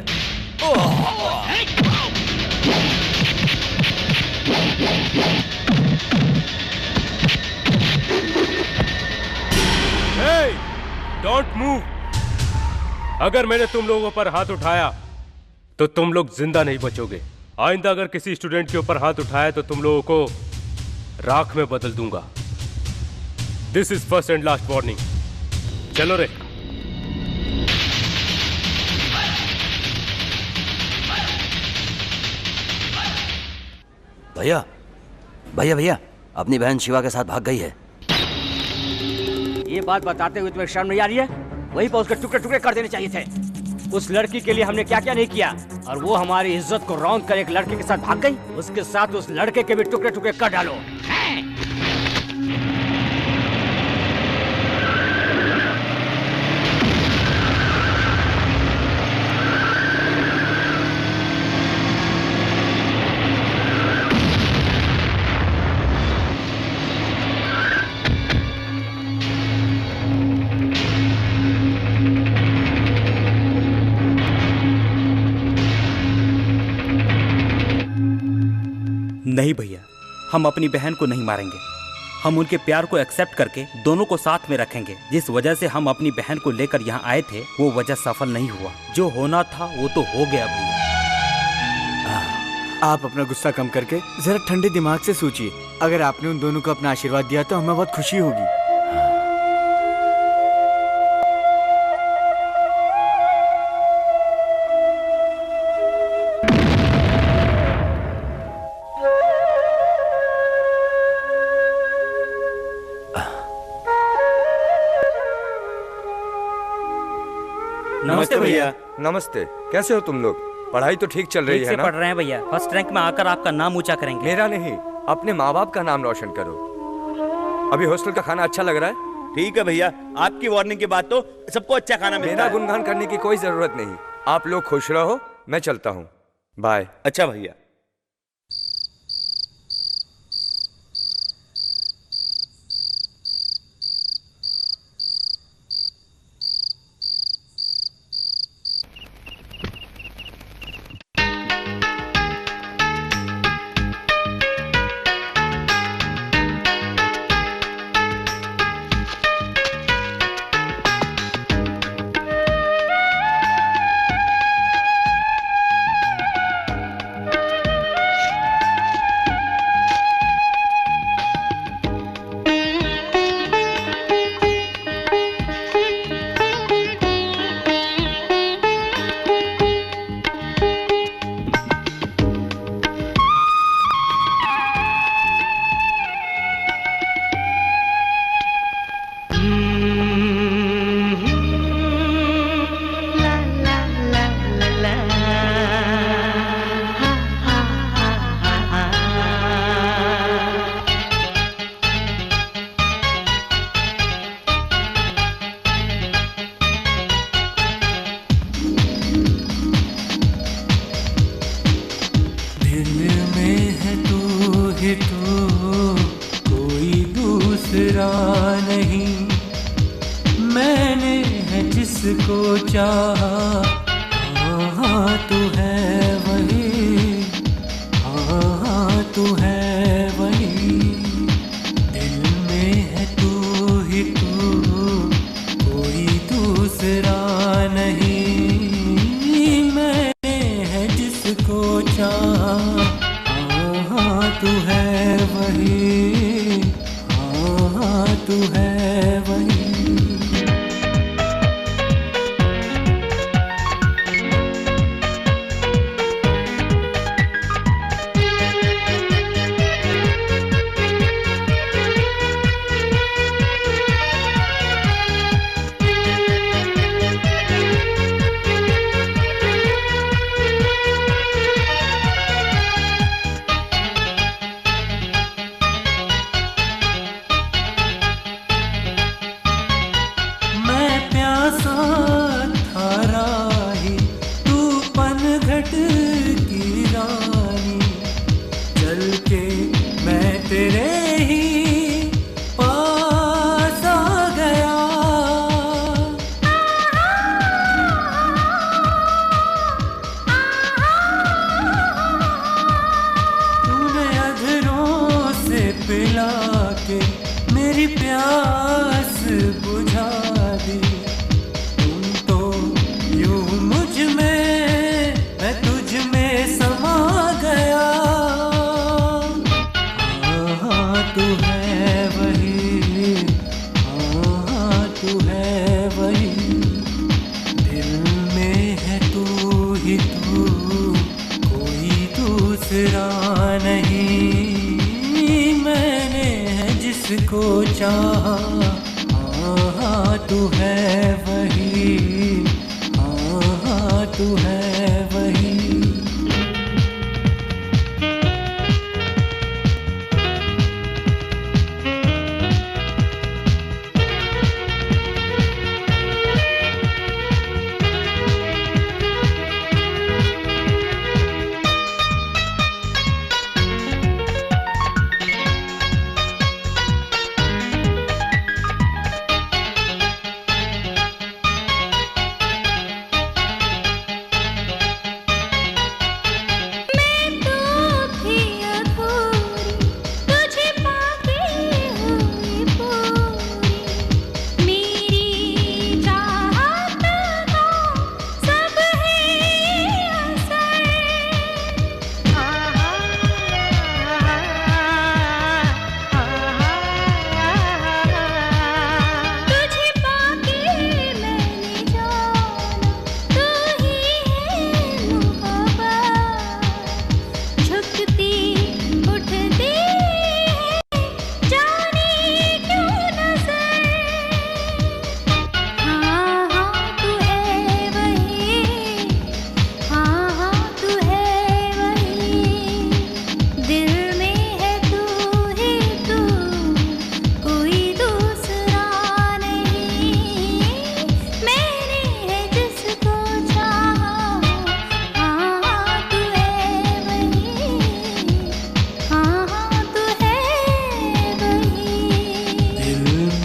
Don't move. अगर मैंने तुम लोगों पर हाथ उठाया तो तुम लोग जिंदा नहीं बचोगे। आइंदा अगर किसी स्टूडेंट के ऊपर हाथ उठाया तो तुम लोगों को राख में बदल दूंगा। This is first and last warning. चलो रे। भैया भैया भैया, अपनी बहन शिवा के साथ भाग गई है। ये बात बताते हुए तुम्हें शर्म नहीं आ रही है? वहीं पर उसके टुकड़े टुकड़े कर देने चाहिए थे। उस लड़की के लिए हमने क्या क्या नहीं किया, और वो हमारी इज्जत को रौंद कर एक लड़के के साथ भाग गई। उसके साथ उस लड़के के भी टुकड़े टुकड़े कर डालो। नहीं भैया, हम अपनी बहन को नहीं मारेंगे। हम उनके प्यार को एक्सेप्ट करके दोनों को साथ में रखेंगे। जिस वजह से हम अपनी बहन को लेकर यहाँ आए थे वो वजह सफल नहीं हुआ। जो होना था वो तो हो गया भैया। आप अपना गुस्सा कम करके जरा ठंडे दिमाग से सोचिए। अगर आपने उन दोनों को अपना आशीर्वाद दिया तो हमें बहुत खुशी होगी। नमस्ते भैया। नमस्ते। कैसे हो तुम लोग? पढ़ाई तो ठीक चल रही ठीक है से ना? पढ़ रहे हैं भैया। फर्स्ट रैंक में आकर आपका नाम ऊंचा करेंगे। मेरा नहीं, अपने माँ बाप का नाम रोशन करो। अभी हॉस्टल का खाना अच्छा लग रहा है? ठीक है भैया, आपकी वार्निंग के बाद तो सबको अच्छा खाना मिलता मेरा है। गुणगान करने की कोई जरूरत नहीं। आप लोग खुश रहो, मैं चलता हूँ। बाय। अच्छा भैया।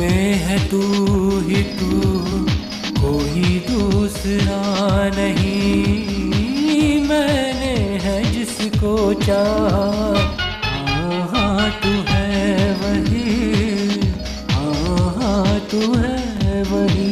में है तू ही तू, कोई दूसरा नहीं। मैंने है जिसको चाहा, हाँ तू है वही, हाँ तू है वही।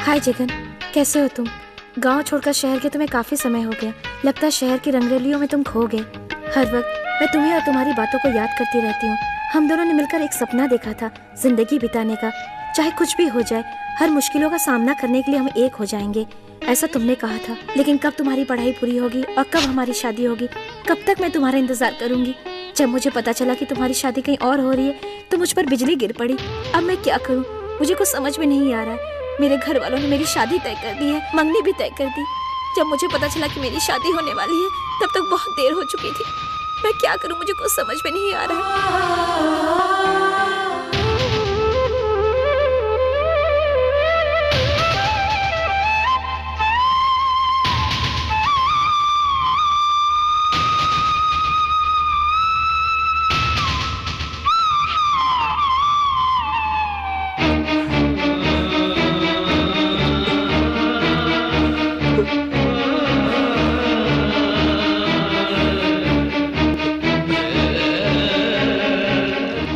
हाय जगन, कैसे हो तुम? गांव छोड़कर शहर के तुम्हें काफी समय हो गया। लगता है शहर की रंगरेलियों में तुम खो गए। हर वक्त मैं तुम्हें और तुम्हारी बातों को याद करती रहती हूँ। हम दोनों ने मिलकर एक सपना देखा था, जिंदगी बिताने का। चाहे कुछ भी हो जाए, हर मुश्किलों का सामना करने के लिए हम एक हो जाएंगे, ऐसा तुमने कहा था। लेकिन कब तुम्हारी पढ़ाई पूरी होगी और कब हमारी शादी होगी? कब तक मैं तुम्हारा इंतजार करूंगी? जब मुझे पता चला कि तुम्हारी शादी कहीं और हो रही है तो मुझ पर बिजली गिर पड़ी। अब मैं क्या करूँ, मुझे कुछ समझ में नहीं आ रहा है। मेरे घर वालों ने मेरी शादी तय कर दी है, मंगनी भी तय कर दी। जब मुझे पता चला कि मेरी शादी होने वाली है तब तक बहुत देर हो चुकी थी। मैं क्या करूं, मुझे कुछ समझ में नहीं आ रहा है।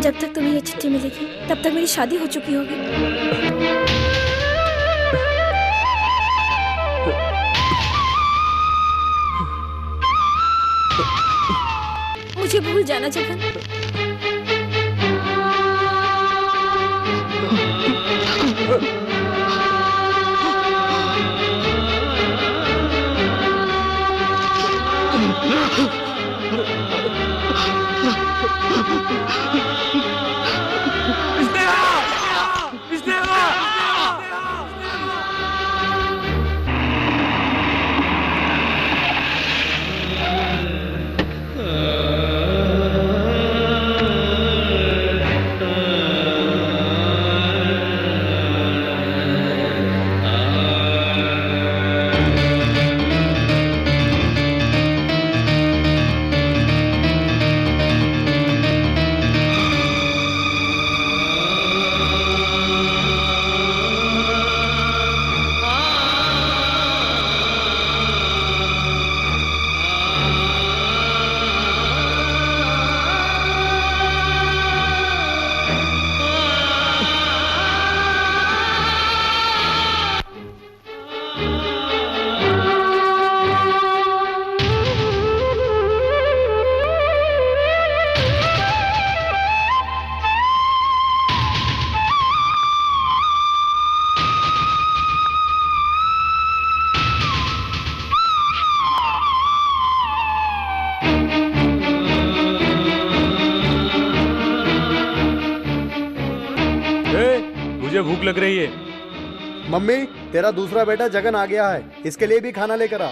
जब तक तुम्हें ये चिट्ठी मिलेगी तब तक मेरी शादी हो चुकी होगी। मुझे भूल जाना जगन। मुझे भूख लग रही है। मम्मी, तेरा दूसरा बेटा जगन आ गया है, इसके लिए भी खाना लेकर आ।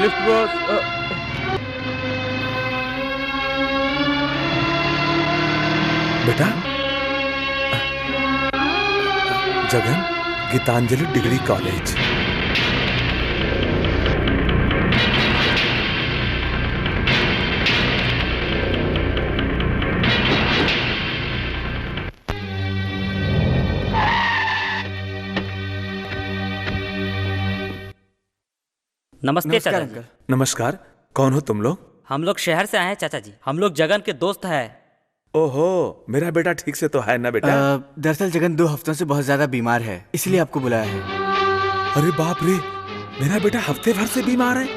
Lift boss. बेटा, जगन, गीतांजलि डिग्री कॉलेज। नमस्ते चाचा जी। नमस्कार, कौन हो तुम लोग? हम लोग शहर से आए हैं चाचा जी। हम लोग जगन के दोस्त हैं। ओहो, मेरा बेटा ठीक से तो है ना बेटा? दरअसल जगन 2 हफ्तों से बहुत ज्यादा बीमार है, इसलिए आपको बुलाया है। अरे बाप रे, मेरा बेटा हफ्ते भर से बीमार है।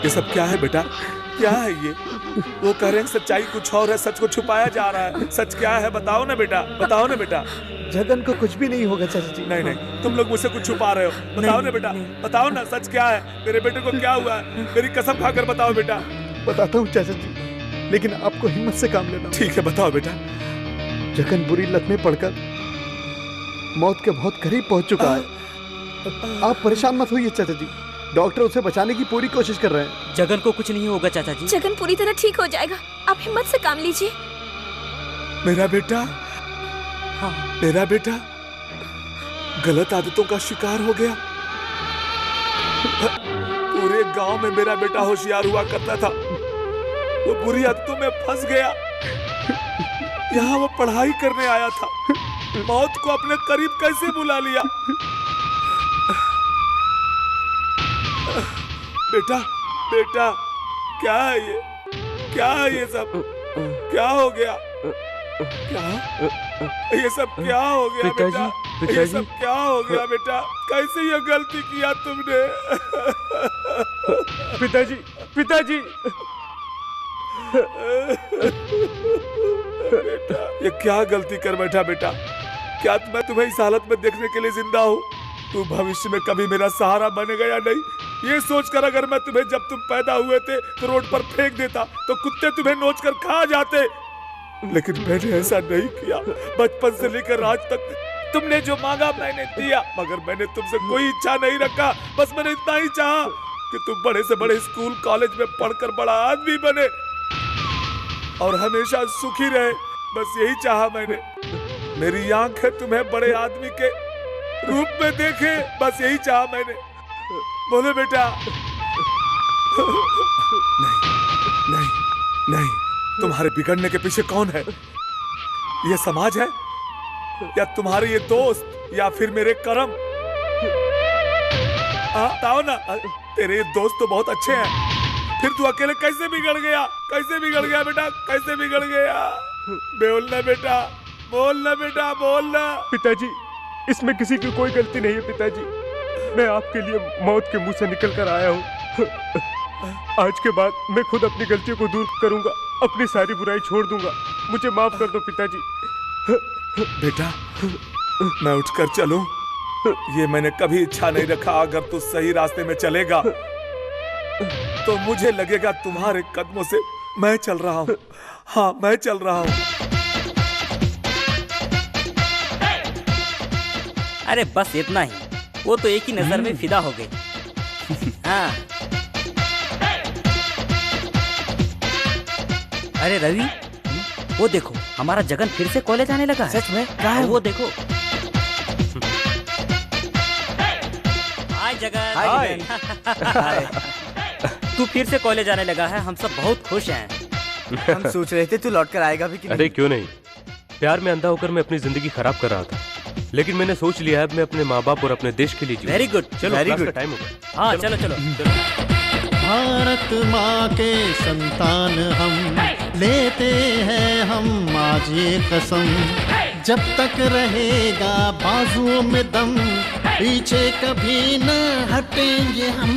ये सब क्या है बेटा? क्या है ये? वो कह रहे हैं सच्चाई कुछ और है, सच को छुपाया जा रहा है। सच क्या है बताओ ना बेटा, बताओ ना बेटा। जगन को कुछ भी नहीं होगा चाचा जी। नहीं नहीं, तुम लोग मुझसे कुछ छुपा रहे हो। बताओ ना बेटा, बताओ ना सच क्या है। मेरे बेटे को क्या हुआ है? मेरी कसम खाकर बताओ बेटा। बताता हूँ चाचा जी, लेकिन आपको हिम्मत से काम लेना। ठीक है, बताओ बेटा। जगन बुरी लत में पड़कर मौत के बहुत करीब पहुंच चुका है। आप परेशान मत होइए चाचा जी, डॉक्टर उसे बचाने की पूरी कोशिश कर रहे हैं। जगन को कुछ नहीं होगा चाचा जी। जगन पूरी तरह ठीक हो जाएगा, आप हिम्मत से काम लीजिए। मेरा बेटा, हाँ, मेरा बेटा गलत आदतों का शिकार हो गया। पूरे गांव में मेरा बेटा होशियार हुआ करता था, वो बुरी आदतों में फंस गया। यहाँ वो पढ़ाई करने आया था, मौत को अपने करीब कैसे बुला लिया। बेटा, बेटा, क्या है ये? क्या है ये सब? क्या हो गया? क्या? ये सब क्या हो गया बेटा? ये सब क्या हो गया बेटा? कैसे ये गलती किया तुमने? पिताजी, पिताजी। बेटा, ये क्या गलती कर बैठा बेटा? क्या मैं तुम्हें इस हालत में देखने के लिए जिंदा हूँ? तू भविष्य में कभी मेरा सहारा बनेगा या नहीं, ये सोचकर अगर मैं तुम्हें जब तुम पैदा हुए थे तो रोड पर फेंक देता तो कुत्ते तुम्हें नोचकर खा जाते, लेकिन मैंने ऐसा नहीं किया। बचपन से लेकर आज तक तुमने जो मांगा मैंने दिया, मगर मैंने तुमसे कोई इच्छा नहीं रखा। बस मैंने इतना ही चाहा कि तुम बड़े से बड़े स्कूल कॉलेज में पढ़कर बड़ा आदमी बने और हमेशा सुखी रहे। बस यही चाहा मैंने। मेरी आंखें तुम्हें बड़े आदमी के रूप में देखे, बस यही चाहा मैंने। बोलो बेटा। नहीं नहीं नहीं, तुम्हारे बिगड़ने के पीछे कौन है? ये समाज है या तुम्हारे ये दोस्त या फिर मेरे कर्म? बताओ ना, तेरे ये दोस्त तो बहुत अच्छे हैं, फिर तू अकेले कैसे बिगड़ गया? कैसे बिगड़ गया बेटा? कैसे बिगड़ गया? बोलना बेटा, बोलना बेटा, बोलना। पिताजी, इसमें किसी की कोई गलती नहीं है पिताजी। मैं आपके लिए मौत के मुंह से निकल कर आया हूँ। आज के बाद मैं खुद अपनी गलतियों को दूर करूंगा, अपनी सारी बुराई छोड़ दूंगा। मुझे माफ कर दो पिताजी। बेटा, मैं उठकर चलूं? ये मैंने कभी इच्छा नहीं रखा। अगर तू सही रास्ते में चलेगा तो मुझे लगेगा तुम्हारे कदमों से मैं चल रहा हूँ। हाँ, मैं चल रहा हूँ। अरे बस इतना ही, वो तो एक ही नजर में फिदा हो गए। हाँ। अरे रवि, वो देखो हमारा जगन फिर से कॉलेज आने लगा है। सच में? क्या है वो देखो। हाय जगन। हाय। तू फिर से कॉलेज आने लगा है, हम सब बहुत खुश हैं। हम सोच रहे थे तू लौट कर आएगा भी कि नहीं। अरे क्यों नहीं, प्यार में अंधा होकर मैं अपनी जिंदगी खराब कर रहा था, लेकिन मैंने सोच लिया है अब मैं अपने माँ बाप और अपने देश के लिए जीऊंगा। वेरी गुड, चलो वेरी क्लास गुड। का टाइम हो गया। हाँ चलो चलो। भारत माँ के संतान हम, लेते हैं हम आज ये कसम, जब तक रहेगा बाजुओं में दम, पीछे कभी न हटेंगे हम।